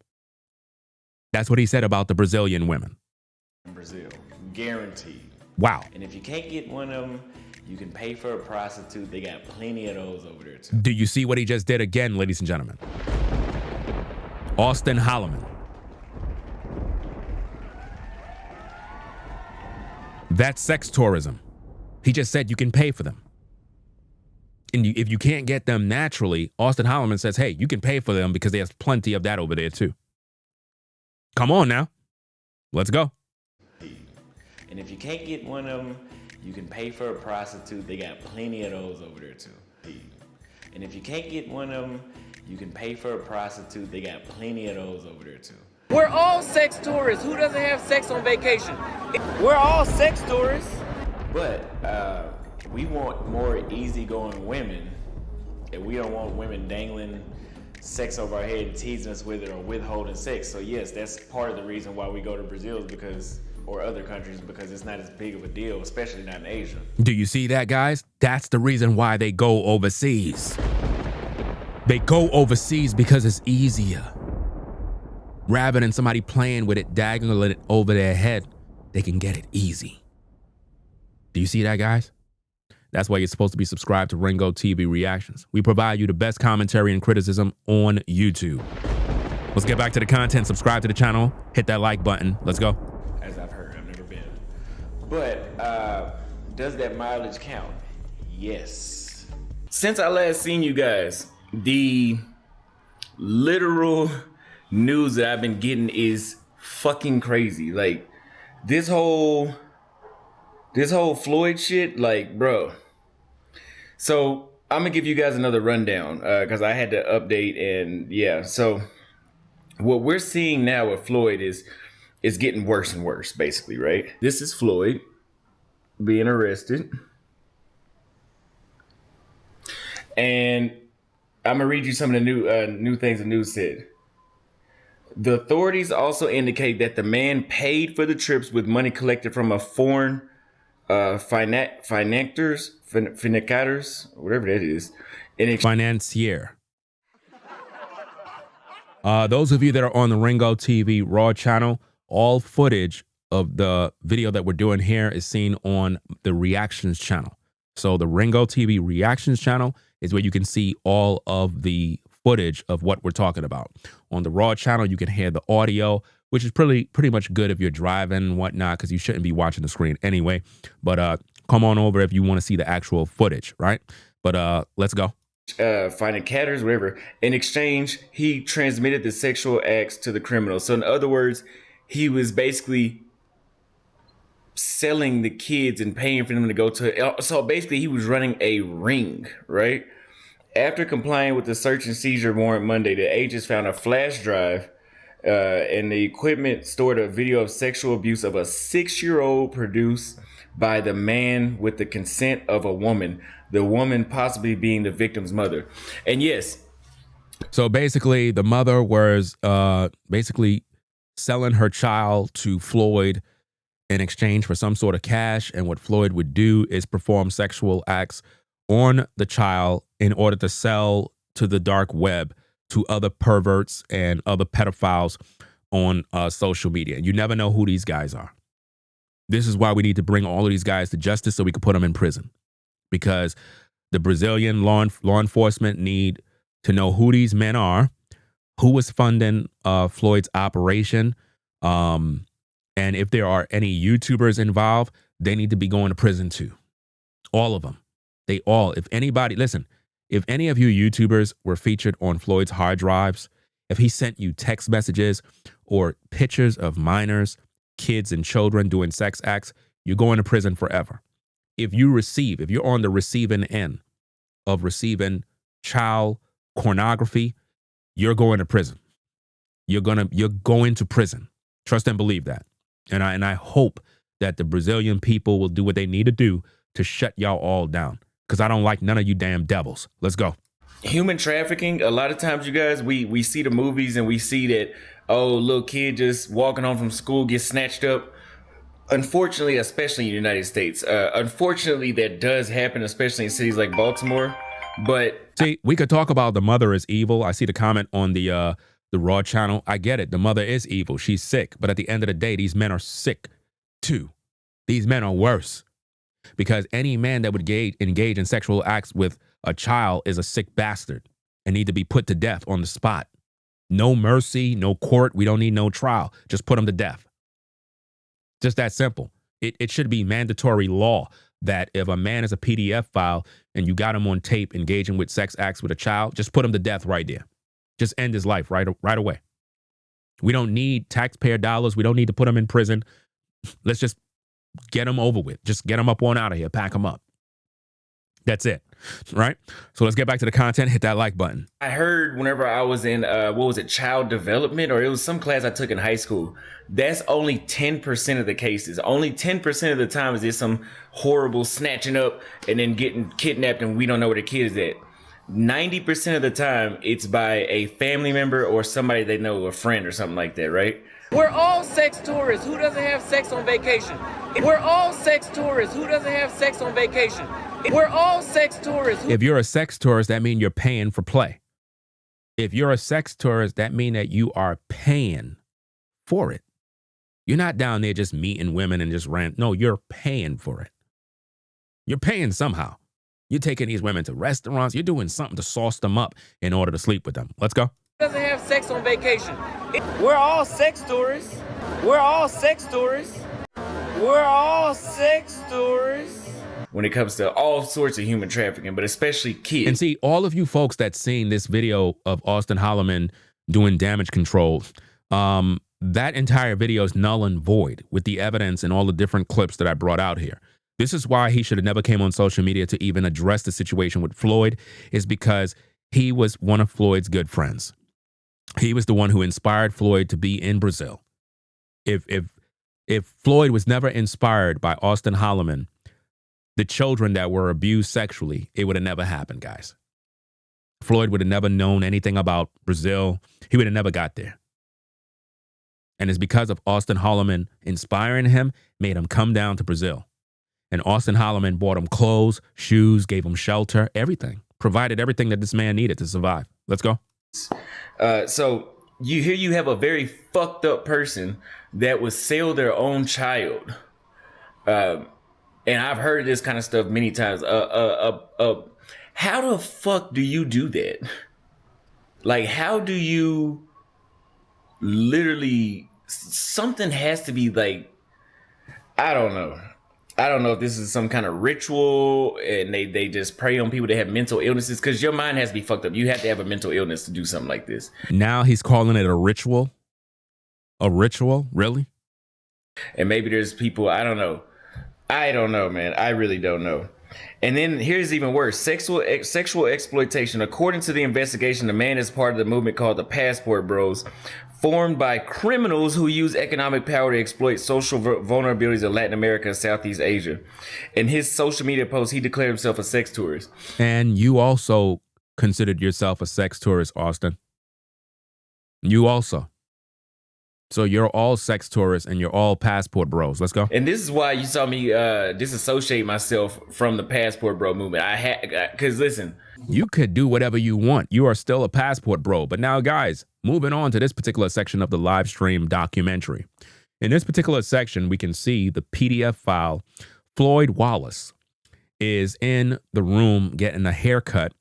That's what he said about the Brazilian women. In Brazil, guaranteed. Wow. And if you can't get one of them, you can pay for a prostitute. They got plenty of those over there too. Do you see what he just did again, ladies and gentlemen? Auston Holleman. That's sex tourism. He just said you can pay for them. And if you can't get them naturally, Auston Holleman says, hey, you can pay for them because there's plenty of that over there too. Come on now. Let's go. And if you can't get one of them, you can pay for a prostitute. They got plenty of those over there too. And if you can't get one of them, you can pay for a prostitute. They got plenty of those over there too. We're all sex tourists. Who doesn't have sex on vacation? We're all sex tourists. But we want more easygoing women, and we don't want women dangling sex over our head, teasing us with it, or withholding sex. So yes, that's part of the reason why we go to Brazil, because, or other countries, because it's not as big of a deal, especially not in Asia. Do you see that, guys? That's the reason why they go overseas. They go overseas because it's easier. Rather than somebody playing with it, dangling it over their head, they can get it easy. Do you see that, guys? That's why you're supposed to be subscribed to Ringo TV Reactions. We provide you the best commentary and criticism on YouTube. Let's get back to the content. Subscribe to the channel. Hit that like button. Let's go. As I've heard, I've never been. But does that mileage count? Yes. Since I last seen you guys, the literal news that I've been getting is fucking crazy. Like this whole Floyd shit, like, bro. So I'm gonna give you guys another rundown because I had to update, and yeah. So what we're seeing now with Floyd is getting worse and worse, basically, right? This is Floyd being arrested, and I'm gonna read you some of the new things the news said. The authorities also indicate that the man paid for the trips with money collected from a foreign financiers, whatever that is. Financier. Those of you that are on the Ringo TV Raw channel, all footage of the video that we're doing here is seen on the Reactions channel. So the Ringo TV Reactions channel is where you can see all of the footage of what we're talking about. On the Raw channel, you can hear the audio, which is pretty much good if you're driving and whatnot, because you shouldn't be watching the screen anyway. But come on over if you want to see the actual footage, right? But let's go. Finding catters, whatever. In exchange, he transmitted the sexual acts to the criminal. So in other words, he was basically selling the kids and paying for them to go to. So basically, he was running a ring, right? After complying with the search and seizure warrant Monday, the agents found a flash drive and the equipment stored a video of sexual abuse of a 6-year-old produced by the man with the consent of a woman, the woman possibly being the victim's mother. And yes. So basically, the mother was basically selling her child to Floyd in exchange for some sort of cash. And what Floyd would do is perform sexual acts on the child in order to sell to the dark web to other perverts and other pedophiles on social media. You never know who these guys are. This is why we need to bring all of these guys to justice so we can put them in prison, because the Brazilian law enforcement need to know who these men are, who was funding Floyd's operation, and if there are any YouTubers involved, they need to be going to prison too. All of them. They all, if anybody, listen, if any of you YouTubers were featured on Floyd's hard drives, if he sent you text messages or pictures of minors, kids and children doing sex acts, you're going to prison forever. If you're on the receiving end of receiving child pornography, you're going to prison. You're going to prison. Trust and believe that. And I hope that the Brazilian people will do what they need to do to shut y'all all down, because I don't like none of you damn devils. Let's go. Human trafficking, a lot of times, you guys, we see the movies and we see that oh, little kid just walking home from school gets snatched up. Unfortunately, especially in the United States, unfortunately that does happen, especially in cities like Baltimore. But see, we could talk about the mother is evil. I see the comment on the Raw channel. I get it. The mother is evil. She's sick. But at the end of the day, these men are sick too. These men are worse. Because any man that would engage in sexual acts with a child is a sick bastard and need to be put to death on the spot. No mercy, no court. We don't need no trial. Just put them to death. Just that simple. It should be mandatory law that if a man is a PDF file and you got him on tape engaging with sex acts with a child, just put him to death right there. Just end his life right away. We don't need taxpayer dollars. We don't need to put him in prison. Let's just get him over with. Just get him up on out of here. Pack him up. That's it. Right? So let's get back to the content. Hit that like button. I heard whenever I was in, child development, or it was some class I took in high school, that's only 10% of the cases. Only 10% of the time is there some horrible snatching up and then getting kidnapped and we don't know where the kid is at. 90% of the time, it's by a family member or somebody they know, a friend or something like that, right? We're all sex tourists. Who doesn't have sex on vacation? We're all sex tourists. Who doesn't have sex on vacation? We're all sex tourists. If you're a sex tourist, that means you're paying for play. If you're a sex tourist, that means that you are paying for it. You're not down there just meeting women and just rent. No, you're paying for it. You're paying somehow. You're taking these women to restaurants. You're doing something to sauce them up in order to sleep with them. Let's go. Who doesn't have sex on vacation? We're all sex tourists. We're all sex tourists. We're all sex tourists. When it comes to all sorts of human trafficking, but especially kids. And see, all of you folks that's seen this video of Auston Holleman doing damage control, that entire video is null and void with the evidence and all the different clips that I brought out here. This is why he should have never came on social media to even address the situation with Floyd, is because he was one of Floyd's good friends. He was the one who inspired Floyd to be in Brazil. If Floyd was never inspired by Auston Holleman, the children that were abused sexually, it would have never happened, guys. Floyd would have never known anything about Brazil. He would have never got there. And it's because of Auston Holleman inspiring him, made him come down to Brazil. And Auston Holleman bought him clothes, shoes, gave him shelter, everything. Provided everything that this man needed to survive. Let's go. So you have a very fucked up person that would sell their own child. And I've heard this kind of stuff many times. How the fuck do you do that? Like, how do you literally, something has to be like, I don't know. I don't know if this is some kind of ritual and they just prey on people that have mental illnesses, because your mind has to be fucked up. You have to have a mental illness to do something like this. Now he's calling it a ritual. A ritual? Really? And maybe there's people, I don't know, man. I really don't know. And then here's even worse. Sexual exploitation. According to the investigation, the man is part of the movement called the Passport Bros, formed by criminals who use economic power to exploit social vulnerabilities in Latin America and Southeast Asia. In his social media post, he declared himself a sex tourist. And you also considered yourself a sex tourist, Auston. You also. So you're all sex tourists and you're all passport bros. Let's go. And this is why you saw me disassociate myself from the Passport Bro movement. Because listen. You could do whatever you want. You are still a passport bro. But now, guys, moving on to this particular section of the live stream documentary. In this particular section, we can see the PDF file. Floyd Wallace is in the room getting a haircut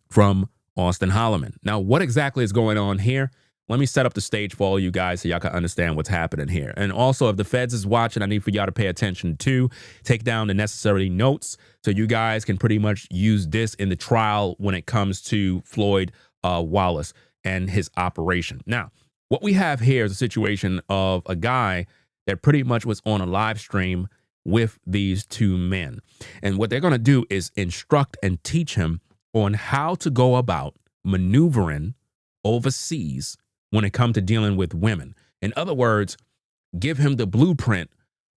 from Auston Holleman. Now, what exactly is going on here? Let me set up the stage for all you guys so y'all can understand what's happening here. And also, if the feds is watching, I need for y'all to pay attention to, take down the necessary notes so you guys can pretty much use this in the trial when it comes to Floyd Wallace and his operation. Now, what we have here is a situation of a guy that pretty much was on a live stream with these two men. And what they're going to do is instruct and teach him on how to go about maneuvering overseas when it comes to dealing with women. In other words, give him the blueprint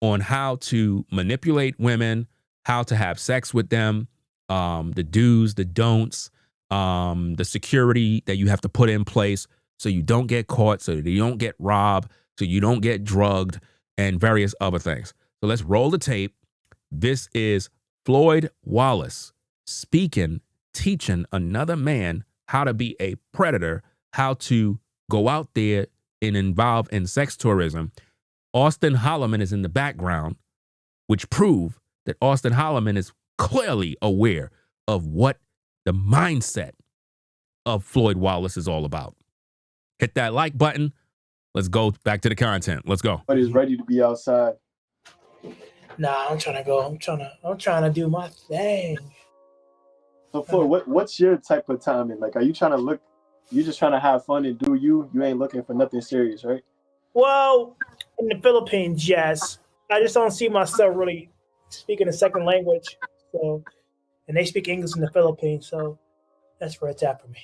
on how to manipulate women, how to have sex with them, the do's, the don'ts, the security that you have to put in place so you don't get caught, so you don't get robbed, so you don't get drugged, and various other things. So let's roll the tape. This is Floyd Wallace speaking, teaching another man how to be a predator, how to go out there and involve in sex tourism. Auston Holleman is in the background, which prove that Auston Holleman is clearly aware of what the mindset of Floyd Wallace is all about. Hit that like button. Let's go back to the content. Let's go. But he's ready to be outside. Nah, I'm trying to go. I'm trying to do my thing. So Floyd, what's your type of timing? Like, are you trying to look? You just trying to have fun and do you? You ain't looking for nothing serious, right? Well, in the Philippines, yes. I just don't see myself really speaking a second language. So, and they speak English in the Philippines, so that's where it's at for me.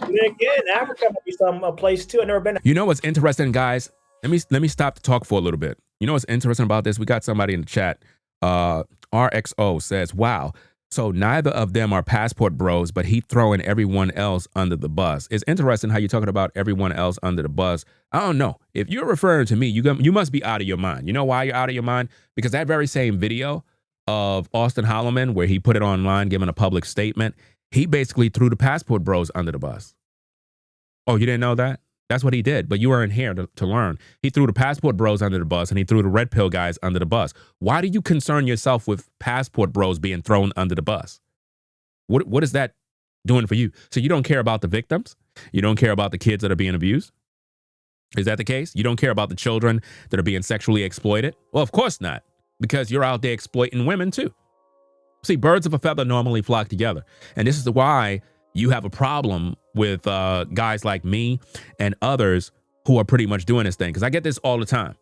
Then again, Africa might be a place too. I've never been. You know what's interesting, guys? Let me stop the talk for a little bit. You know what's interesting about this? We got somebody in the chat. RXO says, "Wow, so neither of them are passport bros, but he throwing everyone else under the bus." It's interesting how you're talking about everyone else under the bus. I don't know. If you're referring to me, you must be out of your mind. You know why you're out of your mind? Because that very same video of Auston Holleman, where he put it online, giving a public statement, he basically threw the passport bros under the bus. Oh, you didn't know that? That's what he did, but you weren't here to learn. He threw the passport bros under the bus, and he threw the red pill guys under the bus. Why do you concern yourself with passport bros being thrown under the bus? What is that doing for you? So you don't care about the victims? You don't care about the kids that are being abused? Is that the case? You don't care about the children that are being sexually exploited? Well, of course not, because you're out there exploiting women too. See, birds of a feather normally flock together. And this is why you have a problem with guys like me and others who are pretty much doing this thing. Because I get this all the time,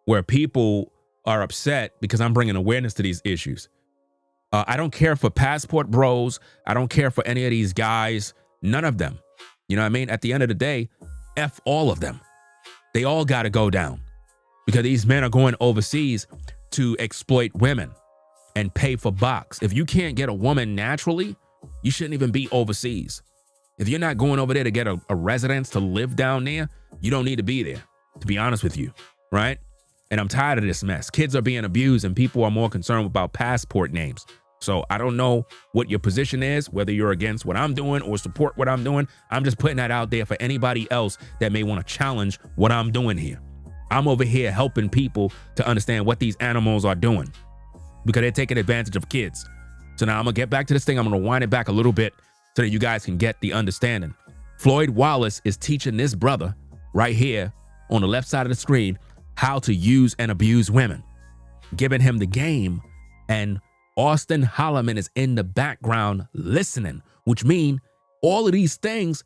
where people are upset because I'm bringing awareness to these issues. I don't care for passport bros. I don't care for any of these guys. None of them. You know what I mean? At the end of the day, F all of them. They all got to go down, because these men are going overseas to exploit women and pay for box. If you can't get a woman naturally, you shouldn't even be overseas. If you're not going over there to get a residence to live down there, you don't need to be there, to be honest with you, right? And I'm tired of this mess. Kids are being abused, and people are more concerned about passport names. So I don't know what your position is, whether you're against what I'm doing or support what I'm doing. I'm just putting that out there for anybody else that may want to challenge what I'm doing here. I'm over here helping people to understand what these animals are doing, because they're taking advantage of kids. So now I'm going to get back to this thing. I'm going to wind it back a little bit so that you guys can get the understanding. Floyd Wallace is teaching this brother right here on the left side of the screen how to use and abuse women, giving him the game. And Auston Holleman is in the background listening, which means all of these things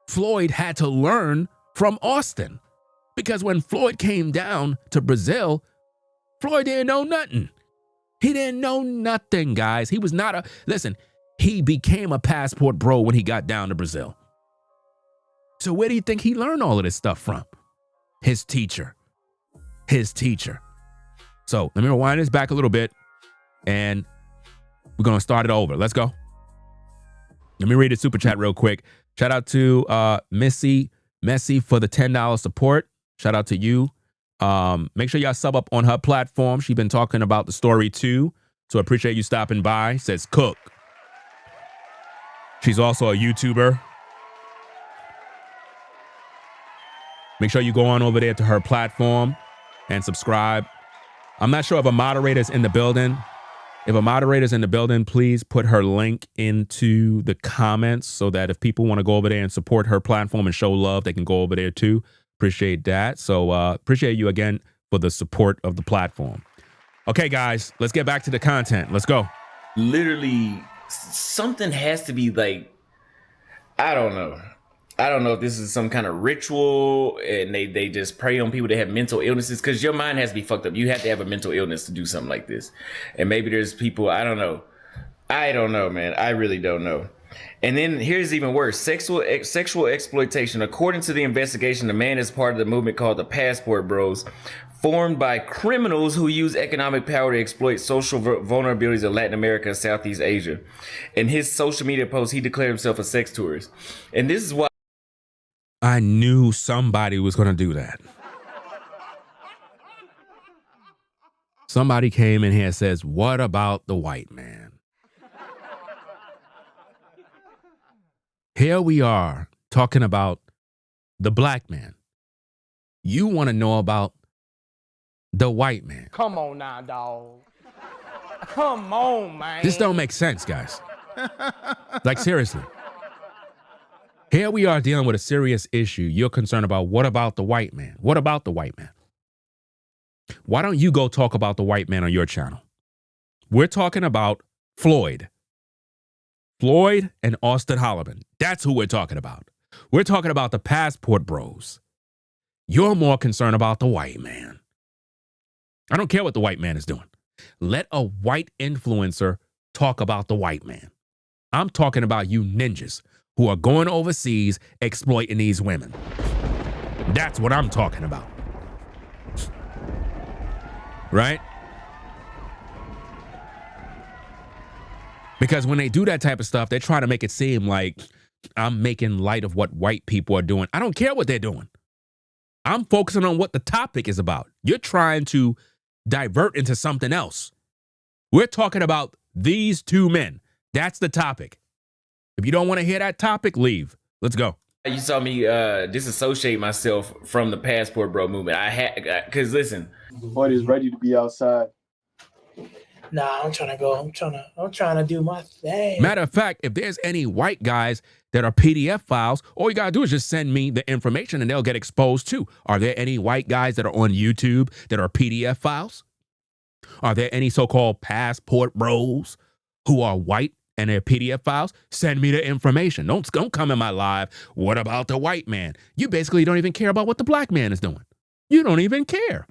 Floyd had to learn from Auston. Because when Floyd came down to Brazil, Floyd didn't know nothing. He didn't know nothing, guys. He was not listen, he became a passport bro when he got down to Brazil. So where do you think he learned all of this stuff from? His teacher. His teacher. So let me rewind this back a little bit, and we're going to start it over. Let's go. Let me read the super chat real quick. Shout out to Missy for the $10 support. Shout out to you. Make sure y'all sub up on her platform. She's been talking about the story too, so appreciate you stopping by. Says Cook. She's also a YouTuber. Make sure you go on over there to her platform and subscribe. I'm not sure if a moderator's in the building. If a moderator's in the building, please put her link into the comments so that if people want to go over there and support her platform and show love, they can go over there too. Appreciate that. So appreciate you again for the support of the platform. Okay, guys, let's get back to the content. Let's go. Literally, something has to be like, I don't know if this is some kind of ritual and they just prey on people that have mental illnesses, because your mind has to be fucked up. You have to have a mental illness to do something like this. And maybe there's people, I don't know, man. I really don't know. And then here's even worse. Sexual exploitation. According to the investigation, the man is part of the movement called the Passport Bros. formed by criminals who use economic power to exploit social vulnerabilities of Latin America and Southeast Asia. In his social media post, he declared himself a sex tourist. And this is why I knew somebody was going to do that. Somebody came in here and says, what about the white man? Here we are talking about the black man. You want to know about the white man. Come on now, dog. Come on, man. This don't make sense, guys. Like, seriously. Here we are dealing with a serious issue. You're concerned about what about the white man? What about the white man? Why don't you go talk about the white man on your channel? We're talking about Floyd. Floyd and Auston Holleman. That's who we're talking about. We're talking about the passport bros. You're more concerned about the white man. I don't care what the white man is doing. Let a white influencer talk about the white man. I'm talking about you ninjas who are going overseas exploiting these women. That's what I'm talking about. Right? Because when they do that type of stuff, they're trying to make it seem like I'm making light of what white people are doing. I don't care what they're doing. I'm focusing on what the topic is about. You're trying to divert into something else. We're talking about these two men. That's the topic. If you don't want to hear that topic, leave. Let's go. you saw me disassociate myself from the passport bro movement. I had, because listen. Floyd is ready to be outside. Nah, I'm trying to go. I'm trying to do my thing. Matter of fact, if there's any white guys that are PDF files, all you gotta do is just send me the information and they'll get exposed too. Are there any white guys that are on YouTube that are PDF files? Are there any so-called passport bros who are white and they're PDF files? Send me the information. Don't come in my live. What about the white man? You basically don't even care about what the black man is doing. You don't even care.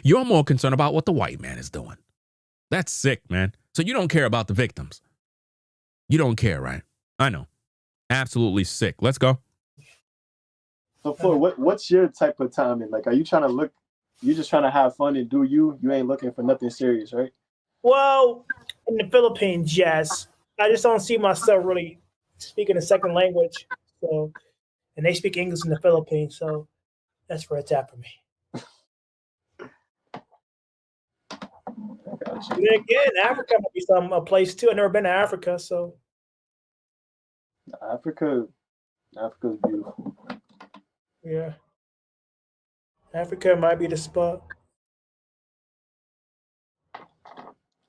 You're more concerned about what the white man is doing. That's sick, man. So you don't care about the victims. You don't care, right? I know. Absolutely sick. Let's go. So Floyd, what's your type of timing? Like, are you trying to look, you just trying to have fun and do you? You ain't looking for nothing serious, right? Well, in the Philippines, yes. I just don't see myself really speaking a second language. So, and they speak English in the Philippines, so that's where it's at for me. But then again, Africa might be a place too. I've never been to Africa, so. Africa's beautiful. Yeah. Africa might be the spot.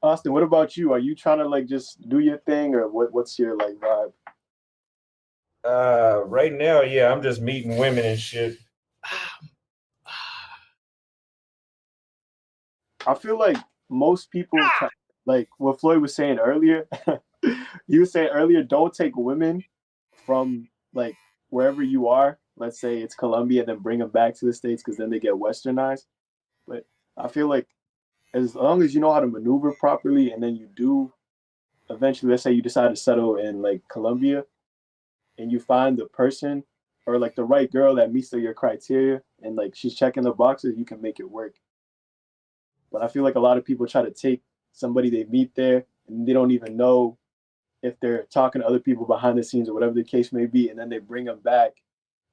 Auston, what about you? Are you trying to like just do your thing, or what's your like vibe? Right now, yeah, I'm just meeting women and shit. I feel like most people, like what Floyd was saying earlier, you were saying earlier, don't take women from like wherever you are. Let's say it's Colombia, then bring them back to the States because then they get westernized. But I feel like as long as you know how to maneuver properly, and then you do eventually, let's say you decide to settle in like Colombia and you find the person or like the right girl that meets your criteria and like she's checking the boxes, you can make it work. But I feel like a lot of people try to take somebody they meet there and they don't even know if they're talking to other people behind the scenes or whatever the case may be. And then they bring them back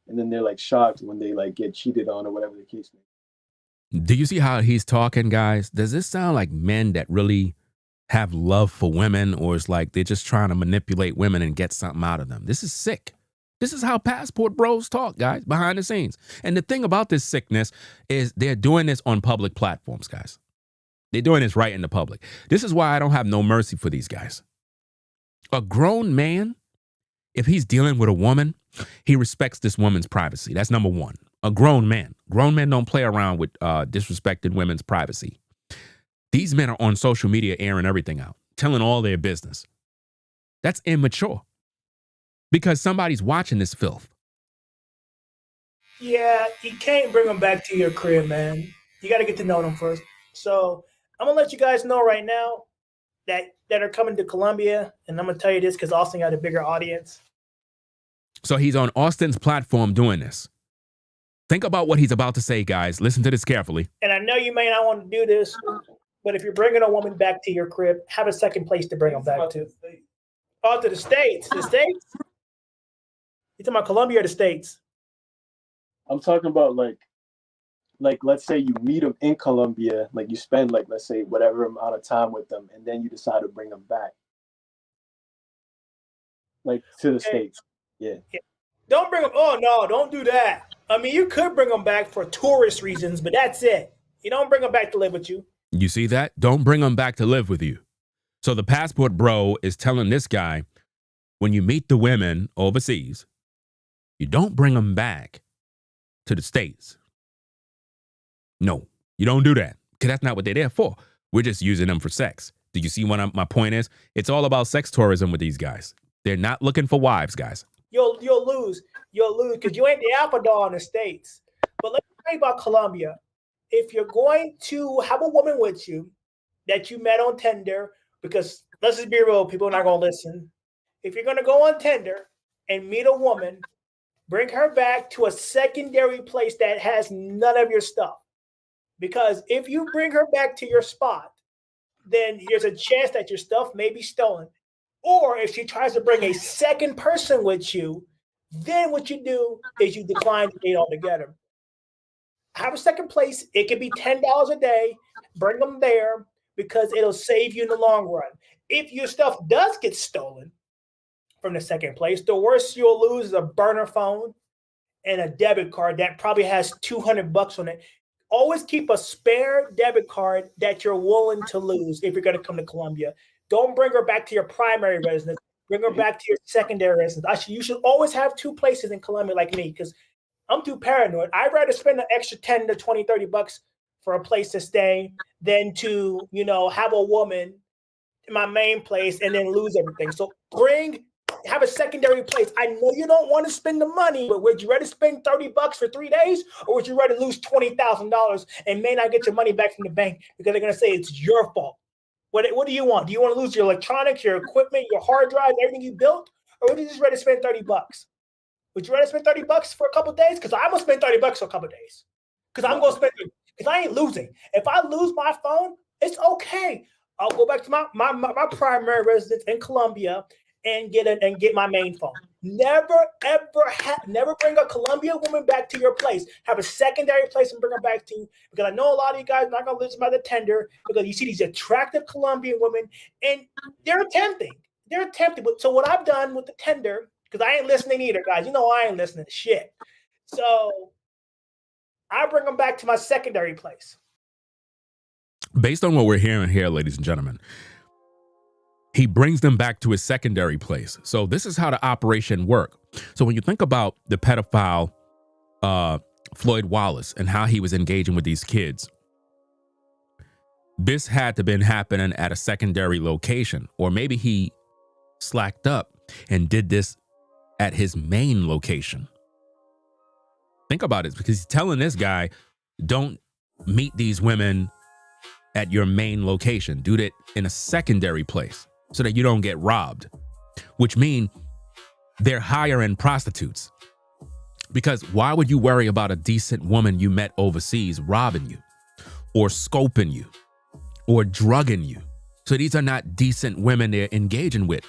and then they're like shocked when they like get cheated on or whatever the case may be. Do you see how he's talking, guys? Does this sound like men that really have love for women, or it's like they're just trying to manipulate women and get something out of them? This is sick. This is how passport bros talk, guys, behind the scenes. And the thing about this sickness is they're doing this on public platforms, guys. They're doing this right in the public. This is why I don't have no mercy for these guys. A grown man, if he's dealing with a woman, he respects this woman's privacy. That's number one. A grown man. Grown men don't play around with disrespected women's privacy. These men are on social media airing everything out, telling all their business. That's immature because somebody's watching this filth. Yeah, you can't bring them back to your crib, man. You got to get to know them first. So I'm going to let you guys know right now that are coming to Colombia, and I'm going to tell you this because Auston got a bigger audience. So he's on Auston's platform doing this. Think about what he's about to say, guys. Listen to this carefully. And I know you may not want to do this, but if you're bringing a woman back to your crib, have a second place to bring them back to. Oh, to the States. The States? You talking about Colombia or the States? I'm talking about like let's say you meet them in Colombia, like you spend like let's say whatever amount of time with them, and then you decide to bring them back, like to the States. Yeah. Don't bring them. Oh no, don't do that. I mean, you could bring them back for tourist reasons, but that's it. You don't bring them back to live with you. You see that? Don't bring them back to live with you. So the passport bro is telling this guy, when you meet the women overseas, you don't bring them back to the States. No, you don't do that, because that's not what they're there for. We're just using them for sex. Do you see what my point is? It's all about sex tourism with these guys. They're not looking for wives, guys. You'll lose. You'll lose because you ain't the alpha dog in the States. But let me tell you about Colombia. If you're going to have a woman with you that you met on Tinder, because let's just be real, people are not going to listen. If you're going to go on Tinder and meet a woman, bring her back to a secondary place that has none of your stuff. Because if you bring her back to your spot, then there's a chance that your stuff may be stolen. Or if she tries to bring a second person with you, then what you do is you decline the date altogether. Have a second place. It could be $10 a day. Bring them there because it'll save you in the long run. If your stuff does get stolen from the second place, the worst you'll lose is a burner phone and a debit card that probably has $200 on it. Always keep a spare debit card that you're willing to lose if you're going to come to Colombia. Don't bring her back to your primary residence. Bring her back to your secondary residence. Actually, you should always have two places in Colombia like me because I'm too paranoid. I'd rather spend an extra 10 to 20, $30 for a place to stay than to, have a woman in my main place and then lose everything. So have a secondary place. I know you don't want to spend the money, but would you rather spend $30 for 3 days or would you rather lose $20,000 and may not get your money back from the bank because they're going to say it's your fault? What do you want? Do you want to lose your electronics, your equipment, your hard drive, everything you built? Or would you just rather spend $30? Would you rather spend $30 for a couple of days? Because I'm going to spend $30 for a couple of days. Because I'm going to spend it. Because I ain't losing. If I lose my phone, it's okay. I'll go back to my primary residence in Colombia and get my main phone. Never bring a Colombian woman back to your place. Have a secondary place and bring her back to you. Because I know a lot of you guys are not going to listen by the tender because you see these attractive Colombian women and they're tempting. So what I've done with the tender, because I ain't listening either, guys. You know I ain't listening to shit. So I bring them back to my secondary place. Based on what we're hearing here, ladies and gentlemen, he brings them back to his secondary place. So this is how the operation worked. So when you think about the pedophile Floyd Wallace and how he was engaging with these kids, this had to been happening at a secondary location, or maybe he slacked up and did this at his main location. Think about it, because he's telling this guy, don't meet these women at your main location. Do that in a secondary place so that you don't get robbed, which mean they're hiring prostitutes. Because why would you worry about a decent woman you met overseas robbing you or scoping you or drugging you? So these are not decent women they're engaging with.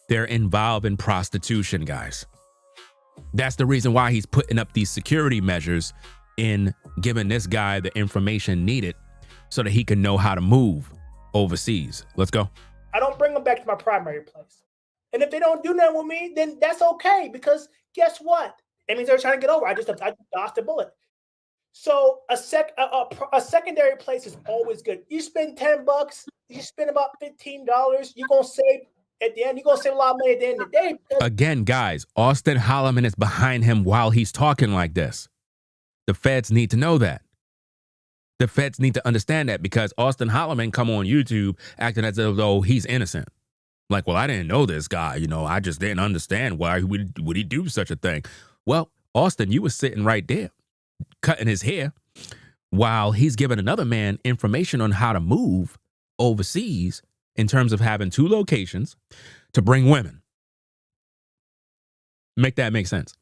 They're involved in prostitution, guys. That's the reason why he's putting up these security measures in giving this guy the information needed so that he can know how to move overseas. Let's go. I don't bring them back to my primary place. And if they don't do nothing with me, then that's okay, because guess what? That means they're trying to get over. I just dodged a bullet. So a secondary place is always good. You spend $10, you spend about $15, you're going to save at the end. You're going to save a lot of money at the end of the day. Again, guys, Auston Holleman is behind him while he's talking like this. The feds need to know that. The feds need to understand that, because Auston Holleman come on YouTube acting as though he's innocent. Like, well, I didn't know this guy. I just didn't understand why would he do such a thing. Well, Auston, you were sitting right there cutting his hair while he's giving another man information on how to move overseas in terms of having two locations to bring women. Make that make sense?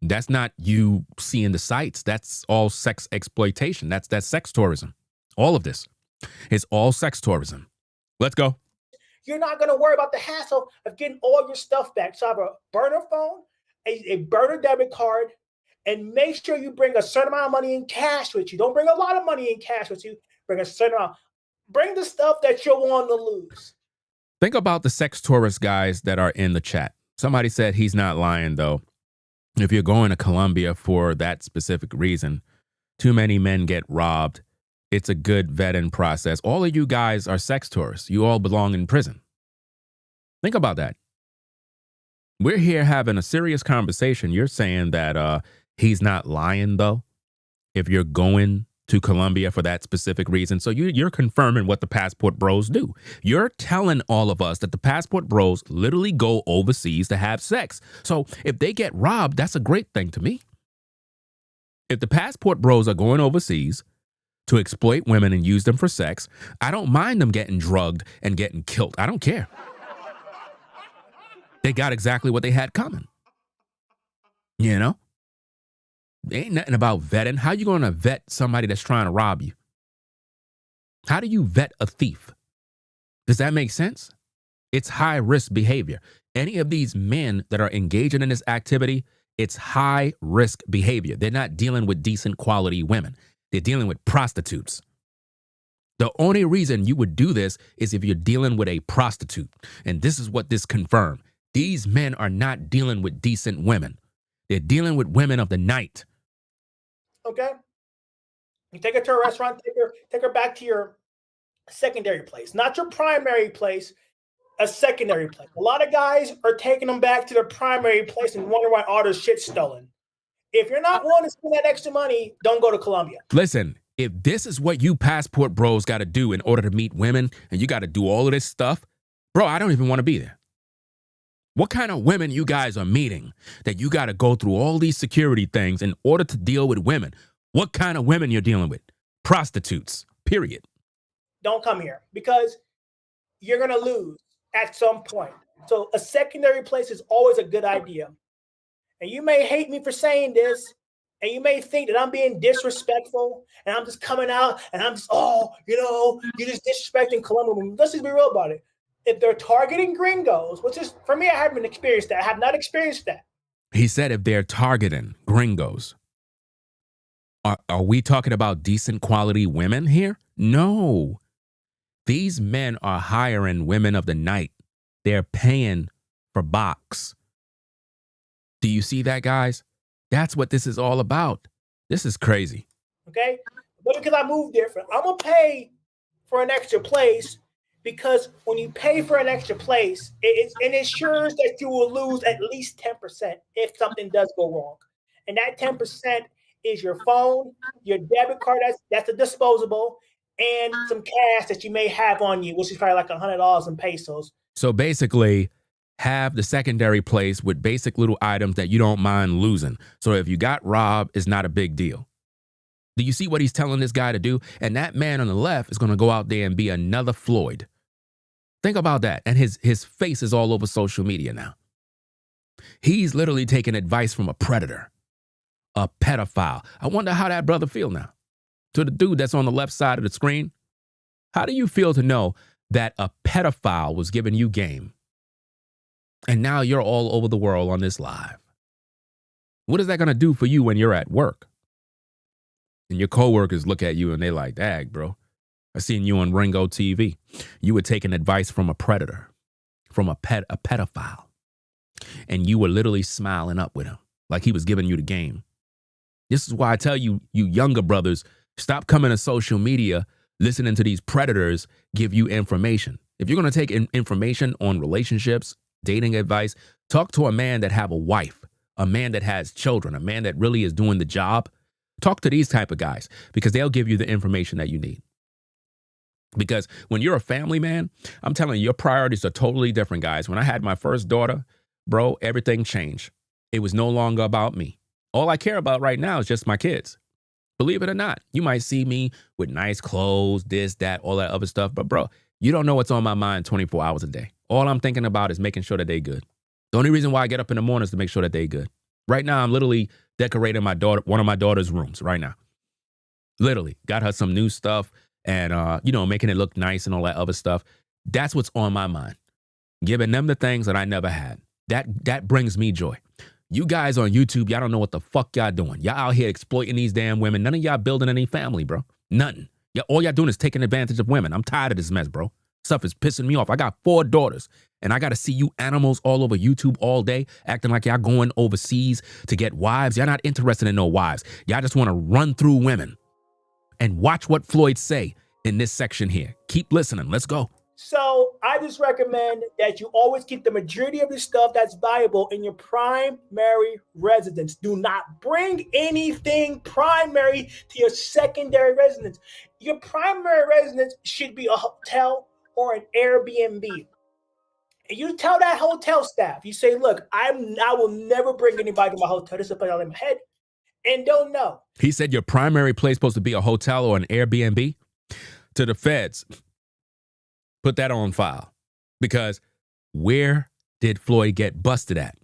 That's not you seeing the sights. That's all sex exploitation. That's sex tourism. All of this is all sex tourism. Let's go. You're not going to worry about the hassle of getting all your stuff back. So have a burner phone, a burner debit card, and make sure you bring a certain amount of money in cash with you. Don't bring a lot of money in cash with you. Bring a certain amount. Bring the stuff that you're willing to lose. Think about the sex tourist guys that are in the chat. Somebody said he's not lying, though. If you're going to Colombia for that specific reason, too many men get robbed. It's a good vetting process. All of you guys are sex tourists. You all belong in prison. Think about that. We're here having a serious conversation. You're saying that he's not lying, though, if you're going to Colombia for that specific reason. So you're confirming what the passport bros do. You're telling all of us that the passport bros literally go overseas to have sex. So if they get robbed, that's a great thing to me. If the passport bros are going overseas to exploit women and use them for sex, I don't mind them getting drugged and getting killed. I don't care. They got exactly what they had coming. You know? Ain't nothing about vetting. How you going to vet somebody that's trying to rob you? How do you vet a thief? Does that make sense? It's high risk behavior. Any of these men that are engaging in this activity, it's high risk behavior. They're not dealing with decent quality women. They're dealing with prostitutes. The only reason you would do this is if you're dealing with a prostitute. And this is what this confirmed. These men are not dealing with decent women. They're dealing with women of the night. Okay? You take her to a restaurant, take her back to your secondary place. Not your primary place, a secondary place. A lot of guys are taking them back to their primary place and wonder why all their shit's stolen. If you're not willing to spend that extra money, don't go to Colombia. Listen, if this is what you passport bros got to do in order to meet women, and you got to do all of this stuff, bro, I don't even want to be there. What kind of women you guys are meeting that you got to go through all these security things in order to deal with women? What kind of women you're dealing with? Prostitutes, period. Don't come here because you're going to lose at some point. So a secondary place is always a good idea. And you may hate me for saying this, and you may think that I'm being disrespectful, and I'm just coming out, and I'm just, you're just disrespecting Colombia. Let's just be real about it. If they're targeting gringos, which is, for me, I haven't experienced that. I have not experienced that. He said if they're targeting gringos, are we talking about decent quality women here? No. These men are hiring women of the night. They're paying for box. Do you see that, guys? That's what this is all about. This is crazy. Okay? But because I moved different, I'm going to pay for an extra place because when you pay for an extra place, it ensures that you will lose at least 10% if something does go wrong. And that 10% is your phone, your debit card, that's a disposable, and some cash that you may have on you, which is probably like $100 in pesos. So basically, have the secondary place with basic little items that you don't mind losing. So if you got robbed, it's not a big deal. Do you see what he's telling this guy to do? And that man on the left is going to go out there and be another Floyd. Think about that. And his face is all over social media now. He's literally taking advice from a predator, a pedophile. I wonder how that brother feel now. To the dude that's on the left side of the screen, how do you feel to know that a pedophile was giving you game? And now you're all over the world on this live. What is that going to do for you when you're at work? And your coworkers look at you and they like, dag, bro, I seen you on Ringo TV. You were taking advice from a predator, from a pedophile. And you were literally smiling up with him like he was giving you the game. This is why I tell you, you younger brothers, stop coming to social media, listening to these predators give you information. If you're going to take information on relationships, dating advice, talk to a man that have a wife, a man that has children, a man that really is doing the job. Talk to these type of guys because they'll give you the information that you need. Because when you're a family man, I'm telling you, your priorities are totally different, guys. When I had my first daughter, bro, everything changed. It was no longer about me. All I care about right now is just my kids. Believe it or not, you might see me with nice clothes, this, that, all that other stuff. But bro, you don't know what's on my mind 24 hours a day. All I'm thinking about is making sure that they good. The only reason why I get up in the morning is to make sure that they good. Right now, I'm literally decorating one of my daughter's rooms right now. Literally, got her some new stuff and, making it look nice and all that other stuff. That's what's on my mind. Giving them the things that I never had. That brings me joy. You guys on YouTube, y'all don't know what the fuck y'all doing. Y'all out here exploiting these damn women. None of y'all building any family, bro. Nothing. All y'all doing is taking advantage of women. I'm tired of this mess, bro. Stuff is pissing me off. I got 4 daughters, and I got to see you animals all over YouTube all day acting like y'all going overseas to get wives. Y'all not interested in no wives. Y'all just want to run through women. And watch what Floyd say in this section here. Keep listening. Let's go. So I just recommend that you always keep the majority of the stuff that's valuable in your primary residence. Do not bring anything primary to your secondary residence. Your primary residence should be a hotel or an Airbnb. And you tell that hotel staff, you say, look, I will never bring anybody to my hotel. This is a put out in my head. And don't know. He said your primary place supposed to be a hotel or an Airbnb. To the feds, put that on file. Because where did Floyd get busted at?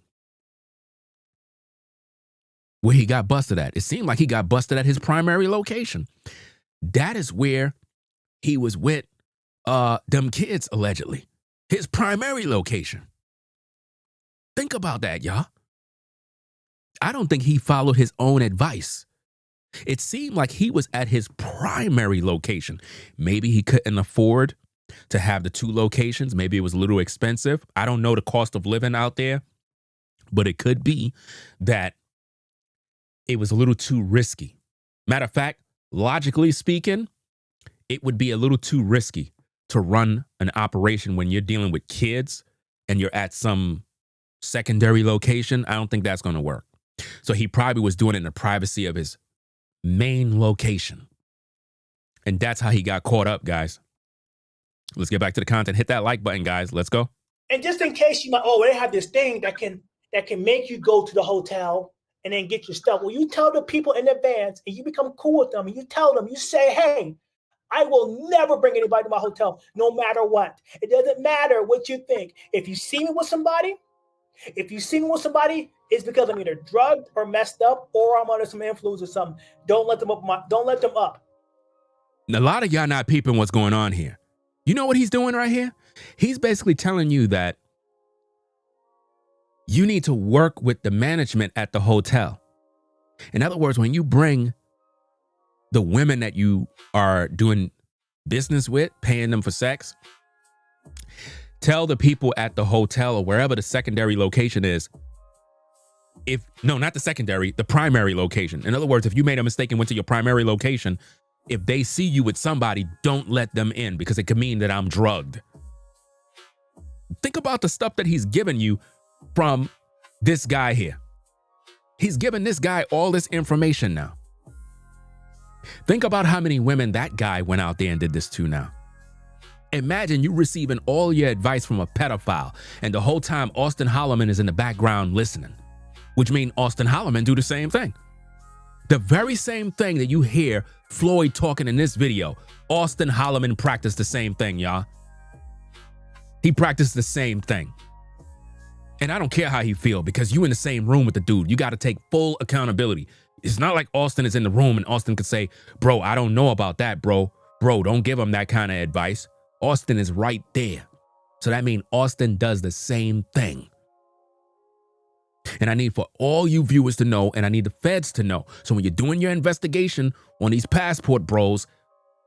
Where he got busted at? It seemed like he got busted at his primary location. That is where he was with them kids, allegedly. His primary location. Think about that, y'all. I don't think he followed his own advice. It seemed like he was at his primary location. Maybe he couldn't afford to have the 2 locations. Maybe it was a little expensive. I don't know the cost of living out there, but it could be that it was a little too risky. Matter of fact, logically speaking, it would be a little too risky to run an operation when you're dealing with kids and you're at some secondary location. I don't think that's going to work. So he probably was doing it in the privacy of his main location. And that's how he got caught up, guys. Let's get back to the content. Hit that like button, guys. Let's go. And just in case you might, they have this thing that can make you go to the hotel and then get your stuff. Well, you tell the people in advance and you become cool with them and you tell them, you say, hey, I will never bring anybody to my hotel, no matter what. It doesn't matter what you think. If you see me with somebody, it's because I'm either drugged or messed up or I'm under some influence or something. Don't let them up. A lot of y'all not peeping what's going on here. You know what he's doing right here? He's basically telling you that you need to work with the management at the hotel. In other words, when you bring the women that you are doing business with, paying them for sex, tell the people at the hotel or wherever the secondary location is, the primary location. In other words, if you made a mistake and went to your primary location, if they see you with somebody, don't let them in because it could mean that I'm drugged. Think about the stuff that he's given you from this guy here. He's given this guy all this information now. Think about how many women that guy went out there and did this to now. Imagine you receiving all your advice from a pedophile and the whole time Auston Holleman is in the background listening, which means Auston Holleman do the same thing. The very same thing that you hear Floyd talking in this video, Auston Holleman practiced the same thing, y'all. He practiced the same thing. And I don't care how he feel because you in the same room with the dude. You got to take full accountability. It's not like Auston is in the room and Auston could say, bro, I don't know about that, bro. Bro, don't give him that kind of advice. Auston is right there. So that means Auston does the same thing. And I need for all you viewers to know, and I need the feds to know. So when you're doing your investigation on these passport bros,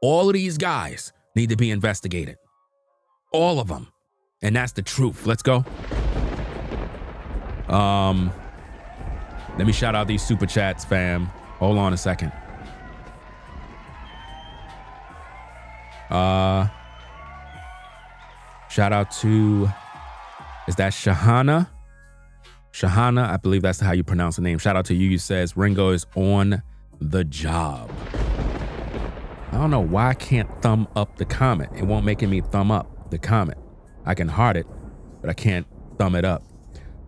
all of these guys need to be investigated. All of them. And that's the truth. Let's go. Let me shout out these super chats, fam. Hold on a second. Shout out to, is that Shahana? Shahana, I believe that's how you pronounce the name. Shout out to you. You says Ringo is on the job. I don't know why I can't thumb up the comment. It won't make me thumb up the comment. I can heart it, but I can't thumb it up.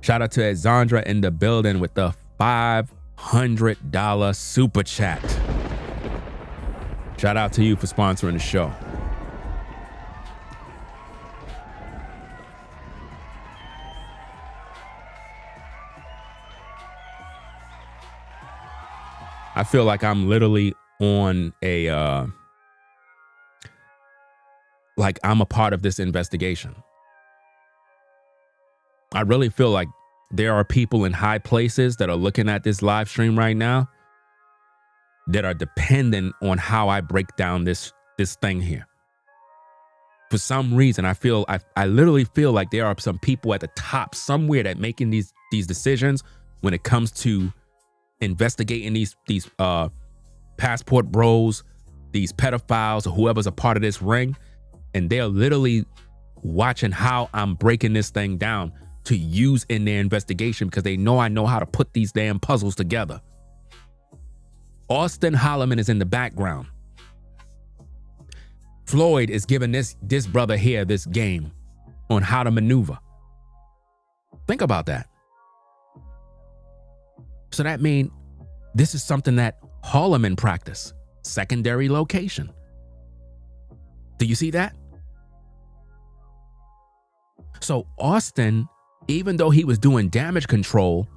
Shout out to Zandra in the building with the $500 super chat. Shout out to you for sponsoring the show. I feel like I'm literally on a, like I'm a part of this investigation. I really feel like there are people in high places that are looking at this live stream right now that are dependent on how I break down this thing here. For some reason, I literally feel like there are some people at the top somewhere that making these decisions when it comes to investigating these passport bros, these pedophiles, or whoever's a part of this ring, and they're literally watching how I'm breaking this thing down to use in their investigation because they know I know how to put these damn puzzles together. Auston Holleman is in the background. Floyd is giving this brother here this game on how to maneuver. Think about that. So that means this is something that Holleman practiced. Secondary location. Do you see that? So Auston, even though he was doing damage control,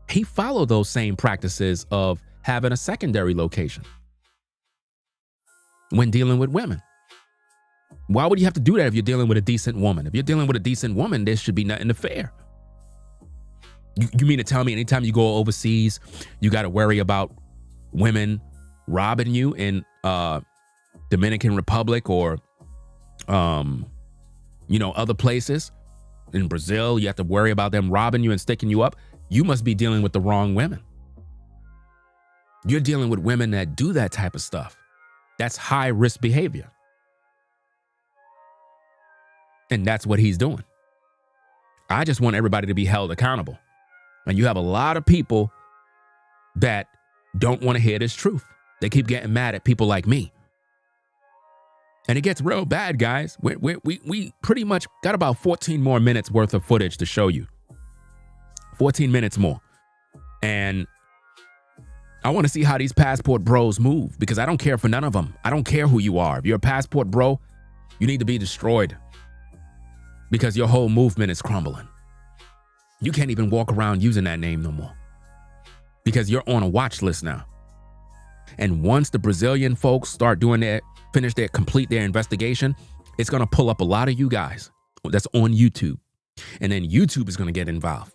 he followed those same practices of having a secondary location when dealing with women. Why would you have to do that if you're dealing with a decent woman? If you're dealing with a decent woman, there should be nothing to fear. You mean to tell me anytime you go overseas, you got to worry about women robbing you in Dominican Republic or, other places? In Brazil, you have to worry about them robbing you and sticking you up. You must be dealing with the wrong women. You're dealing with women that do that type of stuff. That's high risk behavior. And that's what he's doing. I just want everybody to be held accountable. And you have a lot of people that don't want to hear this truth. They keep getting mad at people like me. And it gets real bad, guys. We pretty much got about 14 more minutes worth of footage to show you. 14 minutes more. And I want to see how these passport bros move because I don't care for none of them. I don't care who you are. If you're a passport bro, you need to be destroyed because your whole movement is crumbling. You can't even walk around using that name no more because you're on a watch list now. And once the Brazilian folks start doing complete their investigation, it's going to pull up a lot of you guys that's on YouTube. And then YouTube is going to get involved.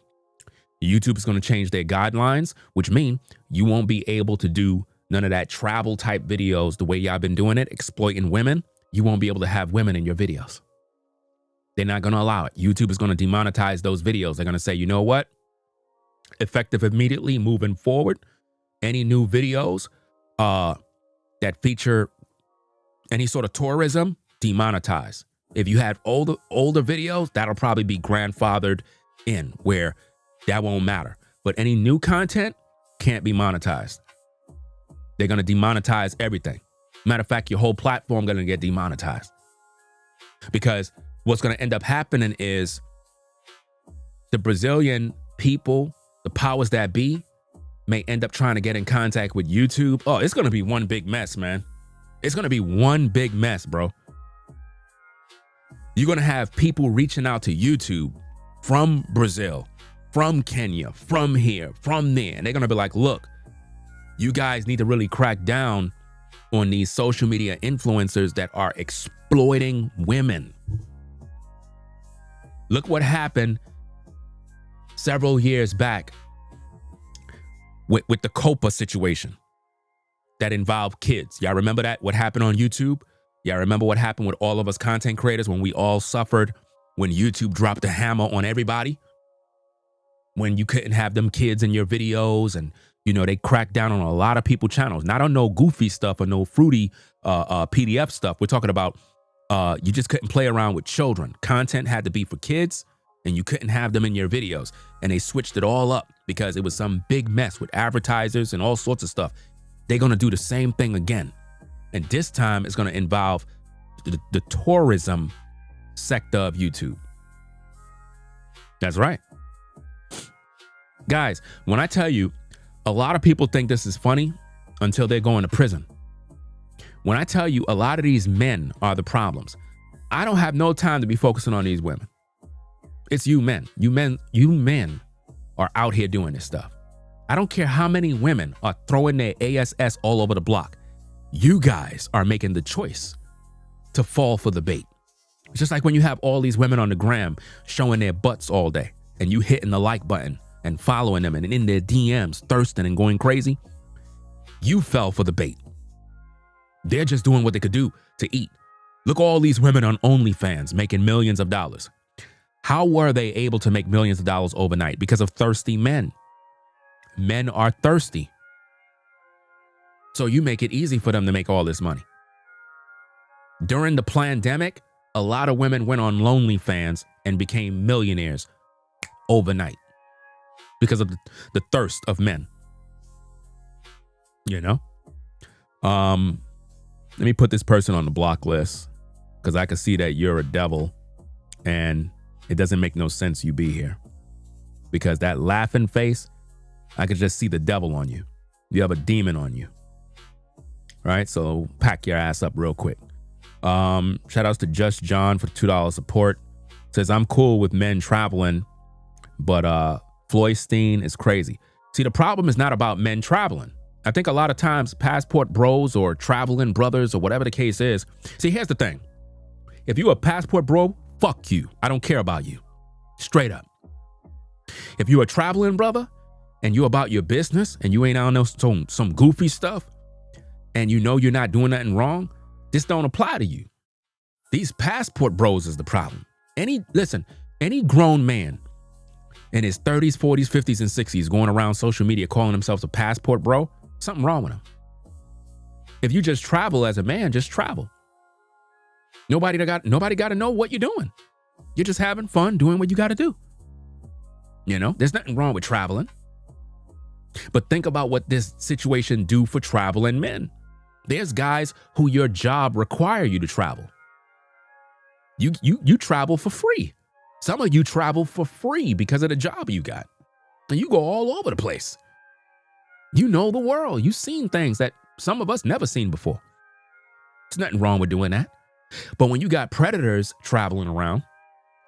YouTube is going to change their guidelines, which mean you won't be able to do none of that travel type videos the way y'all been doing it, exploiting women. You won't be able to have women in your videos. They're not going to allow it. YouTube is going to demonetize those videos. They're going to say, you know what? Effective immediately moving forward, any new videos that feature any sort of tourism, demonetize. If you had older videos, that'll probably be grandfathered in where that won't matter. But any new content can't be monetized. They're going to demonetize everything. Matter of fact, your whole platform going to get demonetized. Because what's going to end up happening is the Brazilian people, the powers that be, may end up trying to get in contact with YouTube. Oh, it's going to be one big mess, man. It's going to be one big mess, bro. You're going to have people reaching out to YouTube from Brazil, from Kenya, from here, from there. And they're going to be like, look, you guys need to really crack down on these social media influencers that are exploiting women. Look what happened several years back with the Copa situation that involved kids. Y'all remember that? What happened on YouTube? Y'all remember what happened with all of us content creators when we all suffered when YouTube dropped the hammer on everybody? When you couldn't have them kids in your videos and, they cracked down on a lot of people's channels. Not on no goofy stuff or no fruity PDF stuff. We're talking about you just couldn't play around with children. Content had to be for kids and you couldn't have them in your videos. And they switched it all up because it was some big mess with advertisers and all sorts of stuff. They're going to do the same thing again. And this time it's going to involve the tourism sector of YouTube. That's right. Guys, when I tell you, a lot of people think this is funny until they're going to prison. When I tell you a lot of these men are the problems, I don't have no time to be focusing on these women. It's you men. You men are out here doing this stuff. I don't care how many women are throwing their ASS all over the block. You guys are making the choice to fall for the bait. It's just like when you have all these women on the gram showing their butts all day and you hitting the like button and following them and in their DMs thirsting and going crazy. You fell for the bait. They're just doing what they could do to eat. Look at all these women on OnlyFans making millions of dollars. How were they able to make millions of dollars overnight? Because of thirsty men. Men are thirsty. So you make it easy for them to make all this money. During the pandemic, a lot of women went on OnlyFans and became millionaires overnight because of the thirst of men. You know? Let me put this person on the block list because I can see that you're a devil and it doesn't make no sense you be here. Because that laughing face, I could just see the devil on you. You have a demon on you. Right? So pack your ass up real quick. Shout outs to Just John for the $2 support. Says, I'm cool with men traveling, but Floydstein is crazy. See, the problem is not about men traveling. I think a lot of times passport bros or traveling brothers or whatever the case is. See, here's the thing. If you a passport bro, fuck you. I don't care about you. Straight up. If you a traveling brother and you about your business and you ain't out on some goofy stuff and you know you're not doing nothing wrong, this don't apply to you. These passport bros is the problem. Any grown man in his 30s, 40s, 50s, and 60s going around social media calling himself a passport bro, something wrong with him. If you just travel as a man, just travel. Nobody got to know what you're doing. You're just having fun doing what you got to do. You know, there's nothing wrong with traveling. But think about what this situation do for traveling men. There's guys who your job require you to travel. You travel for free. Some of you travel for free because of the job you got. And you go all over the place. You know the world. You've seen things that some of us never seen before. There's nothing wrong with doing that. But when you got predators traveling around,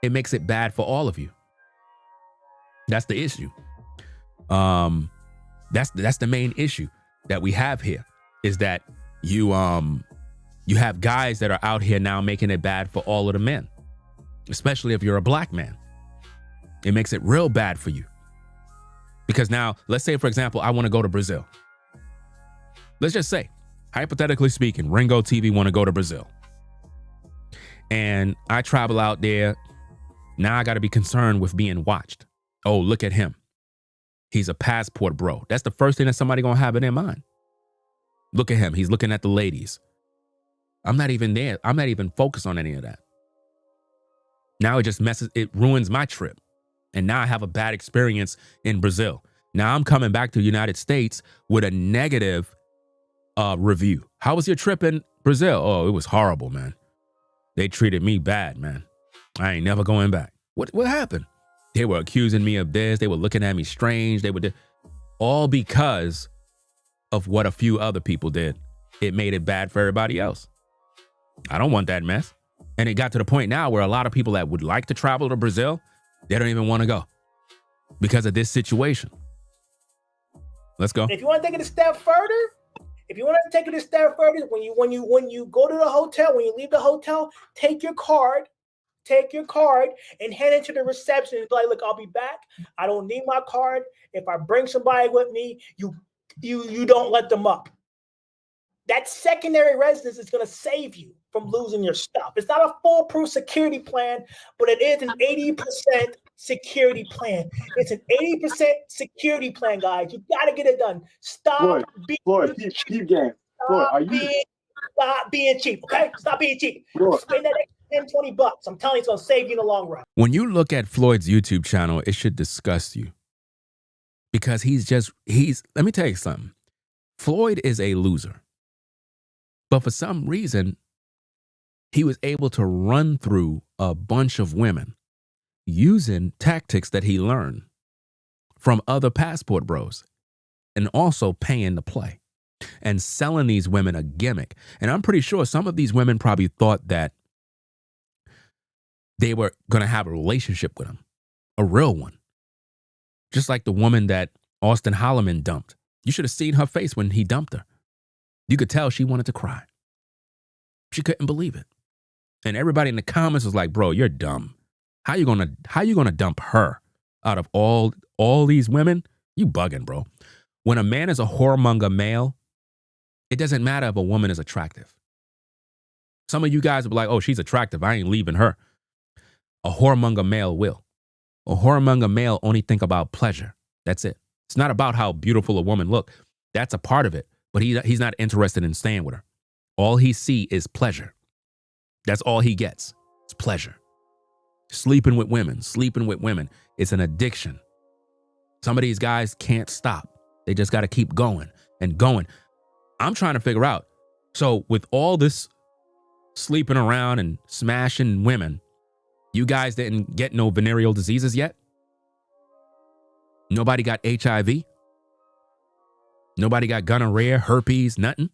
it makes it bad for all of you. That's the issue. That's the main issue that we have here is that you have guys that are out here now making it bad for all of the men, especially if you're a black man. It makes it real bad for you. Because now, let's say, for example, I want to go to Brazil. Let's just say, hypothetically speaking, Ringo TV want to go to Brazil. And I travel out there. Now I got to be concerned with being watched. Oh, look at him. He's a passport bro. That's the first thing that somebody going to have in their mind. Look at him. He's looking at the ladies. I'm not even there. I'm not even focused on any of that. Now it ruins my trip. And now I have a bad experience in Brazil. Now I'm coming back to the United States with a negative review. How was your trip in Brazil? Oh, it was horrible, man. They treated me bad, man. I ain't never going back. What happened? They were accusing me of this. They were looking at me strange. They were all because of what a few other people did. It made it bad for everybody else. I don't want that mess. And it got to the point now where a lot of people that would like to travel to Brazil, they don't even want to go because of this situation. Let's go. If you want to take it a step further, when you go to the hotel, when you leave the hotel, take your card and head into the reception and be like, look, I'll be back. I don't need my card. If I bring somebody with me, you don't let them up. That secondary residence is going to save you from losing your stuff. It's not a foolproof security plan, but it is an 80% security plan. It's an 80% security plan, guys. You got to get it done. Stop Floyd, keep game. Floyd, stop being cheap, okay? Stop being cheap. Spend that extra $10, $20. I'm telling you, it's going to save you in the long run. When you look at Floyd's YouTube channel, it should disgust you. Because let me tell you something. Floyd is a loser. But for some reason, he was able to run through a bunch of women using tactics that he learned from other passport bros and also paying to play and selling these women a gimmick. And I'm pretty sure some of these women probably thought that they were going to have a relationship with him, a real one. Just like the woman that Auston Holleman dumped. You should have seen her face when he dumped her. You could tell she wanted to cry. She couldn't believe it. And everybody in the comments was like, bro, you're dumb. How you gonna dump her out of all these women? You bugging, bro. When a man is a whoremonger male, it doesn't matter if a woman is attractive. Some of you guys will be like, oh, she's attractive, I ain't leaving her. A whoremonger male will. A whoremonger male only think about pleasure. That's it. It's not about how beautiful a woman look. That's a part of it. But he's not interested in staying with her. All he see is pleasure. That's all he gets. It's pleasure. Sleeping with women. It's an addiction. Some of these guys can't stop. They just got to keep going and going. I'm trying to figure out. So with all this sleeping around and smashing women, you guys didn't get no venereal diseases yet? Nobody got HIV? Nobody got gonorrhea, herpes, nothing?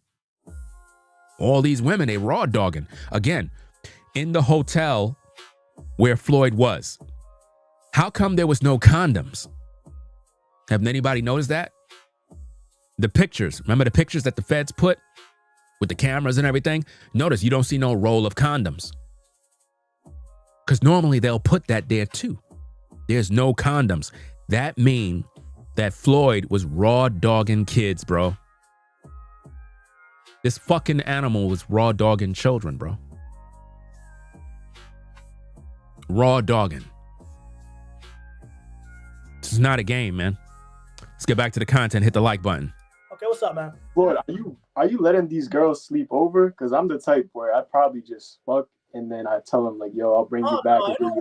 All these women, they raw dogging. Again, in the hotel where Floyd was. How come there was no condoms? Have anybody noticed that? The pictures, remember the pictures that the feds put with the cameras and everything? Notice you don't see no roll of condoms. Because normally they'll put that there too. There's no condoms. That means that Floyd was raw dogging kids, bro. This fucking animal was raw dogging children, bro. Raw dogging. This is not a game, man. Let's get back to the content. Hit the like button. Okay, what's up, man? Floyd, are you letting these girls sleep over? Because I'm the type where I'd probably just fuck and then I tell them like, yo, I'll bring you back. No,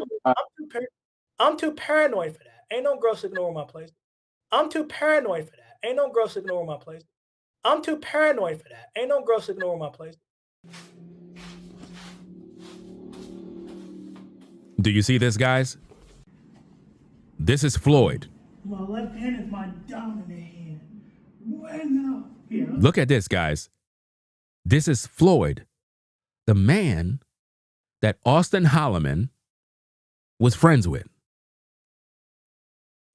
I'm too paranoid for that. Ain't no girl sleeping over my place. I'm too paranoid for that. Ain't no girl sleeping over my place. I'm too paranoid for that. Ain't no girl sleeping over my place. Do you see this, guys? This is Floyd. My left hand is my dominant hand. When up here. Look at this, guys. This is Floyd, the man that Auston Holleman was friends with.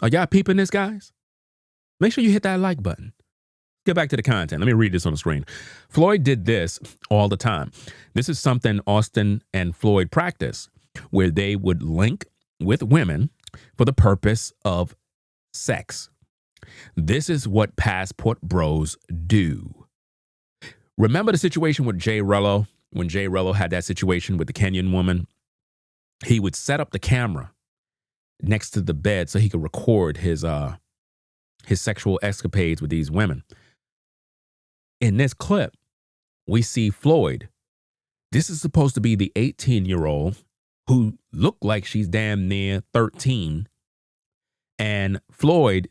Are y'all peeping this, guys? Make sure you hit that like button. Get back to the content. Let me read this on the screen. Floyd did this all the time. This is something Auston and Floyd practice, where they would link with women for the purpose of sex. This is what passport bros do. Remember the situation with Jay Rello? When Jay Rello had that situation with the Kenyan woman, he would set up the camera next to the bed so he could record his sexual escapades with these women. In this clip, we see Floyd. This is supposed to be the 18-year-old who looked like she's damn near 13. And Floyd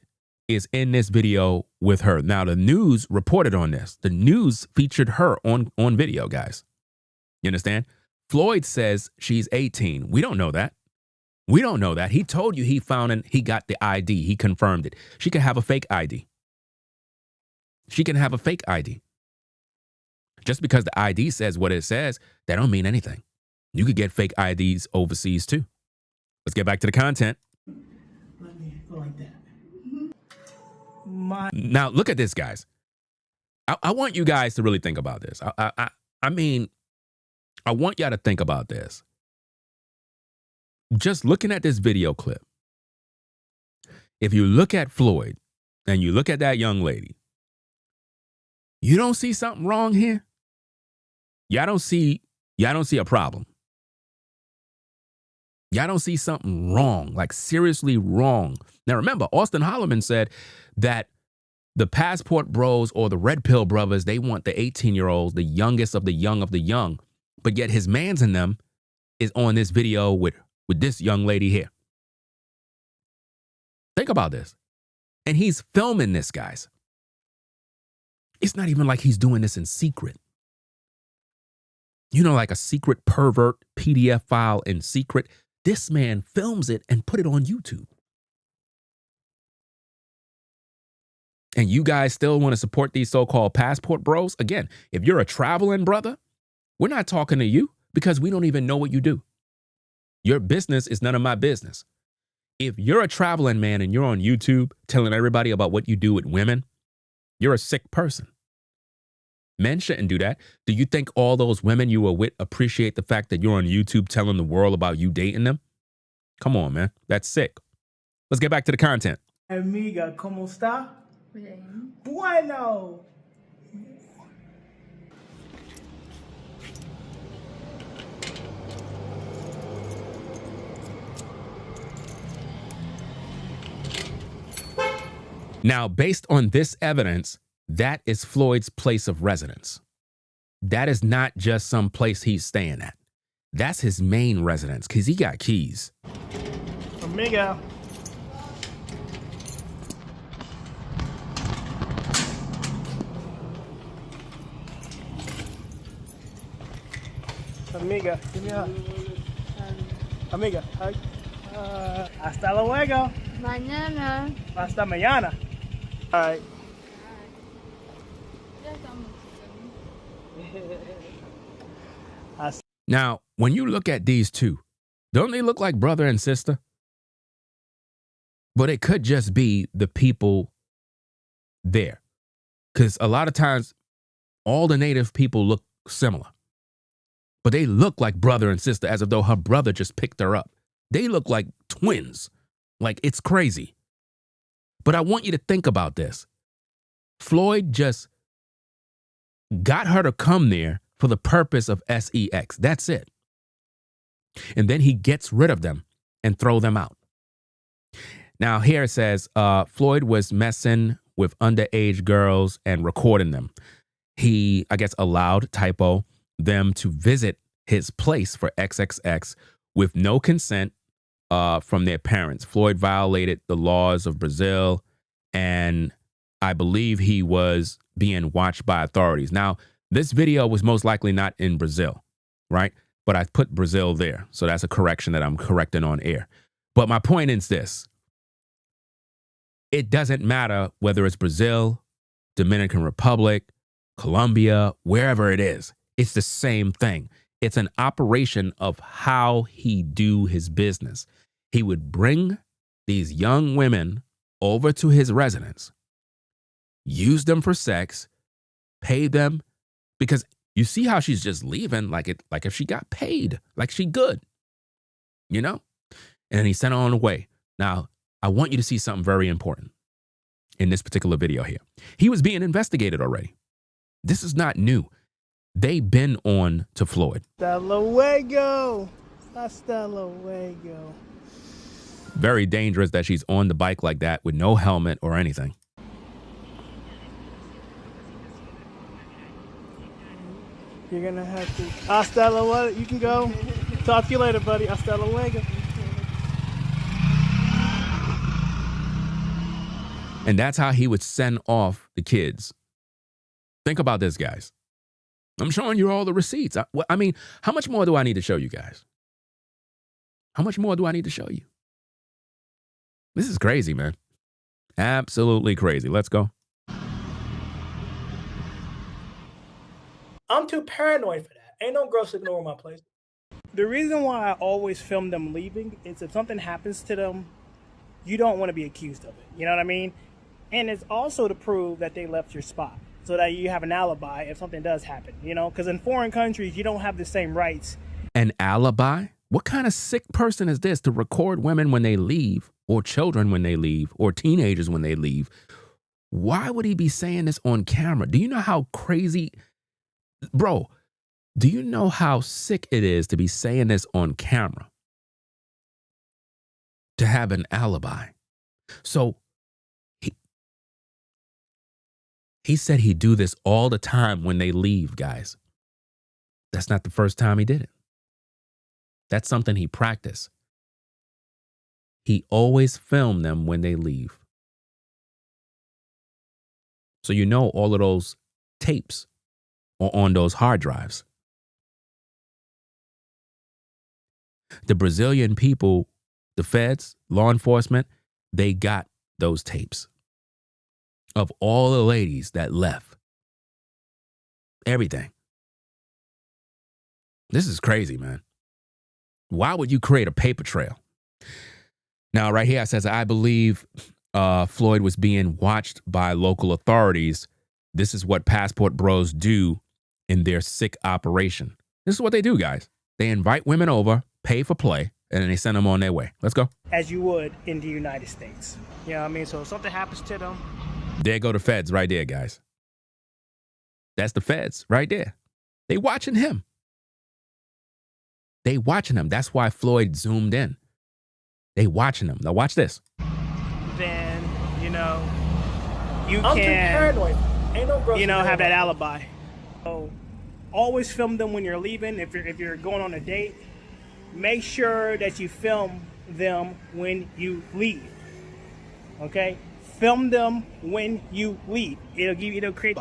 is in this video with her. Now, the news reported on this. The news featured her on video, guys. You understand? Floyd says she's 18. We don't know that. We don't know that. He told you he found and he got the ID. He confirmed it. She can have a fake ID. She can have a fake ID. Just because the ID says what it says, that don't mean anything. You could get fake IDs overseas too. Let's get back to the content. Let me go like that. Now, look at this, guys. I want you guys to really think about this. I mean, I want y'all to think about this. Just looking at this video clip, if you look at Floyd and you look at that young lady, you don't see something wrong here? Y'all don't see a problem. Y'all don't see something wrong, like seriously wrong. Now remember, Auston Holleman said that the passport bros or the red pill brothers, they want the 18-year-olds, the youngest of the young, but yet his mans in them is on this video with this young lady here. Think about this. And he's filming this, guys. It's not even like he's doing this in secret. You know, like a secret pervert PDF file in secret. This man films it and put it on YouTube. And you guys still want to support these so-called passport bros? Again, if you're a traveling brother, we're not talking to you because we don't even know what you do. Your business is none of my business. If you're a traveling man and you're on YouTube telling everybody about what you do with women, you're a sick person. Men shouldn't do that. Do you think all those women you were with appreciate the fact that you're on YouTube telling the world about you dating them? Come on, man. That's sick. Let's get back to the content. Amiga, ¿cómo está? Bien. Bueno. Now, based on this evidence, that is Floyd's place of residence. That is not just some place he's staying at. That's his main residence because he got keys. Amiga. Amiga, give me a hug. Amiga, hug. Hasta luego. Mañana. Hasta mañana. All right. Now, when you look at these two, don't they look like brother and sister? But it could just be the people there. Because a lot of times, all the native people look similar. But they look like brother and sister, as if though her brother just picked her up. They look like twins. Like, it's crazy. But I want you to think about this. Floyd just got her to come there for the purpose of sex. That's it. And then he gets rid of them and throw them out. Now, here it says, Floyd was messing with underage girls and recording them. He, I guess, allowed, typo, them to visit his place for XXX with no consent from their parents. Floyd violated the laws of Brazil, and I believe he was being watched by authorities. Now, this video was most likely not in Brazil, right? But I put Brazil there, so that's a correction that I'm correcting on air. But my point is this. It doesn't matter whether it's Brazil, Dominican Republic, Colombia, wherever it is. It's the same thing. It's an operation of how he do his business. He would bring these young women over to his residence, use them for sex, pay them, because you see how she's just leaving like if she got paid, like she good, you know? And then he sent her on the way. Now, I want you to see something very important in this particular video here. He was being investigated already. This is not new. They've been on to Floyd. Hasta luego. Hasta luego. Very dangerous that she's on the bike like that with no helmet or anything. You're gonna have to. Hasta luego. You can go. Talk to you later, buddy. Hasta luego. And that's how he would send off the kids. Think about this, guys. I'm showing you all the receipts. I mean, how much more do I need to show you guys? How much more do I need to show you? This is crazy, man. Absolutely crazy. Let's go. I'm too paranoid for that. Ain't no girl sitting over my place. The reason why I always film them leaving is if something happens to them, you don't want to be accused of it. You know what I mean? And it's also to prove that they left your spot so that you have an alibi if something does happen, you know? Because in foreign countries, you don't have the same rights. An alibi? What kind of sick person is this to record women when they leave, or children when they leave, or teenagers when they leave? Why would he be saying this on camera? Do you know how crazy... Bro, do you know how sick it is to be saying this on camera? To have an alibi. So he said he'd do this all the time when they leave, guys. That's not the first time he did it. That's something he practiced. He always filmed them when they leave. So you know all of those tapes are on those hard drives. The Brazilian people, the feds, law enforcement, they got those tapes of all the ladies that left. Everything. This is crazy, man. Why would you create a paper trail? Now, right here, it says, I believe Floyd was being watched by local authorities. This is what Passport Bros do in their sick operation. This is what they do, guys. They invite women over, pay for play, and then they send them on their way. Let's go. As you would in the United States. You know what I mean? So if something happens to them. There go the feds right there, guys. That's the feds right there. They watching him. They watching him. That's why Floyd zoomed in. They watching him. Now watch this. Then, you know, you I'm too can, paranoid. Ain't no girls you know, who have that know. alibi. So always film them when you're leaving. If you're going on a date, make sure that you film them when you leave. Okay? Film them when you leave. It'll create.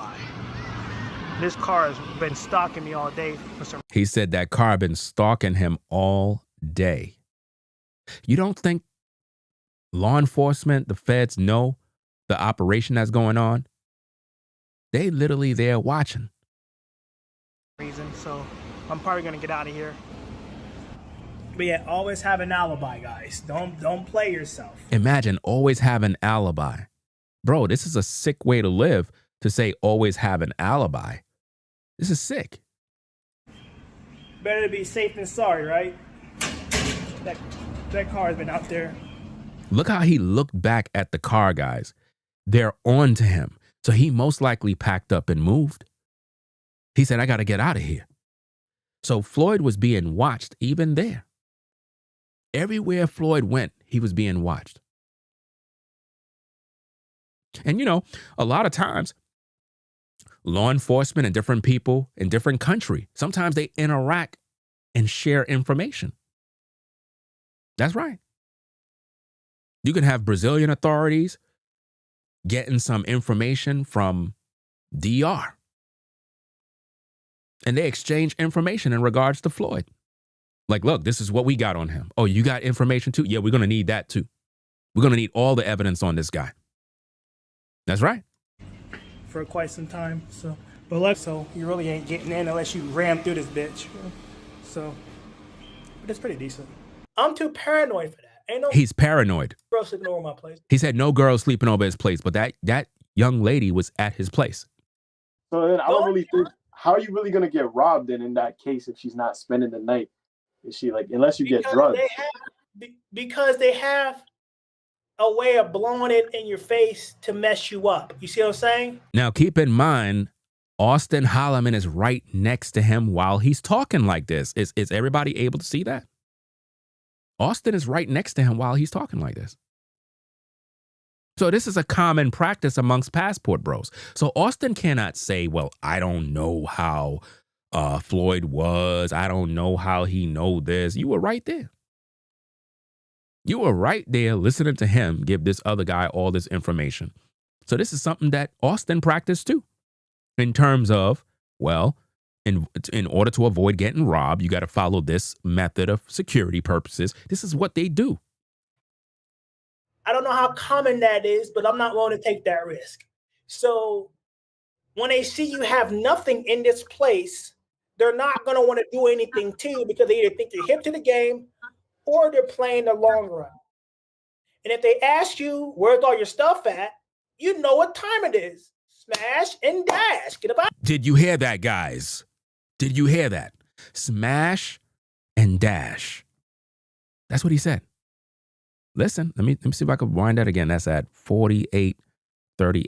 This car has been stalking me all day for some. He said that car been stalking him all day. You don't think law enforcement, the feds know the operation that's going on? They literally there watching. Reason, so I'm probably gonna get out of here. But yeah, always have an alibi, guys. Don't play yourself. Imagine always have an alibi. Bro, this is a sick way to live, to say always have an alibi. This is sick. Better to be safe than sorry, right? That car has been out there. Look how he looked back at the car, guys. They're on to him. So he most likely packed up and moved. He said, I got to get out of here. So Floyd was being watched even there. Everywhere Floyd went, he was being watched. And, you know, a lot of times, law enforcement and different people in different countries, sometimes they interact and share information. That's right. You can have Brazilian authorities getting some information from DR. And they exchange information in regards to Floyd. Like, look, this is what we got on him. Oh, you got information too? Yeah, we're going to need that too. We're going to need all the evidence on this guy. That's right. For quite some time. So you really ain't getting in unless you ram through this bitch. So, but it's pretty decent. I'm too paranoid for that. Ain't no. He's paranoid. Girl sleeping over my place. He said no girl sleeping over his place, but that young lady was at his place. So then I don't really think, how are you really going to get robbed then in that case if she's not spending the night? Is she like, unless you get drugged? Because they have a way of blowing it in your face to mess you up. You see what I'm saying? Now, keep in mind, Auston Holleman is right next to him while he's talking like this. Is everybody able to see that? Auston is right next to him while he's talking like this. So this is a common practice amongst Passport Bros. So Auston cannot say, well, I don't know how Floyd was. I don't know how he know this. You were right there. You were right there listening to him give this other guy all this information. So this is something that Auston practiced too. In terms of, well, in order to avoid getting robbed, you got to follow this method of security purposes. This is what they do. I don't know how common that is, but I'm not willing to take that risk. So when they see you have nothing in this place, they're not going to want to do anything to you because they either think you're hip to the game or they're playing the long run. And if they ask you, where's all your stuff at? You know what time it is. Smash and dash. Get about. Did you hear that, guys? Did you hear that? Smash and dash. That's what he said. Listen, let me see if I can wind that again. That's at 48:38.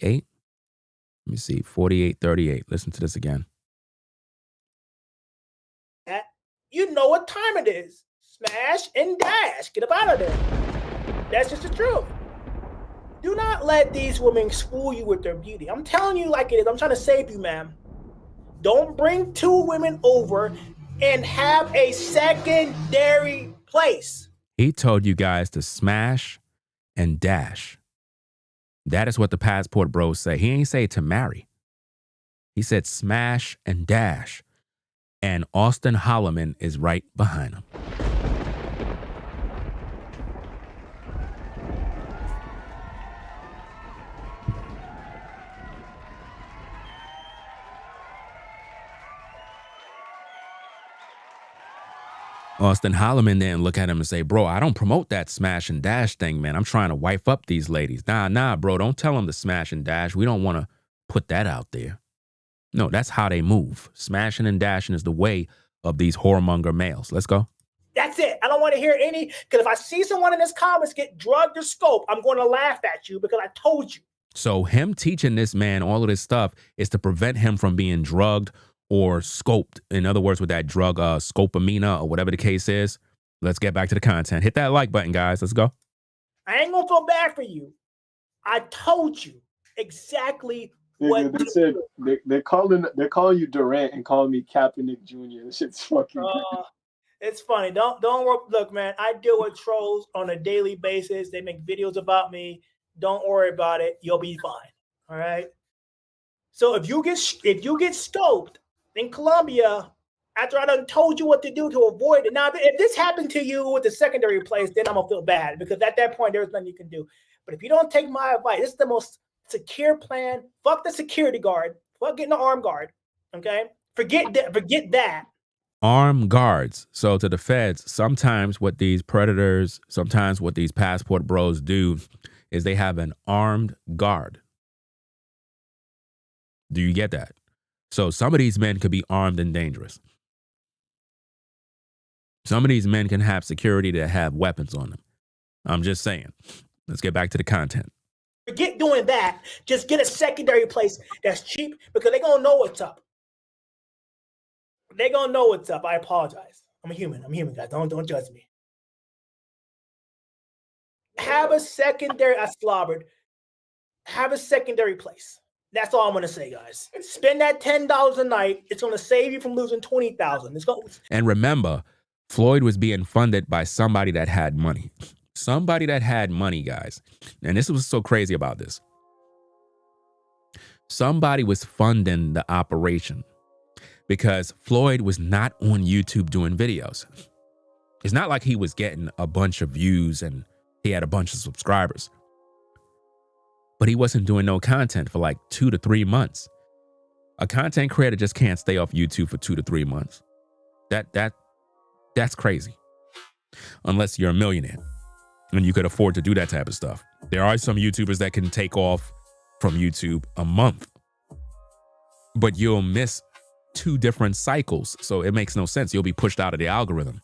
Let me see, 48:38. Listen to this again. You know what time it is. Smash and dash. Get up out of there. That's just the truth. Do not let these women fool you with their beauty. I'm telling you like it is. I'm trying to save you, ma'am. Don't bring two women over and have a secondary place. He told you guys to smash and dash. That is what the Passport Bros say. He ain't say to marry. He said smash and dash. And Auston Holleman is right behind him. Auston Holleman then look at him and say, bro, I don't promote that smash and dash thing, man. I'm trying to wife up these ladies. Nah, bro, don't tell them to smash and dash. We don't want to put that out there. No, that's how they move. Smashing and dashing is the way of these whoremonger males. Let's go. That's it. I don't want to hear any, because if I see someone in this comments get drugged or scoped, I'm going to laugh at you because I told you. So him teaching this man all of this stuff is to prevent him from being drugged or scoped. In other words, with that drug, scopamina or whatever the case is. Let's get back to the content. Hit that like button, guys. Let's go. I ain't going to feel bad for you. I told you exactly what they said. They're calling you Durant and calling me Kaepernick Jr. This shit's fucking crazy. It's funny. Don't worry. Look, man, I deal with trolls on a daily basis. They make videos about me. Don't worry about it. You'll be fine. All right. So if you get scoped in Colombia, after I done told you what to do to avoid it. Now, if this happened to you with the secondary place, then I'm gonna feel bad because at that point there's nothing you can do. But if you don't take my advice, this is the most secure plan. Fuck the security guard. Fuck getting an armed guard. Okay. Forget that. Armed guards. So to the feds, sometimes what these predators, sometimes what these passport bros do is they have an armed guard. Do you get that? So some of these men could be armed and dangerous. Some of these men can have security that have weapons on them. I'm just saying. Let's get back to the content. Forget doing that. Just get a secondary place that's cheap because they're going to know what's up. They're going to know what's up. I apologize. I'm human, guys. Don't judge me. Have a secondary. I slobbered. Have a secondary place. That's all I'm going to say, guys. Spend that $10 a night. It's going to save you from losing $20,000. And remember, Floyd was being funded by somebody that had money. Somebody that had money, guys. And this was so crazy about this. Somebody was funding the operation because Floyd was not on YouTube doing videos. It's not like he was getting a bunch of views and he had a bunch of subscribers. But he wasn't doing no content for like 2 to 3 months. A content creator just can't stay off YouTube for 2 to 3 months. That's crazy. Unless you're a millionaire and you could afford to do that type of stuff. There are some YouTubers that can take off from YouTube a month, but you'll miss 2 different cycles. So it makes no sense. You'll be pushed out of the algorithm.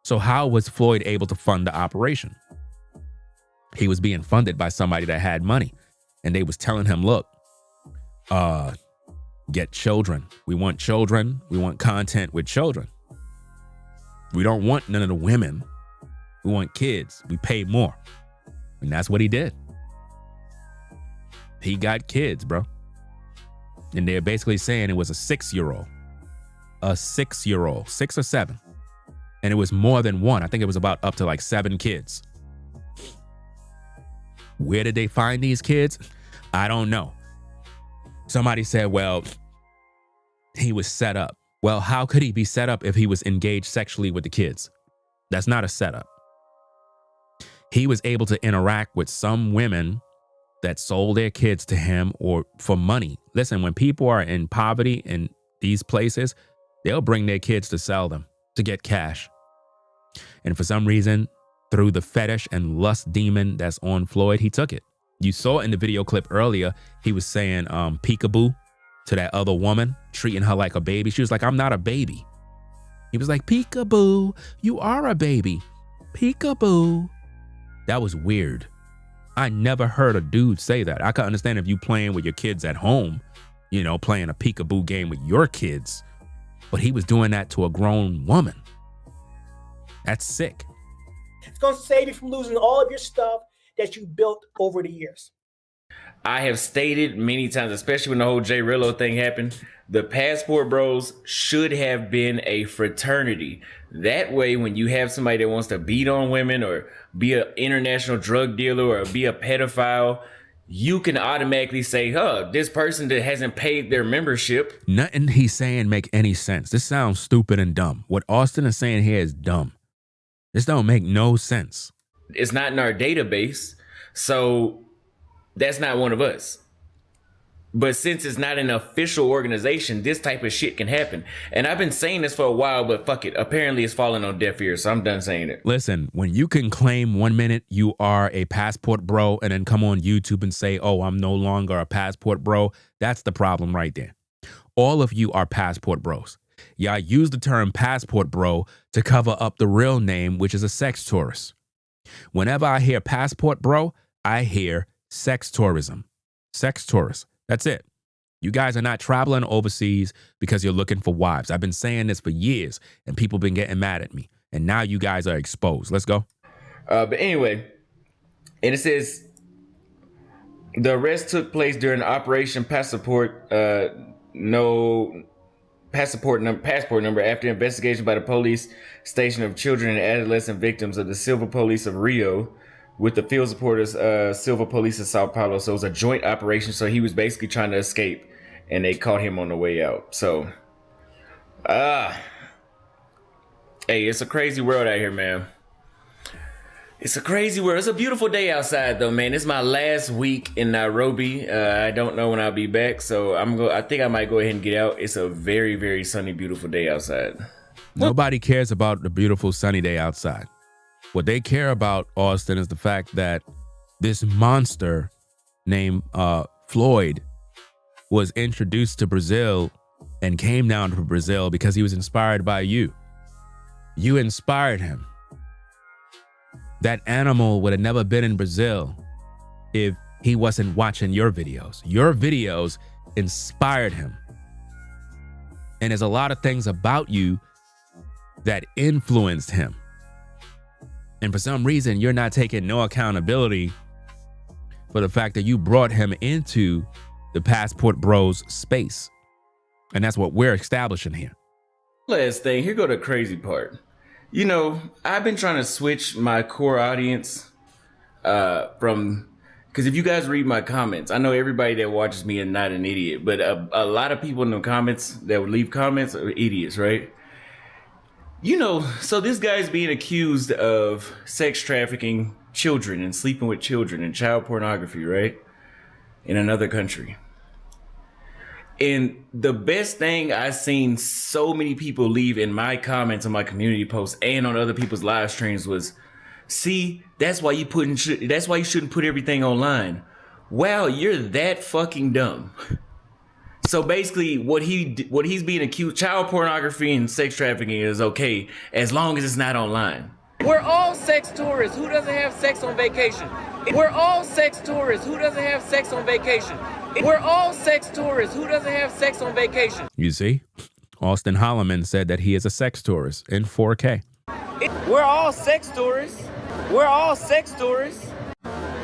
So how was Floyd able to fund the operation? He was being funded by somebody that had money. And they was telling him, look, get children. We want children. We want content with children. We don't want none of the women. We want kids. We pay more. And that's what he did. He got kids, bro. And they're basically saying it was a 6-year-old. A 6-year-old, 6 or 7. And it was more than one. I think it was about up to like 7 kids. Where did they find these kids? I don't know. Somebody said, well, he was set up. Well, how could he be set up if he was engaged sexually with the kids? That's not a setup. He was able to interact with some women that sold their kids to him or for money. Listen, when people are in poverty in these places, they'll bring their kids to sell them to get cash. And for some reason, through the fetish and lust demon that's on Floyd, he took it. You saw in the video clip earlier, he was saying peekaboo to that other woman, treating her like a baby. She was like, I'm not a baby. He was like, peekaboo, you are a baby. Peekaboo. That was weird. I never heard a dude say that. I can understand if you playing with your kids at home, you know, playing a peekaboo game with your kids. But he was doing that to a grown woman. That's sick. It's going to save you from losing all of your stuff that you built over the years. I have stated many times, especially when the whole Jay Rillo thing happened, the Passport Bros should have been a fraternity. That way, when you have somebody that wants to beat on women or be an international drug dealer or be a pedophile, you can automatically say, this person that hasn't paid their membership. Nothing he's saying make any sense. This sounds stupid and dumb. What Auston is saying here is dumb. This don't make no sense. It's not in our database, so that's not one of us. But since it's not an official organization, this type of shit can happen. And I've been saying this for a while, but fuck it. Apparently it's falling on deaf ears, so I'm done saying it. Listen, when you can claim 1 minute you are a passport bro and then come on YouTube and say, oh, I'm no longer a passport bro, that's the problem right there. All of you are passport bros. Y'all use the term passport bro to cover up the real name, which is a sex tourist. Whenever I hear passport bro, I hear sex tourism. Sex tourist. That's it. You guys are not traveling overseas because you're looking for wives. I've been saying this for years and people been getting mad at me. And now you guys are exposed. Let's go. But anyway, and it says the arrest took place during Operation Passport, no passport number after investigation by the police station of children and adolescent victims of the Silver Police of Rio with the field supporters, Silver Police of Sao Paulo. So it was a joint operation. So he was basically trying to escape and they caught him on the way out. So, hey, it's a crazy world out here, man. It's a crazy world. It's a beautiful day outside though, man. It's my last week in Nairobi. I don't know when I'll be back. So I think I might go ahead and get out. It's a very, very sunny, beautiful day outside. Nobody cares about the beautiful sunny day outside. What they care about, Austin, is the fact that this monster named Floyd was introduced to Brazil and came down to Brazil because he was inspired by you. You inspired him. That animal would have never been in Brazil if he wasn't watching your videos. Your videos inspired him. And there's a lot of things about you that influenced him. And for some reason, you're not taking no accountability for the fact that you brought him into the Passport Bros space. And that's what we're establishing here. Last thing, here go the crazy part. You know, I've been trying to switch my core audience from, because if you guys read my comments, I know everybody that watches me is not an idiot, but a lot of people in the comments that would leave comments are idiots, right? You know, so this guy's being accused of sex trafficking children and sleeping with children and child pornography, right? In another country. And the best thing I've seen so many people leave in my comments on my community posts and on other people's live streams was, see, that's why you shouldn't put everything online. Wow, you're that fucking dumb. So basically what he's being accused, child pornography and sex trafficking is okay as long as it's not online. We're all sex tourists. Who doesn't have sex on vacation? We're all sex tourists. Who doesn't have sex on vacation? We're all sex tourists. Who doesn't have sex on vacation? You see, Auston Holleman said that he is a sex tourist in 4K. We're all sex tourists. We're all sex tourists.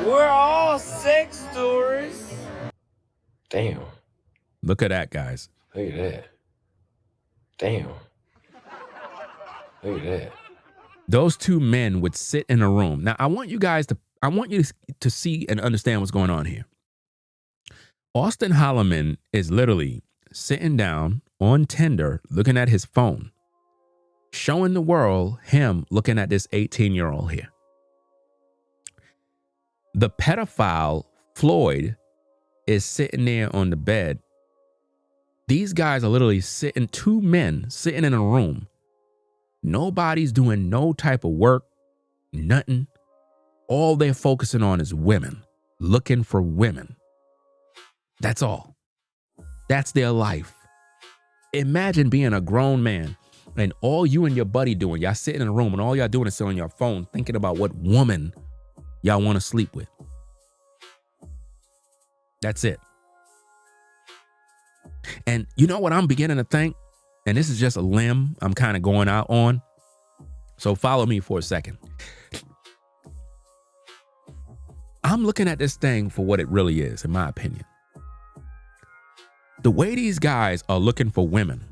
We're all sex tourists. Damn. Look at that, guys. Look at that. Damn. Look at that. Those two men would sit in a room. Now, I want you to see and understand what's going on here. Auston Holleman is literally sitting down on Tinder, looking at his phone, showing the world him looking at this 18-year-old here. The pedophile, Floyd, is sitting there on the bed. These guys are literally two men sitting in a room. Nobody's doing no type of work, nothing. All they're focusing on is women, looking for women. That's all. That's their life. Imagine being a grown man and all you and your buddy doing, y'all sitting in a room and all y'all doing is sitting on your phone thinking about what woman y'all want to sleep with. That's it. And you know what I'm beginning to think? And this is just a limb I'm kind of going out on. So follow me for a second. I'm looking at this thing for what it really is, in my opinion. The way these guys are looking for women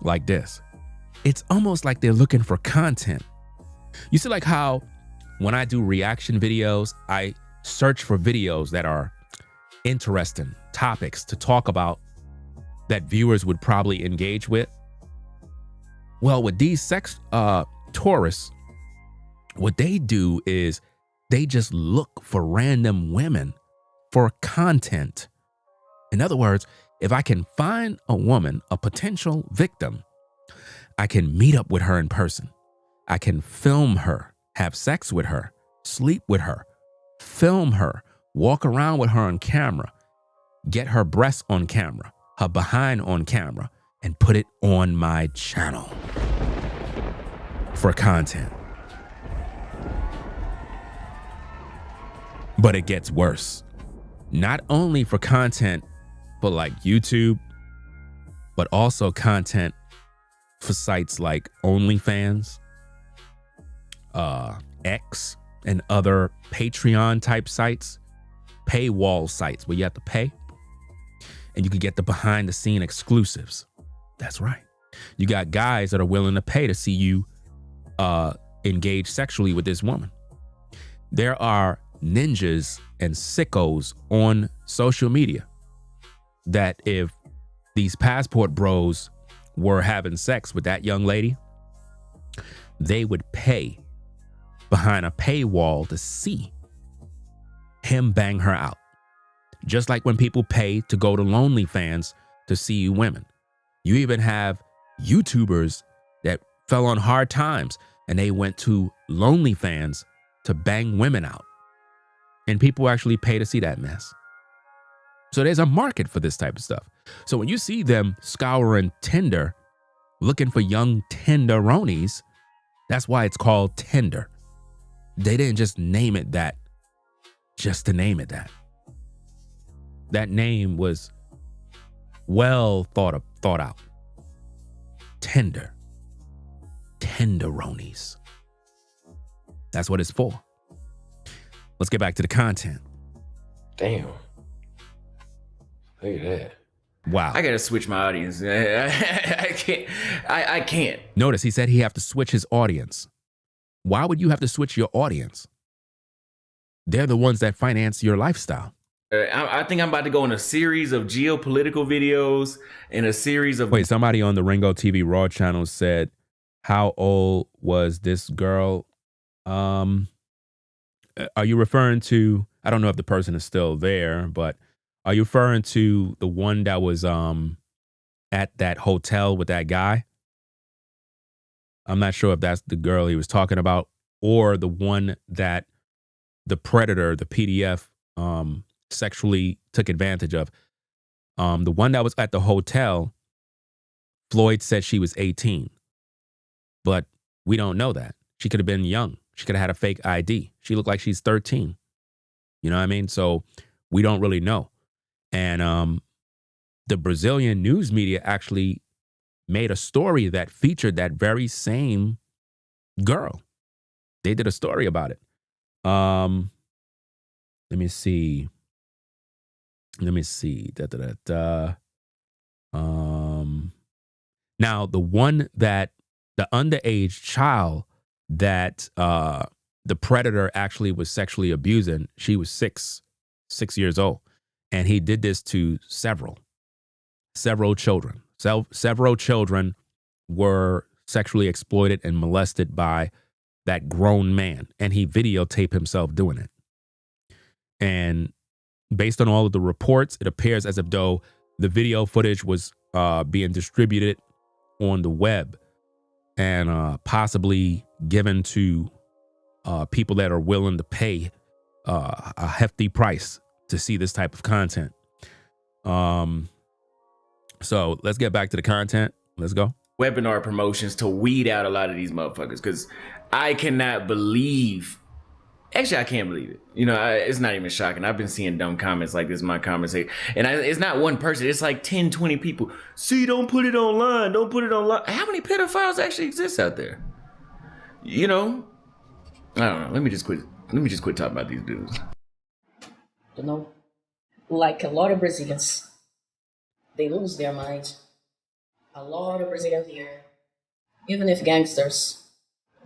like this, it's almost like they're looking for content. You see like how when I do reaction videos, I search for videos that are interesting topics to talk about that viewers would probably engage with. Well, with these sex tourists, what they do is they just look for random women for content. In other words, if I can find a woman, a potential victim, I can meet up with her in person. I can film her, have sex with her, sleep with her, film her, walk around with her on camera, get her breasts on camera, her behind on camera, and put it on my channel for content. But it gets worse. Not only for content for like YouTube, but also content for sites like OnlyFans, X, and other Patreon type sites, paywall sites where you have to pay and you can get the behind the scene exclusives. That's right. You got guys that are willing to pay to see you engage sexually with this woman. There are ninjas and sickos on social media that if these passport bros were having sex with that young lady, they would pay behind a paywall to see him bang her out. Just like when people pay to go to OnlyFans to see women. You even have YouTubers that fell on hard times and they went to OnlyFans to bang women out. And people actually pay to see that mess. So there's a market for this type of stuff. So when you see them scouring Tinder, looking for young tenderonies, that's why it's called Tinder. They didn't just name it that just to name it that. That name was well thought out. Tinder. Tenderonies. That's what it's for. Let's get back to the content. Damn. Look at that. Wow. I gotta switch my audience. I can't. I can't. Notice he said he have to switch his audience. Why would you have to switch your audience? They're the ones that finance your lifestyle. I think I'm about to go on a series of geopolitical videos and a series of... Wait, somebody on the Ringo TV Raw channel said, how old was this girl? Are you referring to, I don't know if the person is still there, but are you referring to the one that was at that hotel with that guy? I'm not sure if that's the girl he was talking about or the one that the predator, the PDF, sexually took advantage of. The one that was at the hotel, Floyd said she was 18, but we don't know that. She could have been young. She could have had a fake ID. She looked like she's 13. You know what I mean? So we don't really know. And the Brazilian news media actually made a story that featured that very same girl. They did a story about it. Let me see. Now the one that the underage child that the predator actually was sexually abusing, she was 6 years old. And he did this to several children. Several children were sexually exploited and molested by that grown man. And he videotaped himself doing it. And based on all of the reports, it appears as if though the video footage was being distributed on the web and possibly given to people that are willing to pay a hefty price to see this type of content. So let's get back to the content. Let's go. Webinar promotions to weed out a lot of these motherfuckers, because I cannot believe. Actually, I can't believe it. You know, it's not even shocking. I've been seeing dumb comments like this in my comments. And it's not one person. It's like 10, 20 people. See, don't put it online. Don't put it online. How many pedophiles actually exist out there? You know? I don't know. Let me just quit talking about these dudes. You know, like a lot of Brazilians, they lose their minds. A lot of Brazilians here, even if gangsters,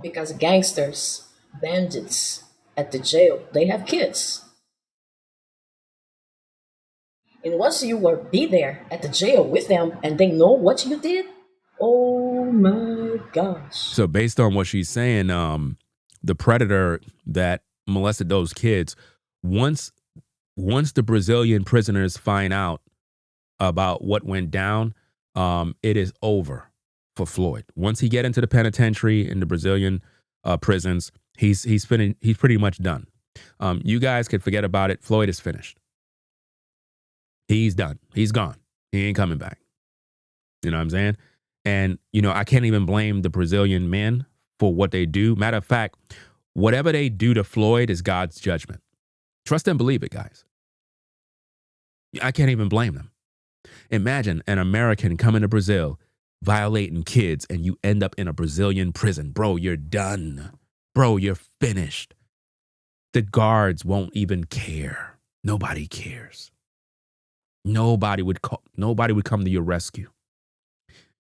because gangsters, bandits, at the jail, they have kids. And once you be there at the jail with them and they know what you did, oh my gosh. So based on what she's saying, the predator that molested those kids, once the Brazilian prisoners find out about what went down, it is over for Floyd. Once he get into the penitentiary in the Brazilian prisons, he's pretty much done. You guys could forget about it. Floyd is finished. He's done. He's gone. He ain't coming back. You know what I'm saying? And, I can't even blame the Brazilian men for what they do. Matter of fact, whatever they do to Floyd is God's judgment. Trust and believe it, guys. I can't even blame them. Imagine an American coming to Brazil, violating kids, and you end up in a Brazilian prison. Bro, you're done. Bro, you're finished. The guards won't even care. Nobody cares. Nobody would come to your rescue.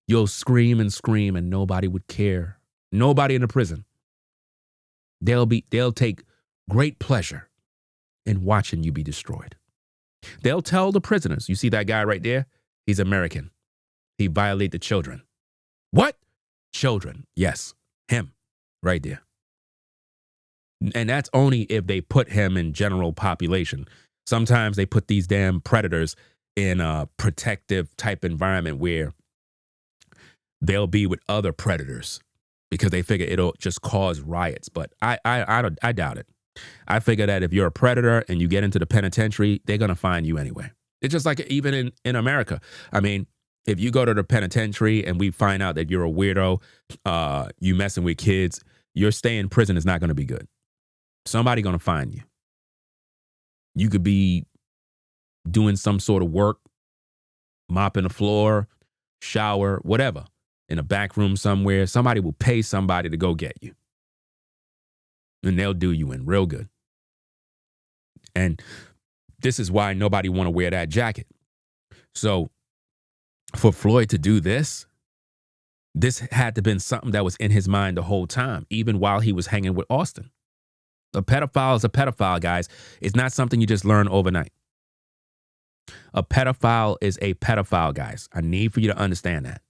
You'll scream and scream and nobody would care. Nobody in the prison. They'll take great pleasure in watching you be destroyed. They'll tell the prisoners, you see that guy right there? He's American. He violated the children. What? Children. Yes. Him. Right there. And that's only if they put him in general population. Sometimes they put these damn predators in a protective type environment where they'll be with other predators because they figure it'll just cause riots. But I doubt it. I figure that if you're a predator and you get into the penitentiary, they're going to find you anyway. It's just like even in America. I mean, if you go to the penitentiary and we find out that you're a weirdo, you messing with kids, your stay in prison is not going to be good. Somebody going to find you. You could be doing some sort of work, mopping the floor, shower, whatever, in a back room somewhere. Somebody will pay somebody to go get you. And they'll do you in real good. And this is why nobody want to wear that jacket. So for Floyd to do this had to have been something that was in his mind the whole time, even while he was hanging with Auston. A pedophile is a pedophile, guys. It's not something you just learn overnight. A pedophile is a pedophile, guys. I need for you to understand that.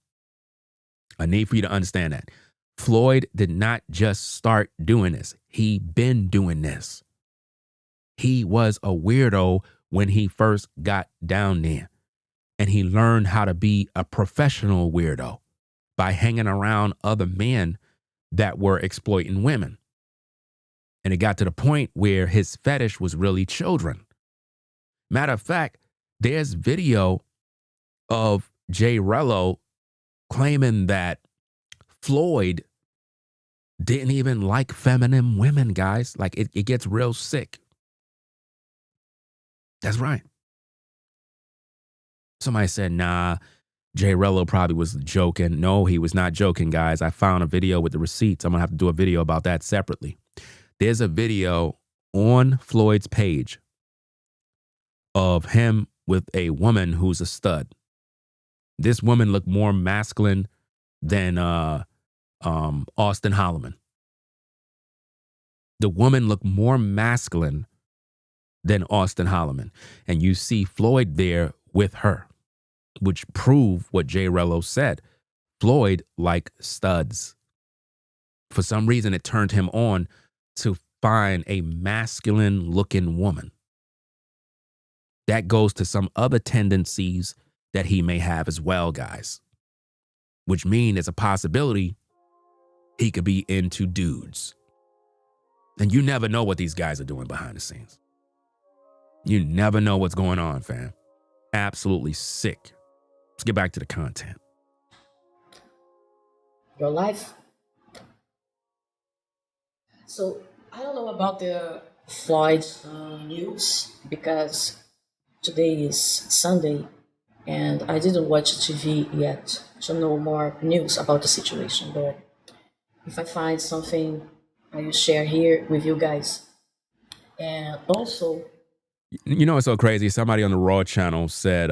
Floyd did not just start doing this. He been doing this. He was a weirdo when he first got down there. And he learned how to be a professional weirdo by hanging around other men that were exploiting women. And it got to the point where his fetish was really children. Matter of fact, there's video of Jay Rello claiming that Floyd didn't even like feminine women, guys. Like it gets real sick. That's right. Somebody said, nah, Jay Rello probably was joking. No, he was not joking, guys. I found a video with the receipts. I'm going to have to do a video about that separately. There's a video on Floyd's page of him with a woman who's a stud. This woman looked more masculine than Auston Holleman. The woman looked more masculine than Auston Holleman. And you see Floyd there with her, which prove what Jay Rello said. Floyd liked studs. For some reason, it turned him on to find a masculine looking woman. That goes to some other tendencies that he may have as well, guys. Which means there's a possibility he could be into dudes. And you never know what these guys are doing behind the scenes. You never know what's going on, fam. Absolutely sick. Let's get back to the content. Your life. So I don't know about the Floyd news because today is Sunday and I didn't watch TV yet to know more news about the situation. But if I find something, I will share here with you guys. And also, you know what's so crazy? Somebody on the Raw channel said,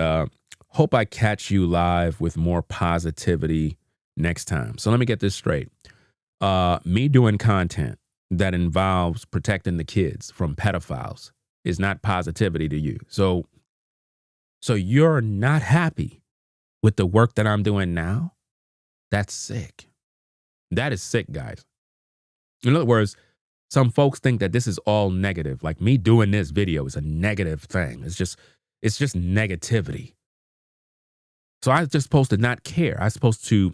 hope I catch you live with more positivity next time. So let me get this straight. Me doing content that involves protecting the kids from pedophiles is not positivity to you. So you're not happy with the work that I'm doing now? That's sick. That is sick, guys. In other words, some folks think that this is all negative. Like me doing this video is a negative thing. It's just negativity. So I was just supposed to not care. I was supposed to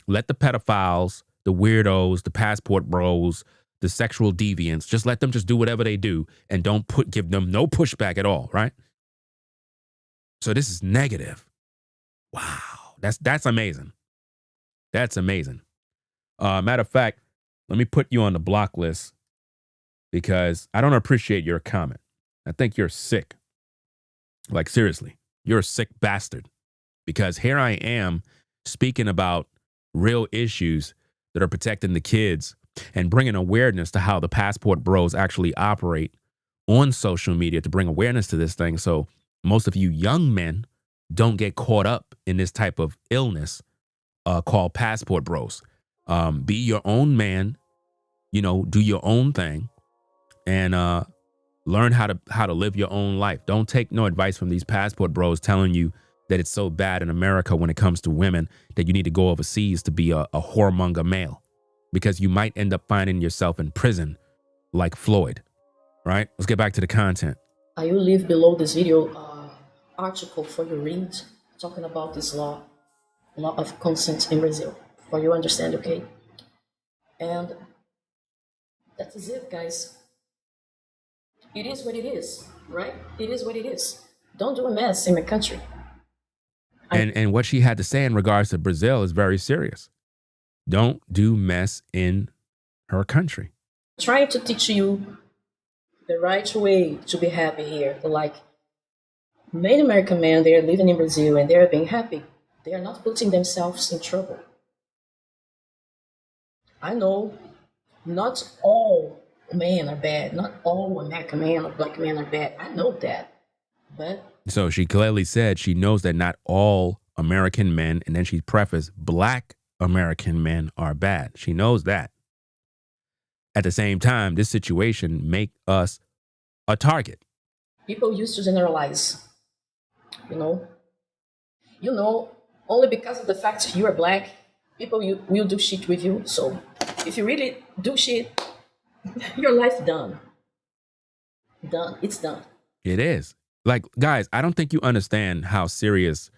let the pedophiles, the weirdos, the passport bros, the sexual deviants, just let them just do whatever they do and don't give them no pushback at all, right? So this is negative. Wow. That's amazing. That's amazing. Matter of fact, let me put you on the block list because I don't appreciate your comment. I think you're sick. Like, seriously, you're a sick bastard. Because here I am speaking about real issues that are protecting the kids and bringing awareness to how the passport bros actually operate on social media to bring awareness to this thing. So most of you young men don't get caught up in this type of illness called passport bros. Be your own man, do your own thing and learn how to live your own life. Don't take no advice from these passport bros telling you that it's so bad in America when it comes to women that you need to go overseas to be a whoremonger male, because you might end up finding yourself in prison like Floyd, right? Let's get back to the content. I will leave below this video article for you read talking about this law of consent in Brazil for you understand, okay? And that is it, guys. It is what it is, right? It is what it is. Don't do a mess in my country. And what she had to say in regards to Brazil is very serious. Don't do mess in her country. Trying to teach you the right way to be happy here. Like many American men, they are living in Brazil and they are being happy. They are not putting themselves in trouble. I know not all men are bad. Not all American men or black men are bad. I know that. But so she clearly said she knows that not all American men, and then she prefaced black American men are bad. She knows that. At the same time, this situation make us a target. People used to generalize, only because of the fact you are black, people will do shit with you. So if you really do shit, your life done. Done. It's done. It is. Like, guys, I don't think you understand how serious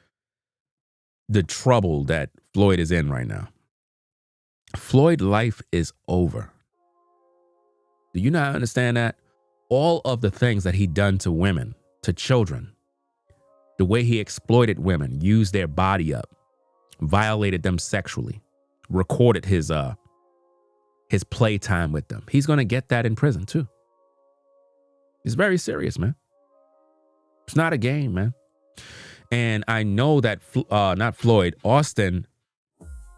the trouble that Floyd is in right now. Floyd's life is over. Do you not understand that? All of the things that he done to women, to children, the way he exploited women, used their body up, violated them sexually, recorded his playtime with them. He's going to get that in prison too. It's very serious, man. It's not a game, man. And I know that, not Floyd, Auston,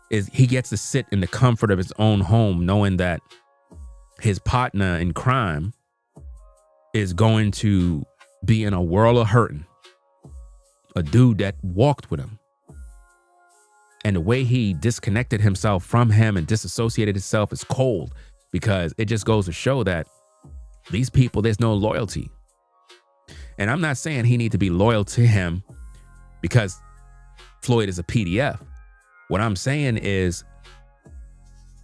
he gets to sit in the comfort of his own home knowing that his partner in crime is going to be in a world of hurting. A dude that walked with him. And the way he disconnected himself from him and disassociated himself is cold, because it just goes to show that these people, there's no loyalty. And I'm not saying he need to be loyal to him because Floyd is a PDF. What I'm saying is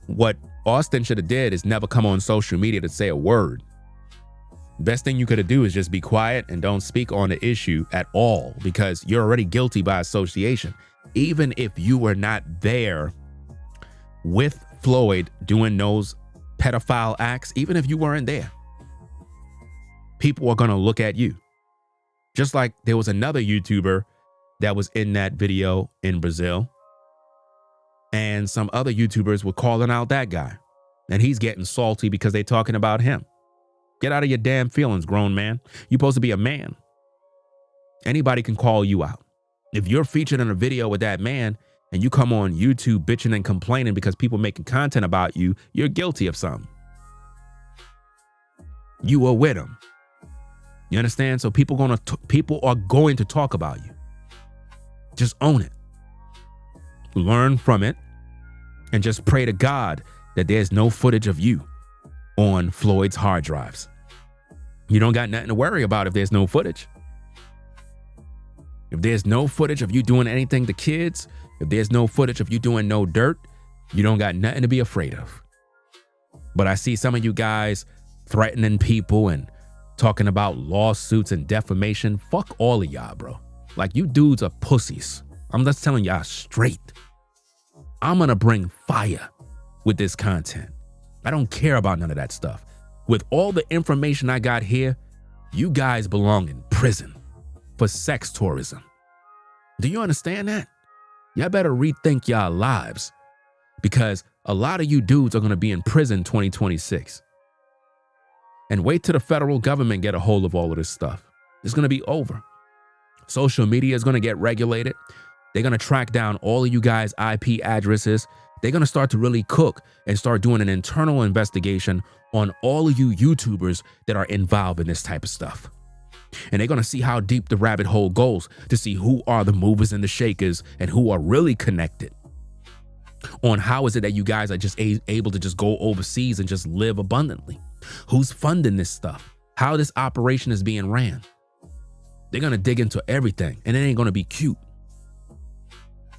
what Auston should have did is never come on social media to say a word. Best thing you could have do is just be quiet and don't speak on the issue at all, because you're already guilty by association. Even if you were not there with Floyd doing those pedophile acts, even if you weren't there, people are going to look at you. Just like there was another YouTuber that was in that video in Brazil, and some other YouTubers were calling out that guy, and he's getting salty because they're talking about him. Get out of your damn feelings, grown man. You're supposed to be a man. Anybody can call you out. If you're featured in a video with that man and you come on YouTube bitching and complaining because people making content about you, you're guilty of something. You were with him. You understand? So people are going to talk about you. Just own it. Learn from it and just pray to God that there's no footage of you on Floyd's hard drives. You don't got nothing to worry about if there's no footage. If there's no footage of you doing anything to kids, if there's no footage of you doing no dirt, you don't got nothing to be afraid of. But I see some of you guys threatening people and talking about lawsuits and defamation. Fuck all of y'all, bro. Like, you dudes are pussies. I'm just telling y'all straight. I'm gonna bring fire with this content. I don't care about none of that stuff. With all the information I got here, you guys belong in prison for sex tourism. Do you understand that? Y'all better rethink y'all lives, because a lot of you dudes are gonna be in prison 2026. And wait till the federal government get a hold of all of this stuff. It's gonna be over. Social media is gonna get regulated. They're gonna track down all of you guys' IP addresses. They're gonna start to really cook and start doing an internal investigation on all of you YouTubers that are involved in this type of stuff. And they're gonna see how deep the rabbit hole goes to see who are the movers and the shakers and who are really connected. On how is it that you guys are just able to just go overseas and just live abundantly? Who's funding this stuff? How this operation is being ran? They're gonna dig into everything, and it ain't gonna be cute.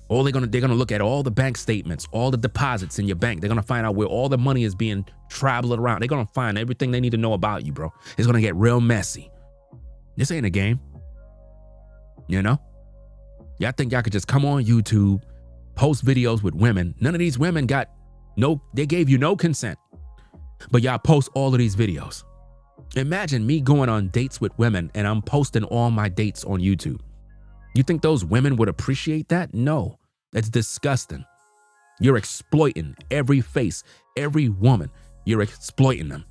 Or they're gonna look at all the bank statements, all the deposits in your bank. They're gonna find out where all the money is being traveled around. They're gonna find everything they need to know about you, bro. It's gonna get real messy. This ain't a game. You know? Y'all think y'all could just come on YouTube, post videos with women. None of these women they gave you no consent. But y'all post all of these videos. Imagine me going on dates with women and I'm posting all my dates on YouTube. You think those women would appreciate that? No, that's disgusting. You're exploiting every face, every woman. You're exploiting them.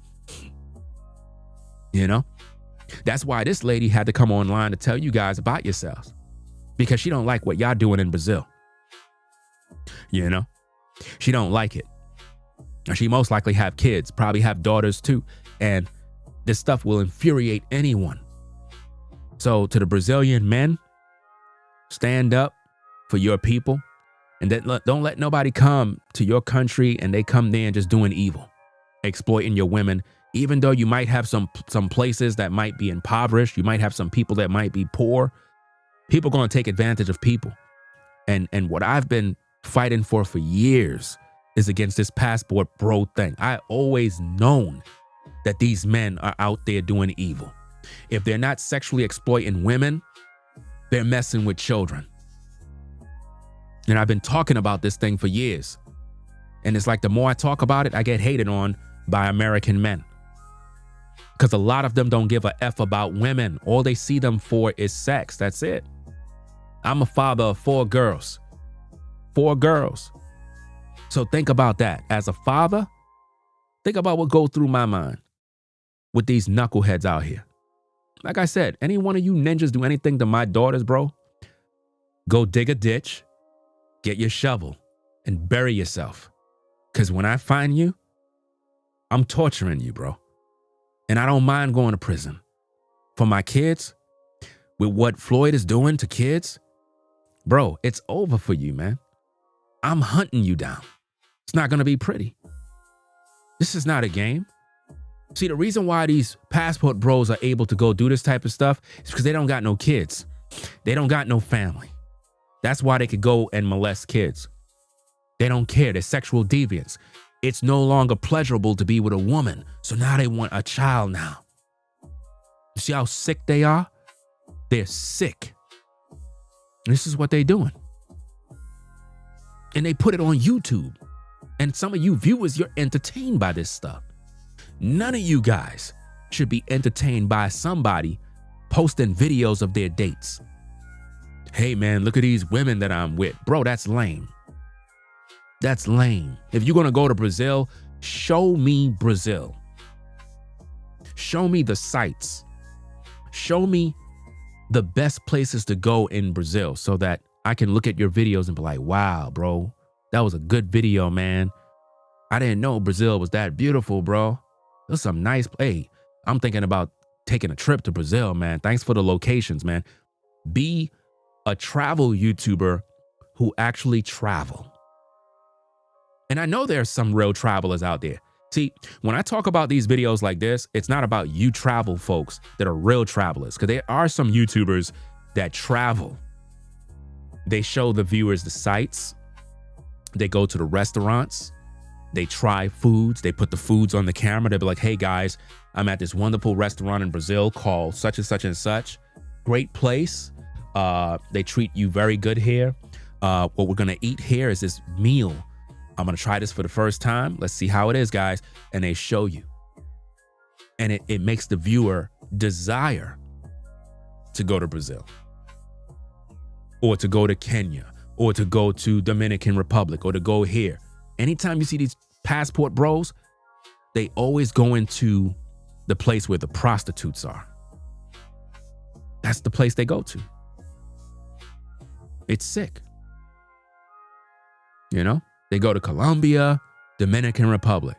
You know? That's why this lady had to come online to tell you guys about yourselves, because she don't like what y'all doing in Brazil. You know? She don't like it. She most likely have kids, probably have daughters too. And this stuff will infuriate anyone. So to the Brazilian men, stand up for your people, and don't let nobody come to your country and they come there and just doing evil, exploiting your women. Even though you might have some places that might be impoverished, you might have some people that might be poor. People are going to take advantage of people. And what I've been fighting for years is against this passport bro thing. I always known that these men are out there doing evil. If they're not sexually exploiting women, they're messing with children. And I've been talking about this thing for years. And it's like the more I talk about it, I get hated on by American men. Because a lot of them don't give a F about women. All they see them for is sex. That's it. I'm a father of 4 girls. 4 girls. So think about that. As a father, think about what goes through my mind with these knuckleheads out here. Like I said, any one of you ninjas do anything to my daughters, bro, go dig a ditch, get your shovel, and bury yourself. Because when I find you, I'm torturing you, bro. And I don't mind going to prison. For my kids, with what Floyd is doing to kids, bro, it's over for you, man. I'm hunting you down. It's not going to be pretty. This is not a game. See, the reason why these passport bros are able to go do this type of stuff is because they don't got no kids. They don't got no family. That's why they could go and molest kids. They don't care. They're sexual deviants. It's no longer pleasurable to be with a woman. So now they want a child now. You see how sick they are? They're sick. And this is what they're doing. And they put it on YouTube. And some of you viewers, you're entertained by this stuff. None of you guys should be entertained by somebody posting videos of their dates. Hey man, look at these women that I'm with. Bro, that's lame. That's lame. If you're going to go to Brazil, show me Brazil. Show me the sights. Show me the best places to go in Brazil so that I can look at your videos and be like, wow, bro, that was a good video, man. I didn't know Brazil was that beautiful, bro. There's some nice, hey, I'm thinking about taking a trip to Brazil, man. Thanks for the locations, man. Be a travel YouTuber who actually travel. And I know there's some real travelers out there. See, when I talk about these videos like this, it's not about you travel folks that are real travelers, because there are some YouTubers that travel. They show the viewers the sights. They go to the restaurants. They try foods. They put the foods on the camera. They'll be like, hey guys, I'm at this wonderful restaurant in Brazil called such and such and such. Great place. They treat you very good here. What we're going to eat here is this meal. I'm going to try this for the first time. Let's see how it is, guys. And they show you. And it makes the viewer desire to go to Brazil or to go to Kenya or to go to Dominican Republic or to go here. Anytime you see these passport bros, they always go into the place where the prostitutes are. That's the place they go to. It's sick. You know, they go to Colombia, Dominican Republic,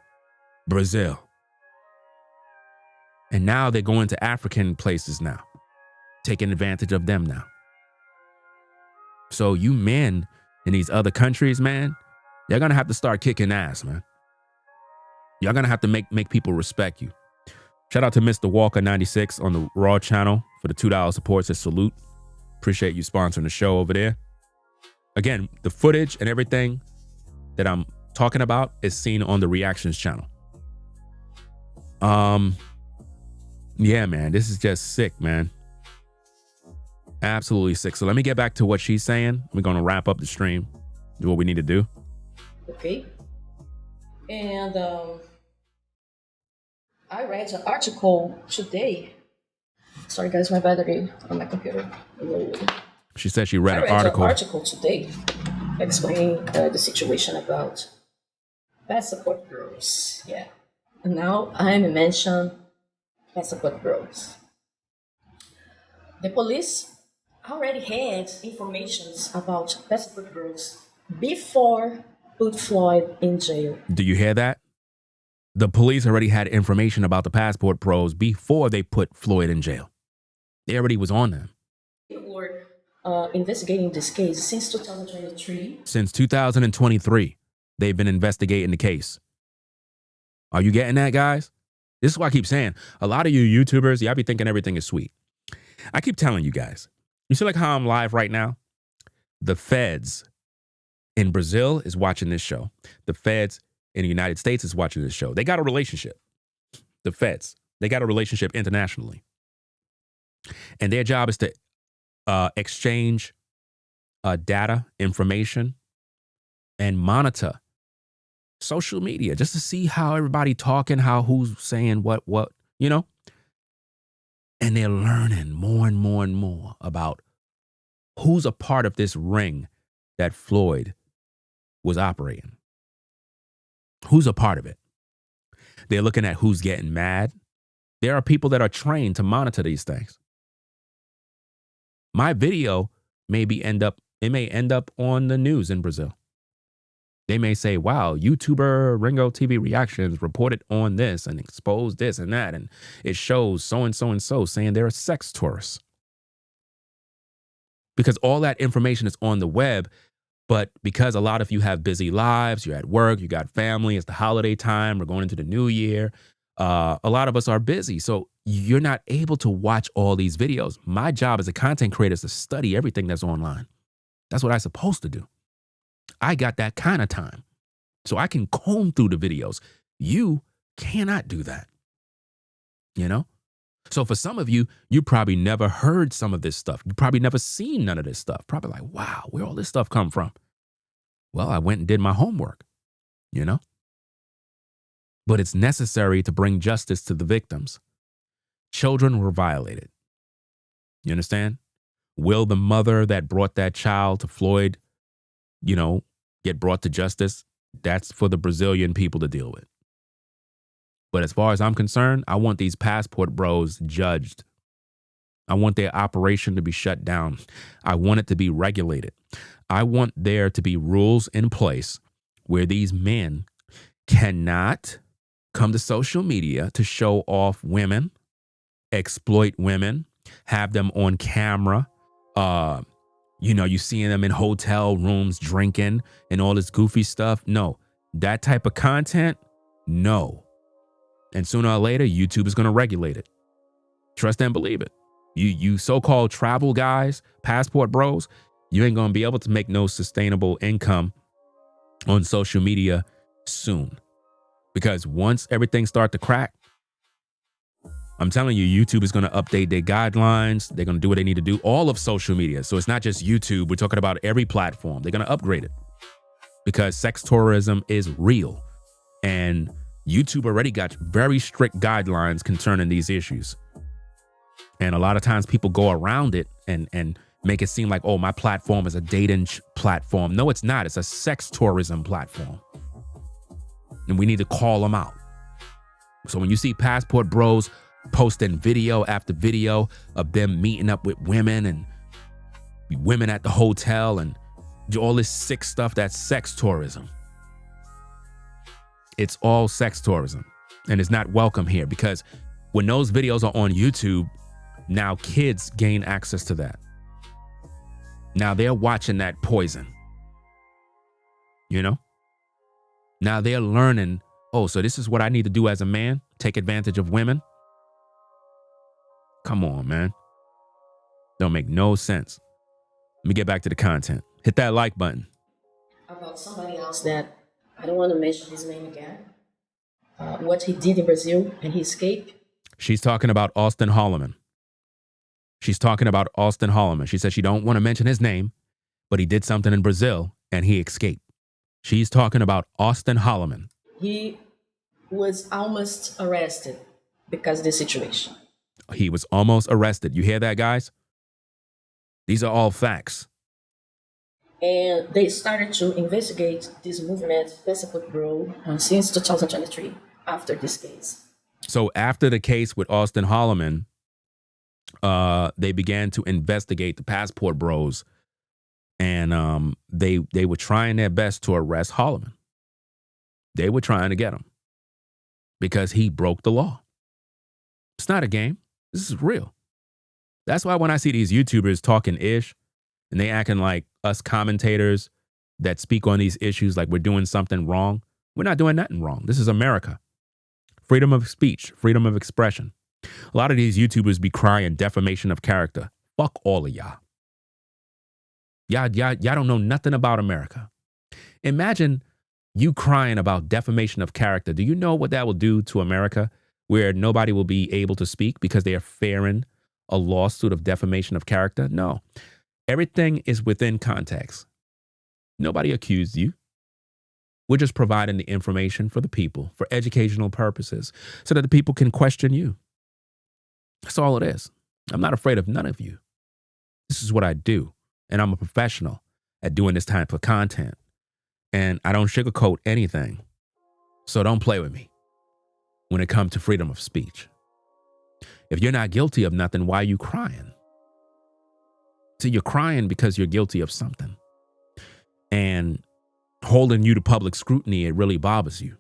Brazil. And now they're going to African places now, taking advantage of them now. So you men in these other countries, man, you're going to have to start kicking ass, man. You're going to have to make people respect you. Shout out to Mr. Walker 96 on the Raw channel for the $2 support. Says salute. Appreciate you sponsoring the show over there. Again, the footage and everything that I'm talking about is seen on the reactions channel. Yeah, man, this is just sick, man. Absolutely sick. So let me get back to what she's saying. We're going to wrap up the stream, do what we need to do. Okay. And I read an article today. Sorry, guys, my battery on my computer. She said she read I an article. An article today explaining the situation about passport bros. Yeah. And now I'm mentioning passport bros. The police already had information about passport bros before put Floyd in jail. Do you hear that? The police already had information about the passport pros before they put Floyd in jail. They already was on them. They were investigating this case since 2023. Since 2023, they've been investigating the case. Are you getting that, guys? This is why I keep saying, a lot of you YouTubers, y'all be thinking everything is sweet. I keep telling you guys, you see like how I'm live right now? The feds in Brazil is watching this show. The feds in the United States is watching this show. They got a relationship. The feds, they got a relationship internationally. And their job is to exchange data, information, and monitor social media just to see how everybody talking, how who's saying what, you know? And they're learning more and more and more about who's a part of this ring that Floyd was operating. Who's a part of it? They're looking at who's getting mad. There are people that are trained to monitor these things. My video may end up on the news in Brazil. They may say, wow, YouTuber Ringo TV Reactions reported on this and exposed this and that. And it shows so-and-so and so saying they're a sex tourist. Because all that information is on the web. But because a lot of you have busy lives, you're at work, you got family, it's the holiday time, we're going into the new year. A lot of us are busy. So you're not able to watch all these videos. My job as a content creator is to study everything that's online. That's what I'm supposed to do. I got that kind of time. So I can comb through the videos. You cannot do that. You know? So for some of you, you probably never heard some of this stuff. You probably never seen none of this stuff. Probably like, wow, where all this stuff come from? Well, I went and did my homework, you know? But it's necessary to bring justice to the victims. Children were violated. You understand? Will the mother that brought that child to Floyd, you know, get brought to justice? That's for the Brazilian people to deal with. But as far as I'm concerned, I want these passport bros judged. I want their operation to be shut down. I want it to be regulated. I want there to be rules in place where these men cannot come to social media to show off women, exploit women, have them on camera. You know, you seeing them in hotel rooms drinking and all this goofy stuff. No, that type of content, no. And sooner or later, YouTube is going to regulate it. Trust and believe it. You so-called travel guys, passport bros, you ain't going to be able to make no sustainable income on social media soon. Because once everything starts to crack, I'm telling you, YouTube is going to update their guidelines. They're going to do what they need to do. All of social media. So it's not just YouTube. We're talking about every platform. They're going to upgrade it because sex tourism is real. And YouTube already got very strict guidelines concerning these issues. And a lot of times people go around it and make it seem like, oh, my platform is a dating platform. No, it's not. It's a sex tourism platform. And we need to call them out. So when you see Passport Bros posting video after video of them meeting up with women and women at the hotel and do all this sick stuff, that's sex tourism. It's all sex tourism. And it's not welcome here because when those videos are on YouTube, now kids gain access to that. Now they're watching that poison. You know? Now they're learning, oh, so this is what I need to do as a man? Take advantage of women? Come on, man. Don't make no sense. Let me get back to the content. Hit that like button. About somebody else that I don't want to mention his name again. What he did in Brazil and he escaped. She's talking about Auston Holleman. She's talking about Auston Holleman. She said she don't want to mention his name, but he did something in Brazil and he escaped. She's talking about Auston Holleman. He was almost arrested because of the situation. He was almost arrested. You hear that, guys? These are all facts. And they started to investigate this movement, Passport Bro, since 2023 after this case. So after the case with Auston Holleman, they began to investigate the Passport Bros, and they were trying their best to arrest Holleman. They were trying to get him because he broke the law. It's not a game. This is real. That's why when I see these YouTubers talking ish and they acting like us commentators that speak on these issues like we're doing something wrong, we're not doing nothing wrong. This is America. Freedom of speech, freedom of expression. A lot of these YouTubers be crying defamation of character. Fuck all of y'all. Y'all don't know nothing about America. Imagine you crying about defamation of character. Do you know what that will do to America, where nobody will be able to speak because they are fearing a lawsuit of defamation of character? No. Everything is within context. Nobody accused you. We're just providing the information for the people for educational purposes so that the people can question you. That's all it is. I'm not afraid of none of you. This is what I do. And I'm a professional at doing this type of content. And I don't sugarcoat anything. So don't play with me when it comes to freedom of speech. If you're not guilty of nothing, why are you crying? See, you're crying because you're guilty of something. And holding you to public scrutiny, it really bothers you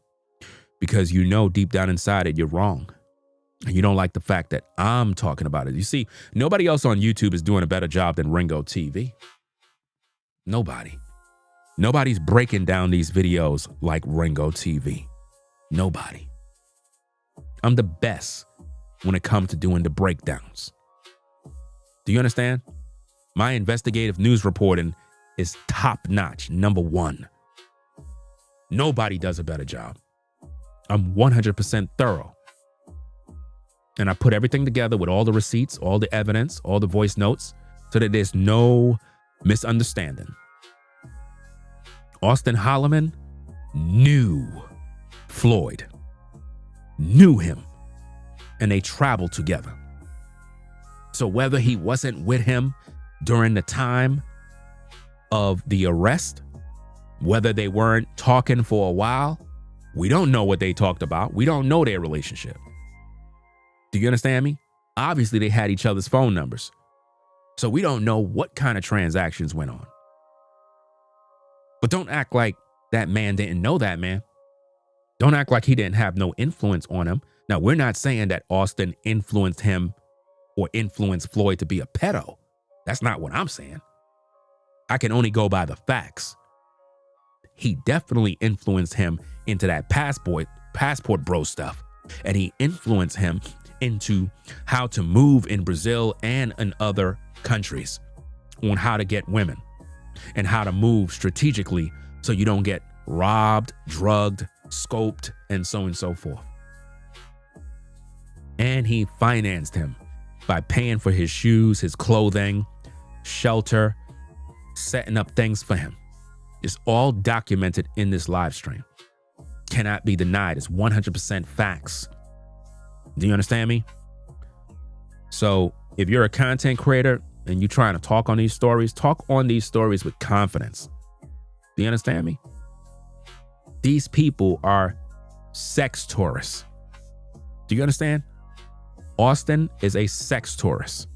because you know deep down inside it, you're wrong. And you don't like the fact that I'm talking about it. You see, nobody else on YouTube is doing a better job than Ringo TV. Nobody. Nobody's breaking down these videos like Ringo TV. Nobody. I'm the best when it comes to doing the breakdowns. Do you understand? My investigative news reporting is top notch, number one. Nobody does a better job. I'm 100% thorough. And I put everything together with all the receipts, all the evidence, all the voice notes, so that there's no misunderstanding. Auston Holleman knew Floyd, knew him, and they traveled together. So whether he wasn't with him during the time of the arrest, whether they weren't talking for a while, we don't know what they talked about. We don't know their relationship. Do you understand me? Obviously, they had each other's phone numbers. So we don't know what kind of transactions went on. But don't act like that man didn't know that man. Don't act like he didn't have no influence on him. Now, we're not saying that Auston influenced him or influenced Floyd to be a pedo. That's not what I'm saying. I can only go by the facts. He definitely influenced him into that passport bro stuff. And he influenced him into how to move in Brazil and in other countries on how to get women and how to move strategically so you don't get robbed, drugged, scoped, and so forth. And he financed him by paying for his shoes, his clothing, shelter, setting up things for him. It's all documented in this live stream. Cannot be denied. It's 100% facts. Do you understand me? So if you're a content creator and you're trying to talk on these stories, talk on these stories with confidence. Do you understand me? These people are sex tourists. Do you understand? Auston is a sex tourist.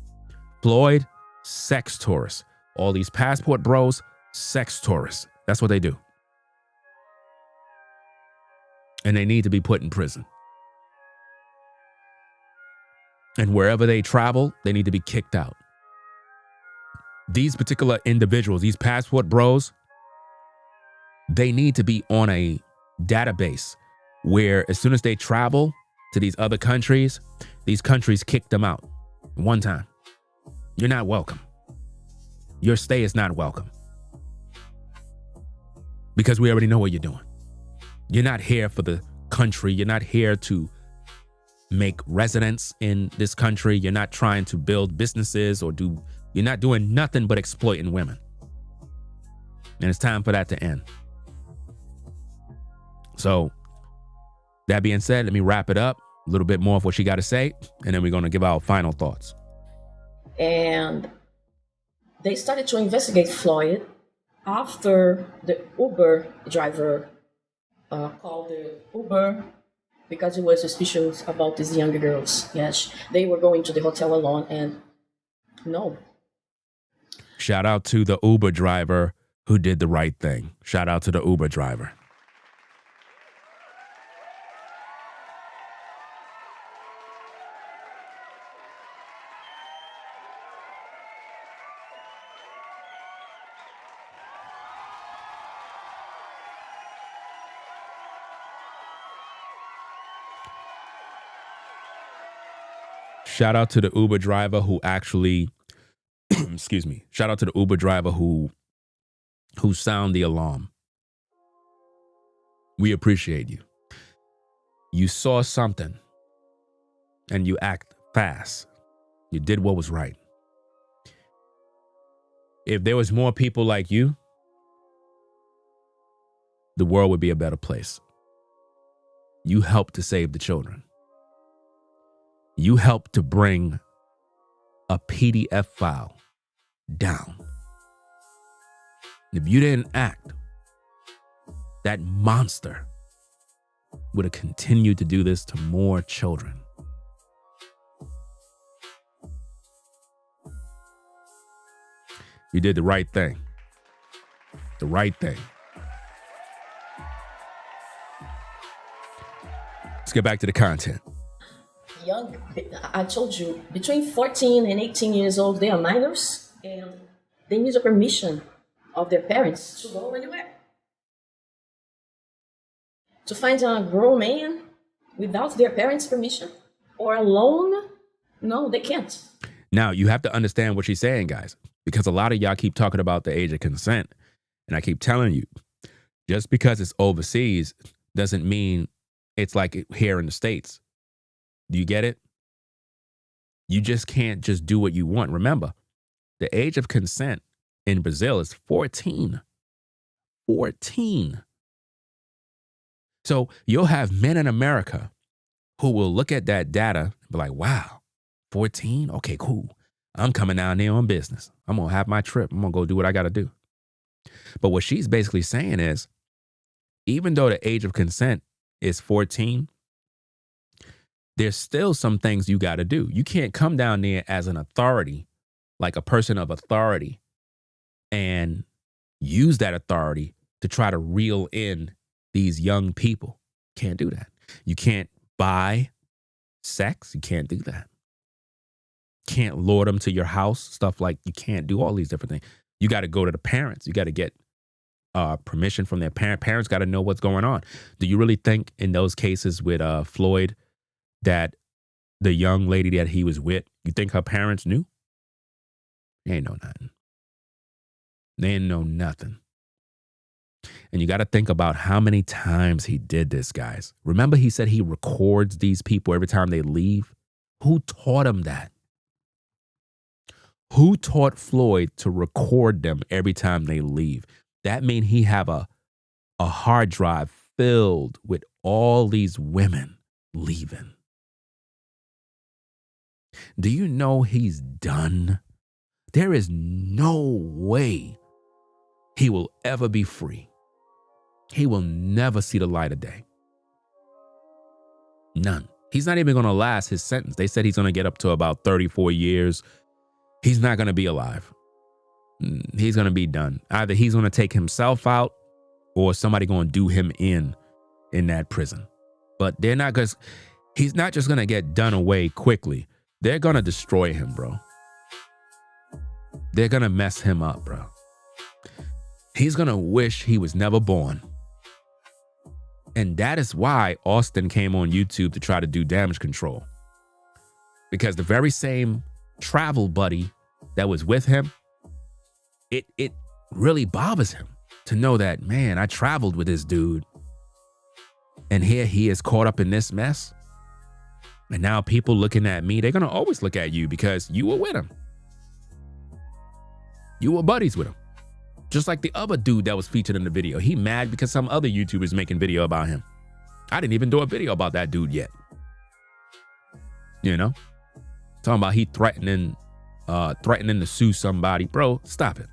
Floyd, sex tourist. All these passport bros, sex tourists. That's what they do. And they need to be put in prison. And wherever they travel, they need to be kicked out. These particular individuals, these passport bros, they need to be on a database where as soon as they travel to these other countries, these countries kick them out one time. You're not welcome. Your stay is not welcome. Because we already know what you're doing. You're not here for the country. You're not here to make residence in this country. You're not trying to build businesses you're not doing nothing but exploiting women. And it's time for that to end. So that being said, let me wrap it up. A little bit more of what she got to say, and then we're going to give our final thoughts. And they started to investigate Floyd after the Uber driver called the Uber because he was suspicious about these younger girls. Yes, they were going to the hotel alone, and no. Shout out to the Uber driver who did the right thing. Shout out to the Uber driver. Shout out to the Uber driver who actually, excuse me. Shout out to the Uber driver who sound the alarm. We appreciate you. You saw something and you act fast. You did what was right. If there was more people like you, the world would be a better place. You helped to save the children. You helped to bring a PDF file down. If you didn't act, that monster would have continued to do this to more children. You did the right thing. The right thing. Let's get back to the content. Young, I told you, between 14 and 18 years old, they are minors, and they need the permission of their parents to go anywhere. To find a grown man without their parents' permission or alone, no, they can't. Now, you have to understand what she's saying, guys, because a lot of y'all keep talking about the age of consent, and I keep telling you, just because it's overseas doesn't mean it's like here in the States. Do you get it? You just can't just do what you want. Remember, the age of consent in Brazil is 14. 14. So you'll have men in America who will look at that data and be like, wow, 14? Okay, cool. I'm coming down there on business. I'm going to have my trip. I'm going to go do what I got to do. But what she's basically saying is, even though the age of consent is 14, there's still some things you got to do. You can't come down there as an authority, like a person of authority, and use that authority to try to reel in these young people. Can't do that. You can't buy sex. You can't do that. Can't lure them to your house. Stuff like you can't do all these different things. You got to go to the parents. You got to get permission from their parents. Parents got to know what's going on. Do you really think in those cases with Floyd that the young lady that he was with, you think her parents knew? They ain't know nothing. They ain't know nothing. And you got to think about how many times he did this, guys. Remember he said he records these people every time they leave? Who taught him that? Who taught Floyd to record them every time they leave? That means he have a hard drive filled with all these women leaving. Do you know he's done? There is no way he will ever be free. He will never see the light of day. None. He's not even going to last his sentence. They said he's going to get up to about 34 years. He's not going to be alive. He's going to be done. Either he's going to take himself out or somebody going to do him in that prison. But they're not going to, he's not just going to get done away quickly. They're going to destroy him, bro. They're going to mess him up, bro. He's going to wish he was never born. And that is why Auston came on YouTube to try to do damage control. Because the very same travel buddy that was with him, it really bothers him to know that, man, I traveled with this dude. And here he is caught up in this mess. And now people looking at me, they're going to always look at you because you were with him. You were buddies with him. Just like the other dude that was featured in the video. He mad because some other YouTubers making video about him. I didn't even do a video about that dude yet. You know? Talking about he threatening to sue somebody. Bro, stop it.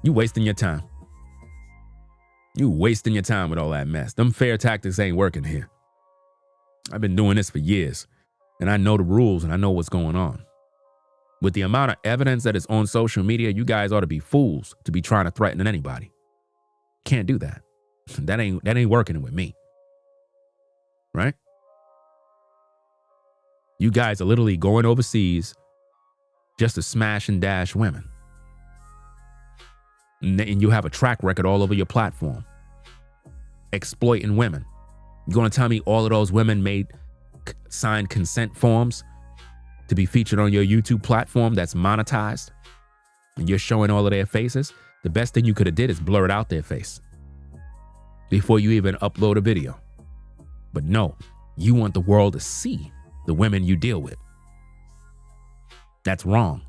You wasting your time. You wasting your time with all that mess. Them fair tactics ain't working here. I've been doing this for years. And I know the rules and I know what's going on. With the amount of evidence that is on social media, you guys ought to be fools to be trying to threaten anybody. Can't do that. That ain't working with me. Right? You guys are literally going overseas just to smash and dash women. And you have a track record all over your platform. Exploiting women. You're going to tell me all of those women signed consent forms to be featured on your YouTube platform that's monetized, and you're showing all of their faces? The best thing you could have did is blur it out their face before you even upload a video. But no, you want the world to see the women you deal with. That's wrong.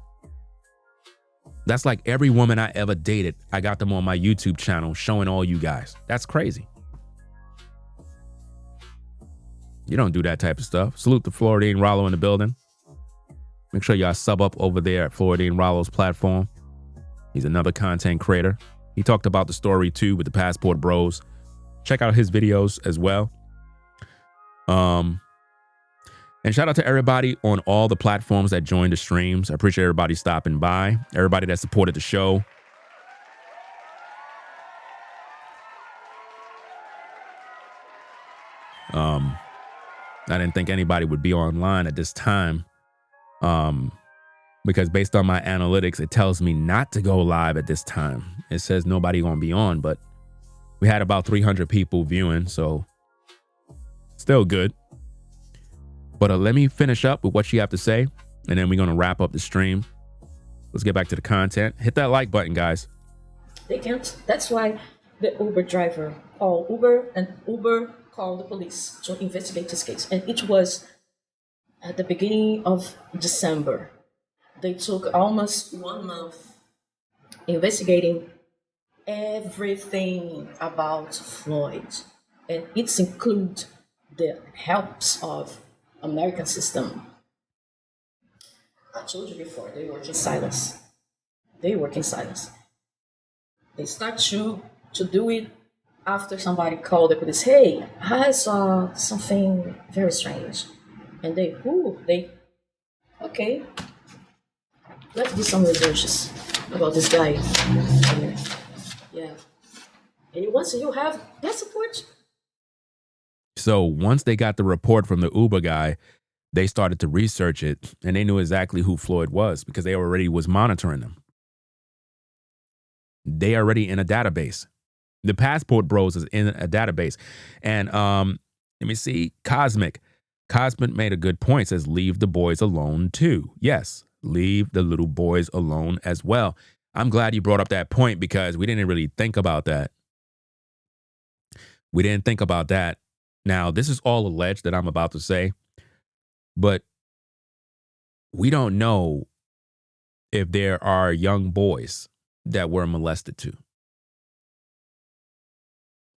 That's like every woman I ever dated, I got them on my YouTube channel showing all you guys. That's crazy. You don't do that type of stuff. Salute to Floridine Rollo in the building. Make sure y'all sub up over there at Floridine Rollo's platform. He's another content creator. He talked about the story too with the Passport Bros. Check out his videos as well. And shout out to everybody on all the platforms that joined the streams. I appreciate everybody stopping by. Everybody that supported the show. I didn't think anybody would be online at this time. Because based on my analytics, it tells me not to go live at this time. It says nobody gonna be on, but we had about 300 people viewing, so still good. But let me finish up with what you have to say, and then we're gonna wrap up the stream. Let's get back to the content. Hit that like button, guys. They can't. That's why the Uber driver called Uber, and Uber called the police to investigate this case. And it was at the beginning of December. They took almost 1 month investigating everything about Floyd. And it includes the helps of American system. I told you before, they work in silence. They work in silence. They start to do it after somebody called the police. Hey, I saw something very strange. And okay, let's do some researches about this guy. Yeah. And once you have that support. So once they got the report from the Uber guy, they started to research it, and they knew exactly who Floyd was because they already was monitoring them. They already in a database. The Passport Bros is in a database. And let me see, Cosmic made a good point, says leave the boys alone too. Yes, leave the little boys alone as well. I'm glad you brought up that point because we didn't really think about that. We didn't think about that. Now, this is all alleged that I'm about to say, but we don't know if there are young boys that were molested too.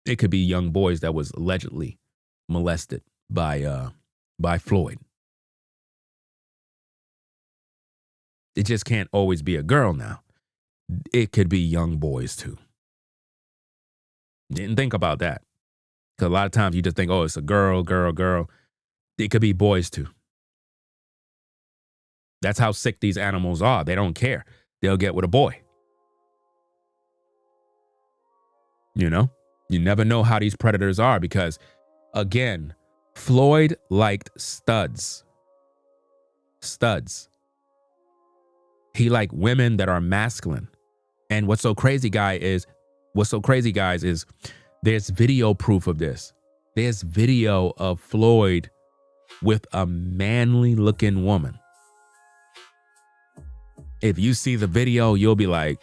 It could be young boys that was allegedly molested by Floyd. It just can't always be a girl now. It could be young boys too. Didn't think about that. Because a lot of times you just think, oh, it's a girl. It could be boys too. That's how sick these animals are. They don't care. They'll get with a boy. You know? You never know how these predators are because, again, Floyd liked studs. Studs. He liked women that are masculine. And what's so crazy, guys, is there's video proof of this. There's video of Floyd with a manly looking woman. If you see the video, you'll be like,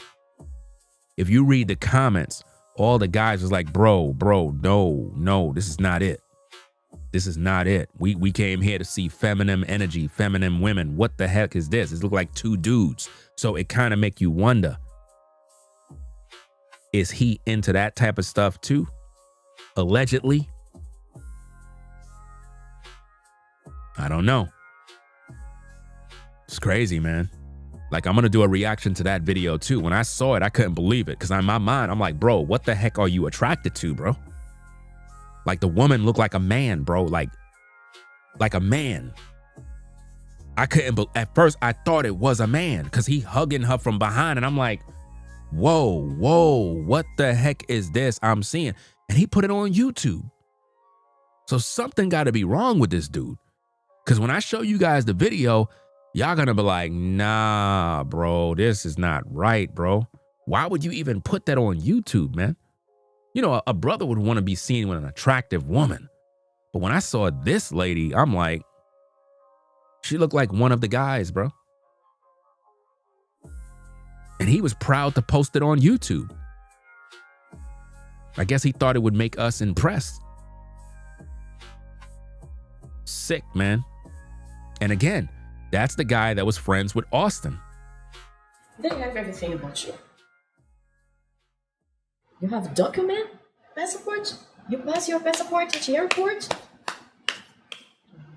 if you read the comments, all the guys was like, bro, no, this is not it. This is not it. We came here to see feminine energy, feminine women. What the heck is this? It looked like two dudes. So it kind of make you wonder, is he into that type of stuff too? Allegedly? I don't know. It's crazy, man. Like, I'm going to do a reaction to that video too. When I saw it, I couldn't believe it because in my mind, I'm like, bro, what the heck are you attracted to, bro? Like, the woman looked like a man, bro. Like a man. I couldn't, at first I thought it was a man because he hugging her from behind and I'm like, whoa, what the heck is this I'm seeing? And he put it on YouTube. So something got to be wrong with this dude. Because when I show you guys the video, y'all gonna be like, nah, bro, this is not right, bro. Why would you even put that on YouTube, man? You know, a brother would want to be seen with an attractive woman. But when I saw this lady, I'm like, she looked like one of the guys, bro. And he was proud to post it on YouTube. I guess he thought it would make us impressed. Sick, man. And again, that's the guy that was friends with Auston. They have everything about you. You have document, passport, you pass your passport at the airport.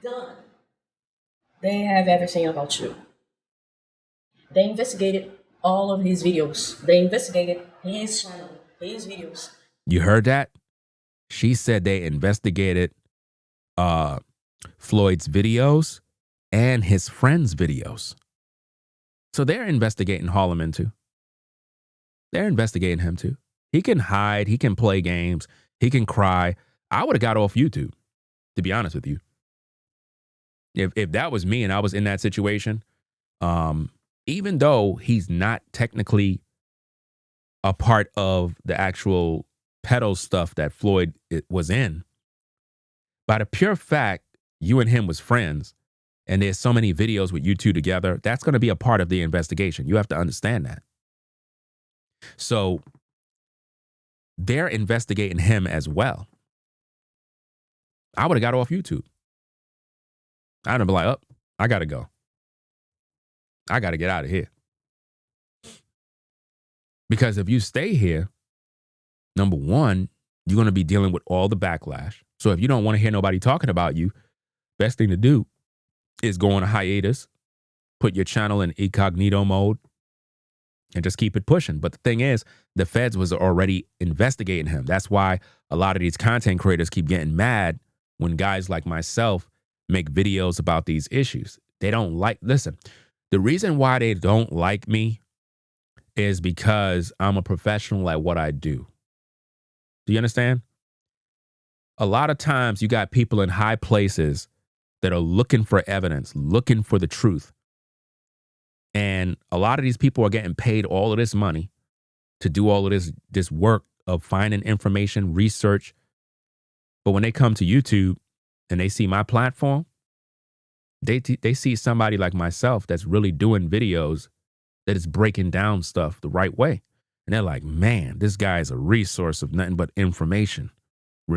Done. They have everything about you. They investigated all of his videos. They investigated his channel, his videos. You heard that? She said they investigated Floyd's videos and his friends' videos. So they're investigating Holleman too. They're investigating him too. He can hide, he can play games, he can cry. I would have got off YouTube, to be honest with you. If that was me and I was in that situation, even though he's not technically a part of the actual pedo stuff that Floyd was in, by the pure fact you and him was friends, and there's so many videos with you two together, that's going to be a part of the investigation. You have to understand that. So they're investigating him as well. I would have got off YouTube. I'd have been like, oh, I got to go. I got to get out of here. Because if you stay here, number one, you're going to be dealing with all the backlash. So if you don't want to hear nobody talking about you, best thing to do is go on a hiatus, put your channel in incognito mode, and just keep it pushing. But the thing is, the feds was already investigating him. That's why a lot of these content creators keep getting mad when guys like myself make videos about these issues. They don't like, listen, the reason why they don't like me is because I'm a professional at what I do. Do you understand? A lot of times you got people in high places that are looking for evidence, looking for the truth. And a lot of these people are getting paid all of this money to do all of this work of finding information, research. But when they come to YouTube and they see my platform, they see somebody like myself that's really doing videos that is breaking down stuff the right way. And they're like, man, this guy is a resource of nothing but information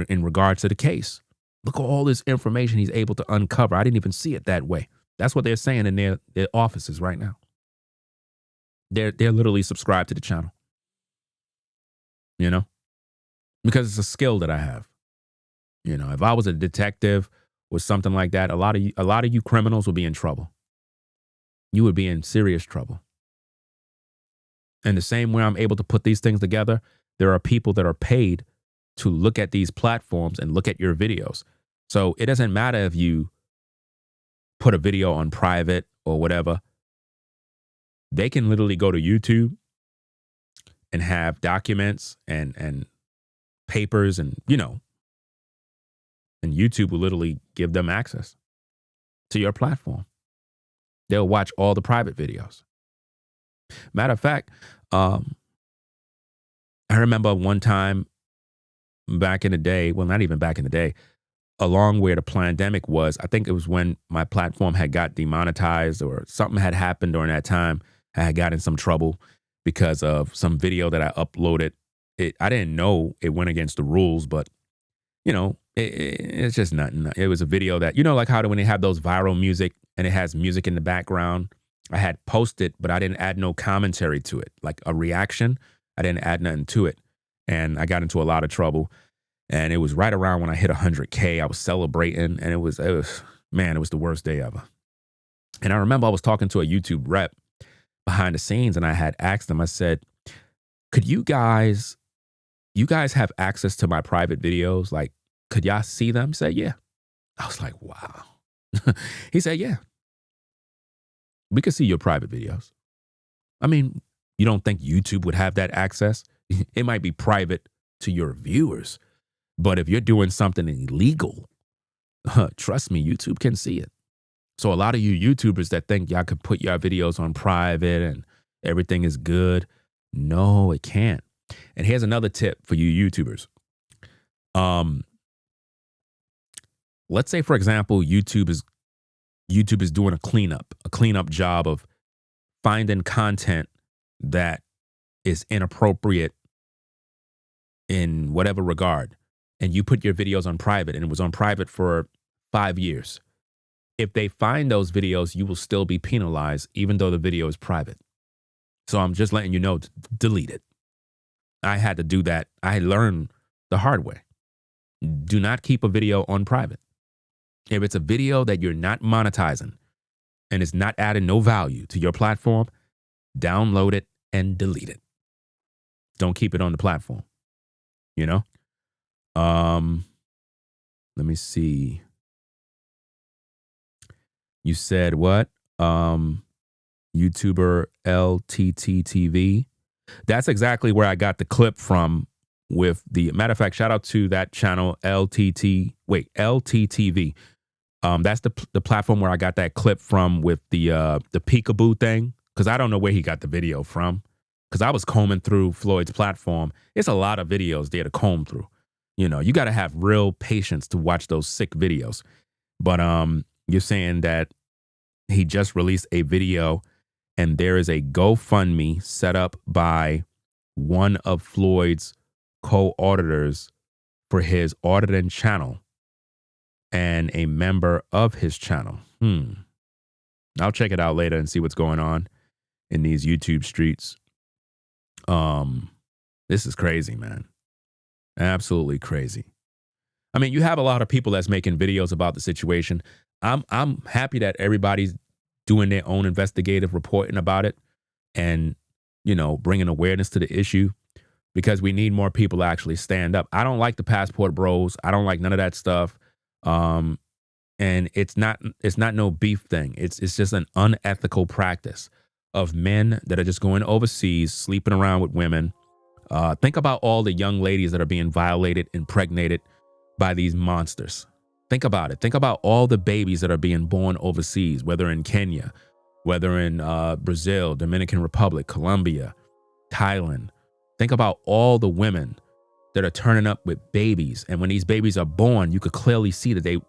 in regards to the case. Look at all this information he's able to uncover. I didn't even see it that way. That's what they're saying in their offices right now. They're literally subscribed to the channel. You know? Because it's a skill that I have. You know, if I was a detective or something like that, a lot of you criminals would be in trouble. You would be in serious trouble. And the same way I'm able to put these things together, there are people that are paid to look at these platforms and look at your videos. So it doesn't matter if you put a video on private or whatever. They can literally go to YouTube and have documents and papers and, you know, and YouTube will literally give them access to your platform. They'll watch all the private videos. Matter of fact, I remember one time back in the day, well, not even back in the day, along where the pandemic was, I think it was when my platform had got demonetized or something had happened during that time. I had got in some trouble because of some video that I uploaded. I didn't know it went against the rules, but, you know, it's just nothing. It was a video that, you know, like how when they have those viral music and it has music in the background, I had posted, but I didn't add no commentary to it, like a reaction. I didn't add nothing to it. And I got into a lot of trouble. And it was right around when I hit 100K. I was celebrating, and it was the worst day ever. And I remember I was talking to a YouTube rep behind the scenes, and I had asked them, I said, could you guys have access to my private videos? Like, could y'all see them? He said, yeah. I was like, wow. He said, yeah. We could see your private videos. I mean, you don't think YouTube would have that access? It might be private to your viewers, but if you're doing something illegal, trust me, YouTube can see it. So a lot of you YouTubers that think y'all could put your videos on private and everything is good, no, it can't. And here's another tip for you YouTubers. Let's say, for example, YouTube is doing a cleanup job of finding content that is inappropriate in whatever regard. And you put your videos on private, and it was on private for 5 years. If they find those videos, you will still be penalized, even though the video is private. So I'm just letting you know to delete it. I had to do that. I learned the hard way. Do not keep a video on private. If it's a video that you're not monetizing and it's not adding no value to your platform, download it and delete it. Don't keep it on the platform. You know? Let me see. You said what? YouTuber LTTTV. That's exactly where I got the clip from with the matter of fact, shout out to that channel LTTV. That's the platform where I got that clip from with the peekaboo thing. Cause I don't know where he got the video from. Cause I was combing through Floyd's platform. It's a lot of videos there to comb through. You know, you got to have real patience to watch those sick videos. But you're saying that he just released a video and there is a GoFundMe set up by one of Floyd's co-auditors for his auditing channel and a member of his channel. I'll check it out later and see what's going on in these YouTube streets. This is crazy, man. Absolutely crazy. I mean, you have a lot of people that's making videos about the situation. I'm happy that everybody's doing their own investigative reporting about it and, you know, bringing awareness to the issue because we need more people to actually stand up. I don't like the passport bros. I don't like none of that stuff. And it's not no beef thing. It's just an unethical practice of men that are just going overseas, sleeping around with women. Think about all the young ladies that are being violated, impregnated by these monsters. Think about it. Think about all the babies that are being born overseas, whether in Kenya, whether in Brazil, Dominican Republic, Colombia, Thailand. Think about all the women that are turning up with babies. And when these babies are born, you could clearly see that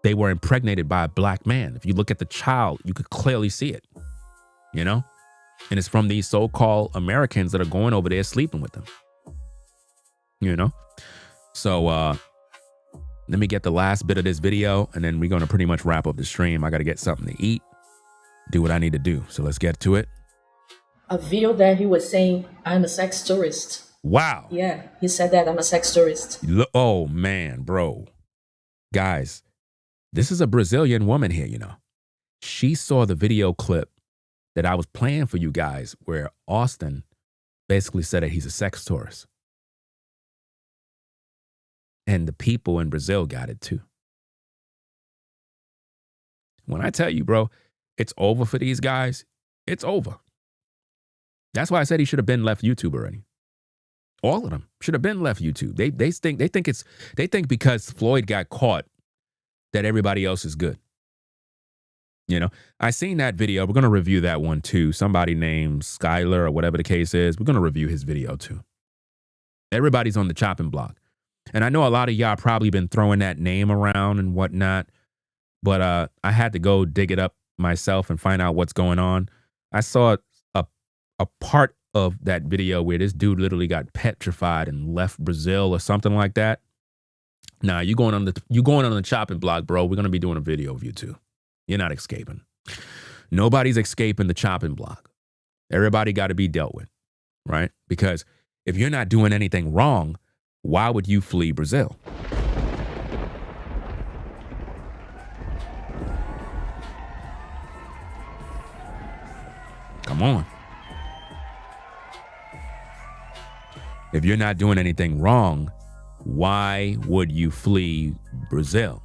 they were impregnated by a black man. If you look at the child, you could clearly see it, you know? And it's from these so-called Americans that are going over there sleeping with them, you know? So Let me get the last bit of this video, and then we're going to pretty much wrap up the stream. I got to get something to eat, do what I need to do. So let's get to it. A video that he was saying, I'm a sex tourist. Wow. Yeah, he said that I'm a sex tourist. Oh, man, bro. Guys, this is a Brazilian woman here, you know. She saw the video clip that I was playing for you guys where Auston basically said that he's a sex tourist. And the people in Brazil got it too. When I tell you, bro, it's over for these guys, it's over. That's why I said he should have been left YouTube already. All of them should have been left YouTube. They think because Floyd got caught that everybody else is good. You know, I seen that video. We're going to review that one too. Somebody named Skyler or whatever the case is. We're going to review his video too. Everybody's on the chopping block. And I know a lot of y'all probably been throwing that name around and whatnot, but I had to go dig it up myself and find out what's going on. I saw a part of that video where this dude literally got petrified and left Brazil or something like that. Nah, you going on the chopping block, bro. We're gonna be doing a video of you too. You're not escaping. Nobody's escaping the chopping block. Everybody got to be dealt with, right? Because if you're not doing anything wrong, why would you flee Brazil? Come on. If you're not doing anything wrong, why would you flee Brazil?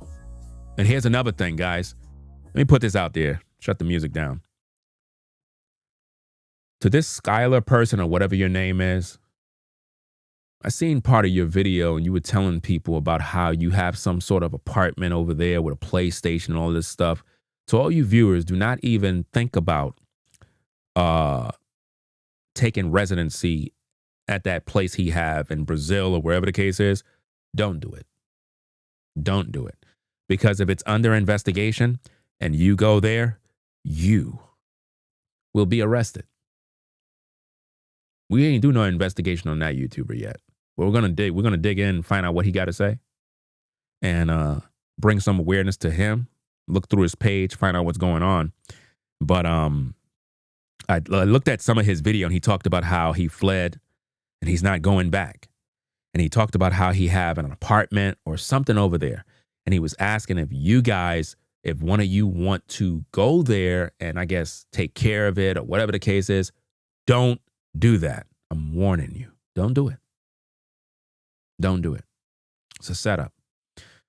And here's another thing, guys. Let me put this out there. Shut the music down. To this Skylar person or whatever your name is, I seen part of your video and you were telling people about how you have some sort of apartment over there with a PlayStation and all this stuff. To all you viewers, do not even think about taking residency at that place he have in Brazil or wherever the case is. Don't do it. Don't do it. Because if it's under investigation and you go there, you will be arrested. We ain't do no investigation on that YouTuber yet. But we're gonna dig in and find out what he got to say, and bring some awareness to him. Look through his page, find out what's going on. But I looked at some of his video, and he talked about how he fled, and he's not going back. And he talked about how he have an apartment or something over there, and he was asking if you guys, if one of you want to go there and I guess take care of it or whatever the case is. Don't do that. I'm warning you. Don't do it. Don't do it. It's a setup.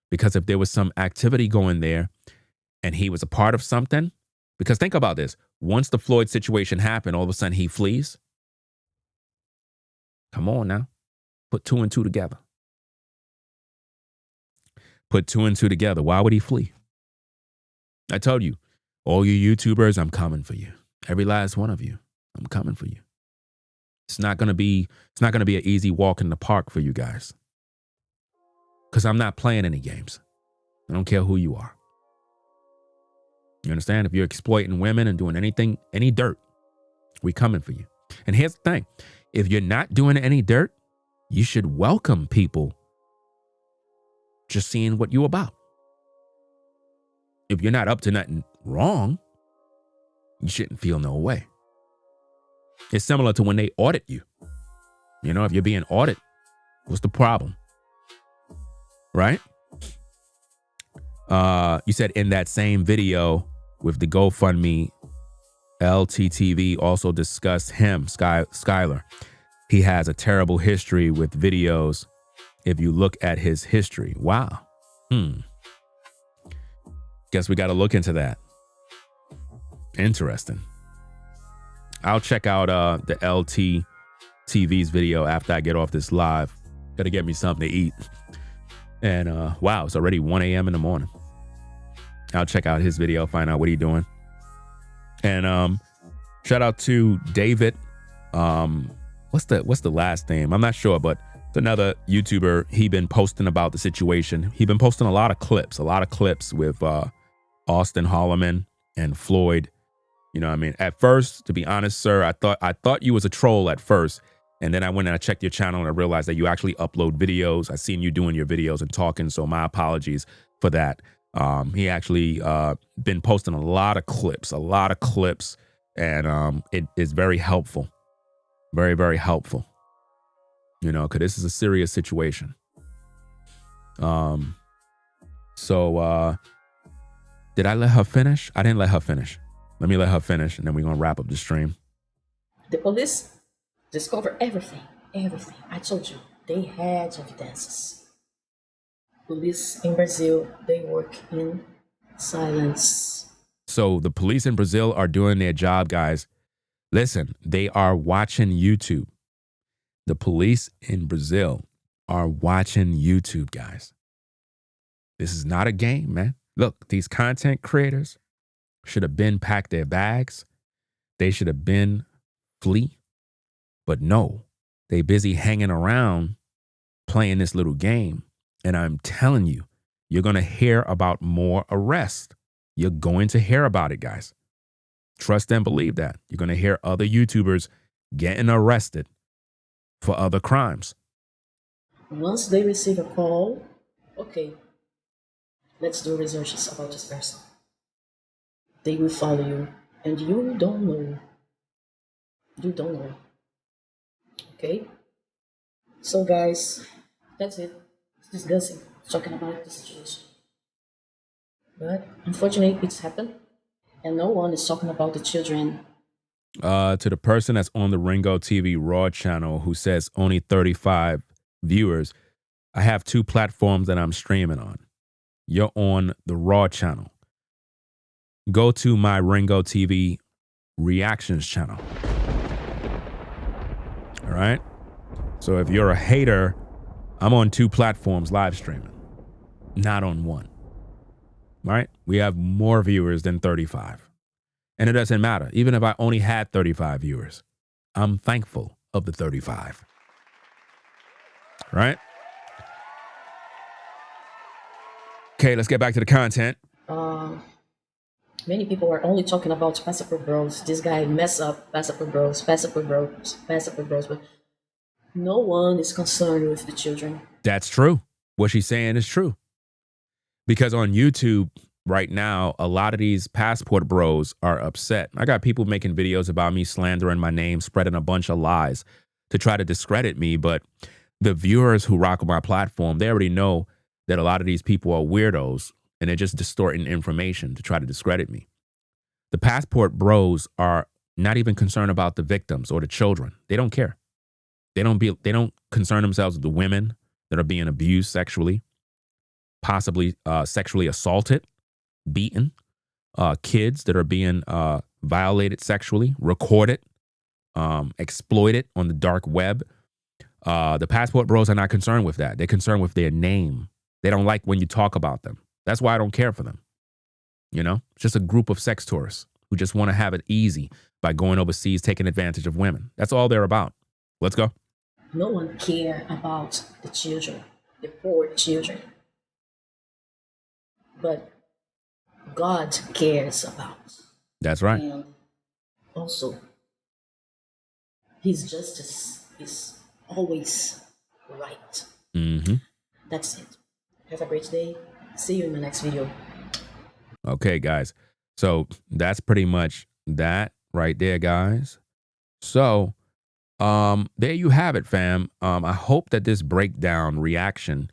Because if there was some activity going there and he was a part of something, because think about this. Once the Floyd situation happened, all of a sudden he flees. Come on now. Put two and two together. Put two and two together. Why would he flee? I told you, all you YouTubers, I'm coming for you. Every last one of you, I'm coming for you. It's not gonna be an easy walk in the park for you guys. Because I'm not playing any games. I don't care who you are. You understand? If you're exploiting women and doing anything, any dirt, we coming for you. And here's the thing. If you're not doing any dirt, you should welcome people just seeing what you're about. If you're not up to nothing wrong, you shouldn't feel no way. It's similar to when they audit you. You know, if you're being audited, what's the problem? Right? You said in that same video with the GoFundMe, LTTV also discussed him, Skylar. He has a terrible history with videos if you look at his history. Wow. Guess we got to look into that. Interesting. I'll check out the LTTV's video after I get off this live. Got to get me something to eat. And wow, it's already 1 a.m. in the morning. I'll check out his video, find out what he's doing. And shout out to David. What's the last name? I'm not sure, but it's another YouTuber. He been posting about the situation. He been posting a lot of clips with Auston Holleman and Floyd. You know what I mean? At first, to be honest, sir, I thought you was a troll at first. And then I went and I checked your channel and I realized that you actually upload videos. I seen you doing your videos and talking. So my apologies for that. He actually been posting a lot of clips. And it is very helpful. Very, very helpful. You know, because this is a serious situation. So did I let her finish? I didn't let her finish. Let me let her finish, and then we're going to wrap up the stream. The police discovered everything. I told you, they had evidences. Police in Brazil, they work in silence. So the police in Brazil are doing their job, guys. Listen, they are watching YouTube. The police in Brazil are watching YouTube, guys. This is not a game, man. Look, these content creators should have been packed their bags. They should have been flee. But no, they busy hanging around playing this little game. And I'm telling you, you're going to hear about more arrests. You're going to hear about it, guys. Trust and believe that. You're going to hear other YouTubers getting arrested for other crimes. Once they receive a call, okay, let's do researches about this person. They will follow you, and you don't know. You don't know. Okay? So guys, that's it. It's disgusting talking about the situation. But unfortunately, it's happened, and no one is talking about the children. To the person that's on the Ringo TV Raw channel who says only 35 viewers, I have 2 platforms that I'm streaming on. You're on the Raw channel. Go to my Ringo TV Reactions channel. All right? So if you're a hater, I'm on 2 platforms live streaming, not on 1. All right? We have more viewers than 35. And it doesn't matter. Even if I only had 35 viewers, I'm thankful of the 35. Right? Okay, let's get back to the content. Many people are only talking about Passport Bros. This guy mess up Passport Bros. But no one is concerned with the children. That's true. What she's saying is true. Because on YouTube right now, a lot of these Passport Bros are upset. I got people making videos about me slandering my name, spreading a bunch of lies to try to discredit me. But the viewers who rock on my platform, they already know that a lot of these people are weirdos and they're just distorting information to try to discredit me. The Passport Bros are not even concerned about the victims or the children. They don't care. They don't concern themselves with the women that are being abused sexually, possibly sexually assaulted, beaten, kids that are being violated sexually, recorded, exploited on the dark web. The Passport Bros are not concerned with that. They're concerned with their name. They don't like when you talk about them. That's why I don't care for them. You know, it's just a group of sex tourists who just want to have it easy by going overseas, taking advantage of women. That's all they're about. Let's go. No one cares about the children, the poor children. But God cares about. That's right. And also, His justice is always right. Mm-hmm. That's it. Have a great day. See you in the next video. Okay, guys. So that's pretty much that right there, guys. So there you have it, fam. I hope that this breakdown reaction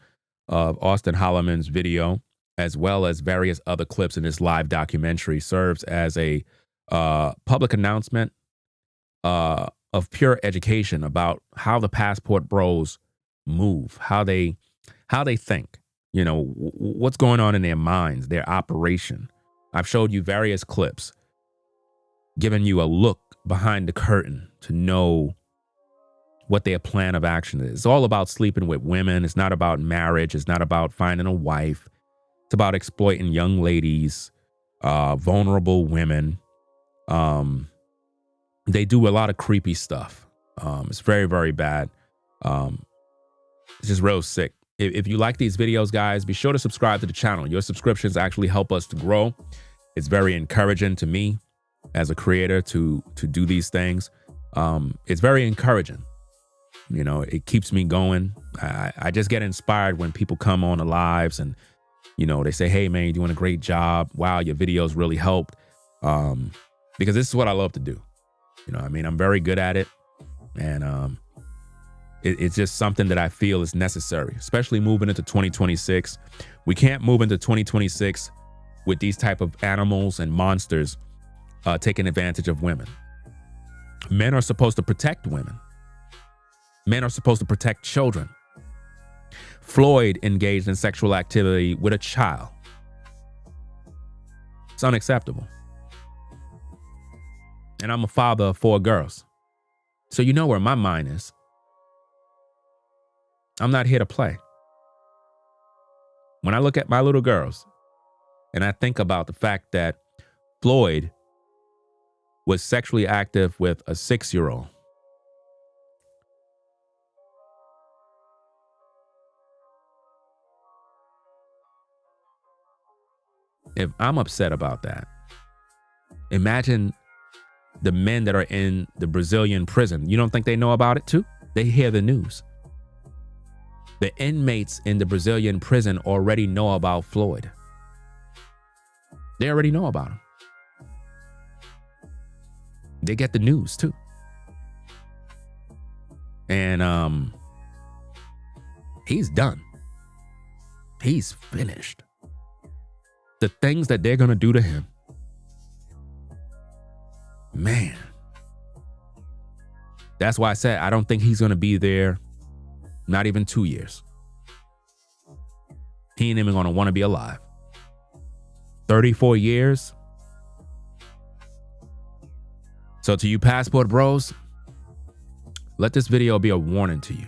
of Auston Holleman's video, as well as various other clips in this live documentary, serves as a public announcement of pure education about how the Passport Bros move, how they think, you know, what's going on in their minds, their operation. I've showed you various clips, giving you a look behind the curtain to know what their plan of action is. It's all about sleeping with women. It's not about marriage. It's not about finding a wife. It's about exploiting young ladies, vulnerable women. They do a lot of creepy stuff. It's very, very bad. It's just real sick. If you like these videos, guys, be sure to subscribe to the channel. Your subscriptions actually help us to grow. It's very encouraging to me as a creator to do these things. It's very encouraging. You know, it keeps me going. I just get inspired when people come on the lives and, you know, they say, hey, man, you're doing a great job. Wow, your videos really helped. Because this is what I love to do. You know, I mean, I'm very good at it. And it's just something that I feel is necessary, especially moving into 2026. We can't move into 2026 with these type of animals and monsters taking advantage of women. Men are supposed to protect women. Men are supposed to protect children. Floyd engaged in sexual activity with a child. It's unacceptable. And I'm a father of 4 girls. So you know where my mind is. I'm not here to play. When I look at my little girls and I think about the fact that Floyd was sexually active with a 6-year-old, if I'm upset about that, imagine the men that are in the Brazilian prison. You don't think they know about it too? They hear the news. The inmates in the Brazilian prison already know about Floyd. They already know about him. They get the news too. And he's done. He's finished. The things that they're going to do to him, man. That's why I said I don't think he's going to be there, not even 2 years. He ain't even going to want to be alive. 34 years. So to you passport bros, let this video be a warning to you.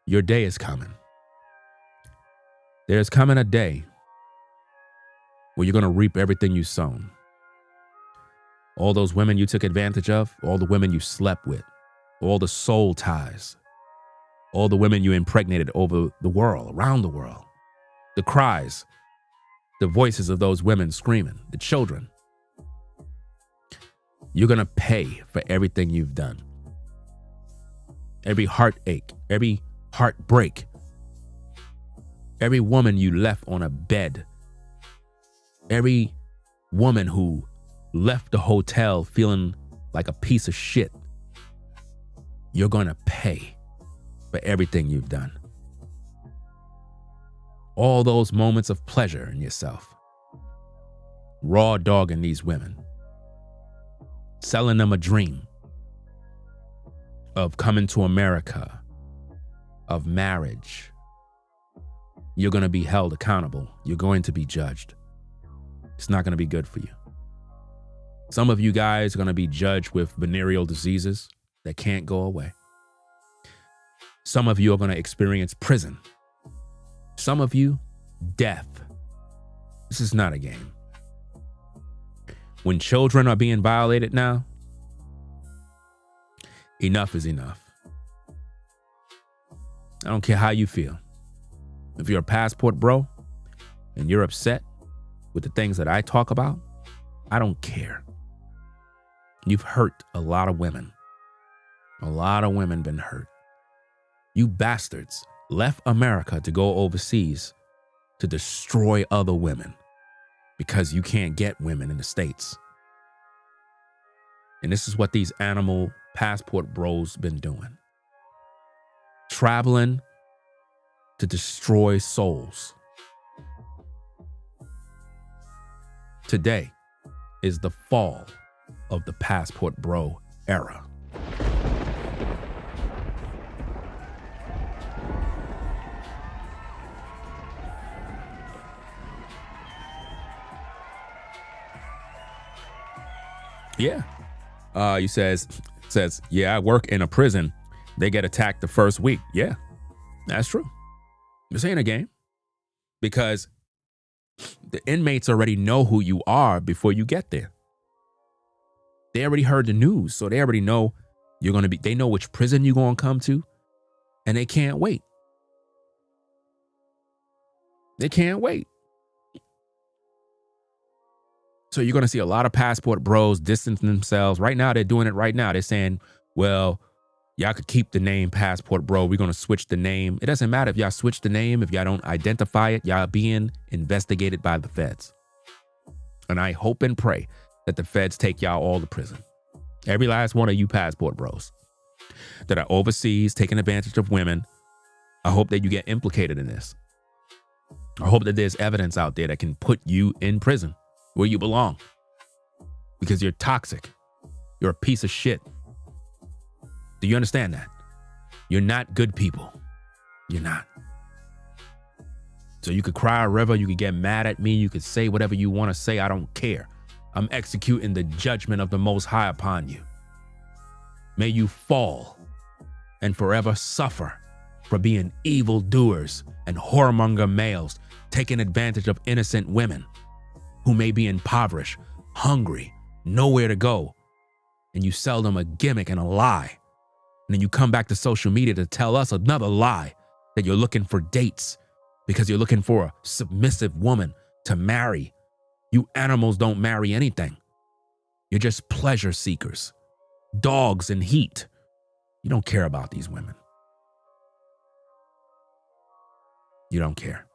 Your day is coming. There's coming a day where you're going to reap everything you sown. All those women you took advantage of, all the women you slept with, all the soul ties, all the women you impregnated over the world, around the world, the cries, the voices of those women screaming, the children. You're going to pay for everything you've done. Every heartache, every heartbreak, every woman you left on a bed, every woman who left the hotel feeling like a piece of shit, you're going to pay for everything you've done. All those moments of pleasure in yourself, raw dogging these women, selling them a dream of coming to America, of marriage. You're going to be held accountable. You're going to be judged. It's not going to be good for you. Some of you guys are going to be judged with venereal diseases that can't go away. Some of you are going to experience prison. Some of you, death. This is not a game. When children are being violated now, enough is enough. I don't care how you feel. If you're a passport bro and you're upset with the things that I talk about, I don't care. You've hurt a lot of women. A lot of women been hurt. You bastards left America to go overseas to destroy other women because you can't get women in the States. And this is what these animal passport bros been doing. Traveling to destroy souls. Today is the fall of the passport bro era. Yeah. You says, yeah, I work in a prison. They get attacked the first week. Yeah, that's true. This ain't a game. Because the inmates already know who you are before you get there. They already heard the news, so they already know you're going to be, they know which prison you're going to come to, and they can't wait. They can't wait. So you're going to see a lot of passport bros distancing themselves. Right now, they're doing it right now. They're saying, well, y'all could keep the name passport bro. We're going to switch the name. It doesn't matter if y'all switch the name. If y'all don't identify it, y'all being investigated by the feds. And I hope and pray that the feds take y'all all to prison. Every last one of you passport bros that are overseas taking advantage of women. I hope that you get implicated in this. I hope that there's evidence out there that can put you in prison where you belong, because you're toxic. You're a piece of shit. Do you understand that? You're not good people. You're not. So you could cry a river. You could get mad at me. You could say whatever you want to say. I don't care. I'm executing the judgment of the Most High upon you. May you fall and forever suffer for being evildoers and whoremonger males taking advantage of innocent women who may be impoverished, hungry, nowhere to go, and you sell them a gimmick and a lie. And then you come back to social media to tell us another lie that you're looking for dates because you're looking for a submissive woman to marry. You animals don't marry anything. You're just pleasure seekers, dogs in heat. You don't care about these women. You don't care.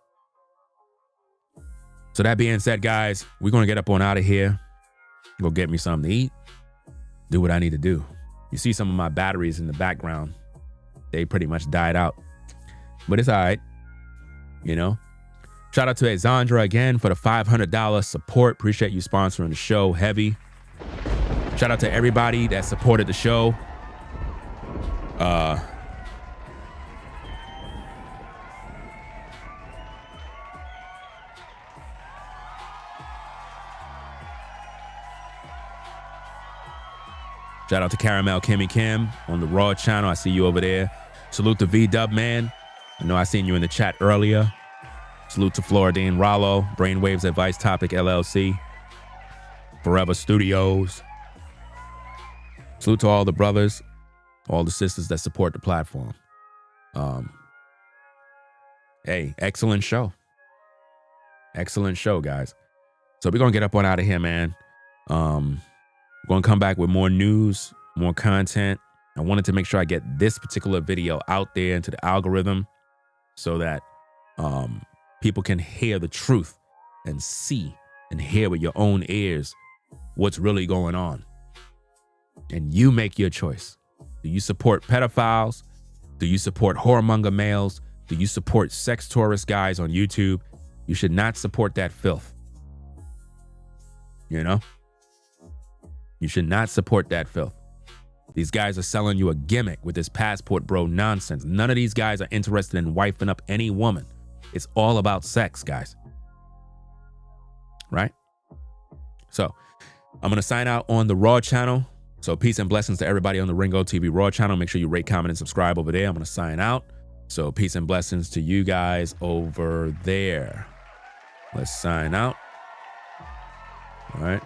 So that being said, guys, we're going to get up on out of here. Go get me something to eat. Do what I need to do. You see some of my batteries in the background. They pretty much died out. But it's all right. You know? Shout out to Exandra again for the $500 support. Appreciate you sponsoring the show heavy. Shout out to everybody that supported the show. Shout out to Caramel Kimmy Kim on the Raw channel. I see you over there. Salute to V-Dub Man. I know I seen you in the chat earlier. Salute to Floridine Rollo, Brainwaves Advice Topic LLC, Forever Studios. Salute to all the brothers, all the sisters that support the platform. Hey, excellent show. Excellent show, guys. So we're going to get up on out of here, man. We're going to come back with more news, more content. I wanted to make sure I get this particular video out there into the algorithm so that people can hear the truth and see and hear with your own ears what's really going on. And you make your choice. Do you support pedophiles? Do you support whoremonger males? Do you support sex tourist guys on YouTube? You should not support that filth. You know? You should not support that filth. These guys are selling you a gimmick with this passport bro nonsense. None of these guys are interested in wifing up any woman. It's all about sex, guys. Right? So I'm going to sign out on the Raw channel. So peace and blessings to everybody on the Ringo TV Raw channel. Make sure you rate, comment, and subscribe over there. I'm going to sign out. So peace and blessings to you guys over there. Let's sign out. All right.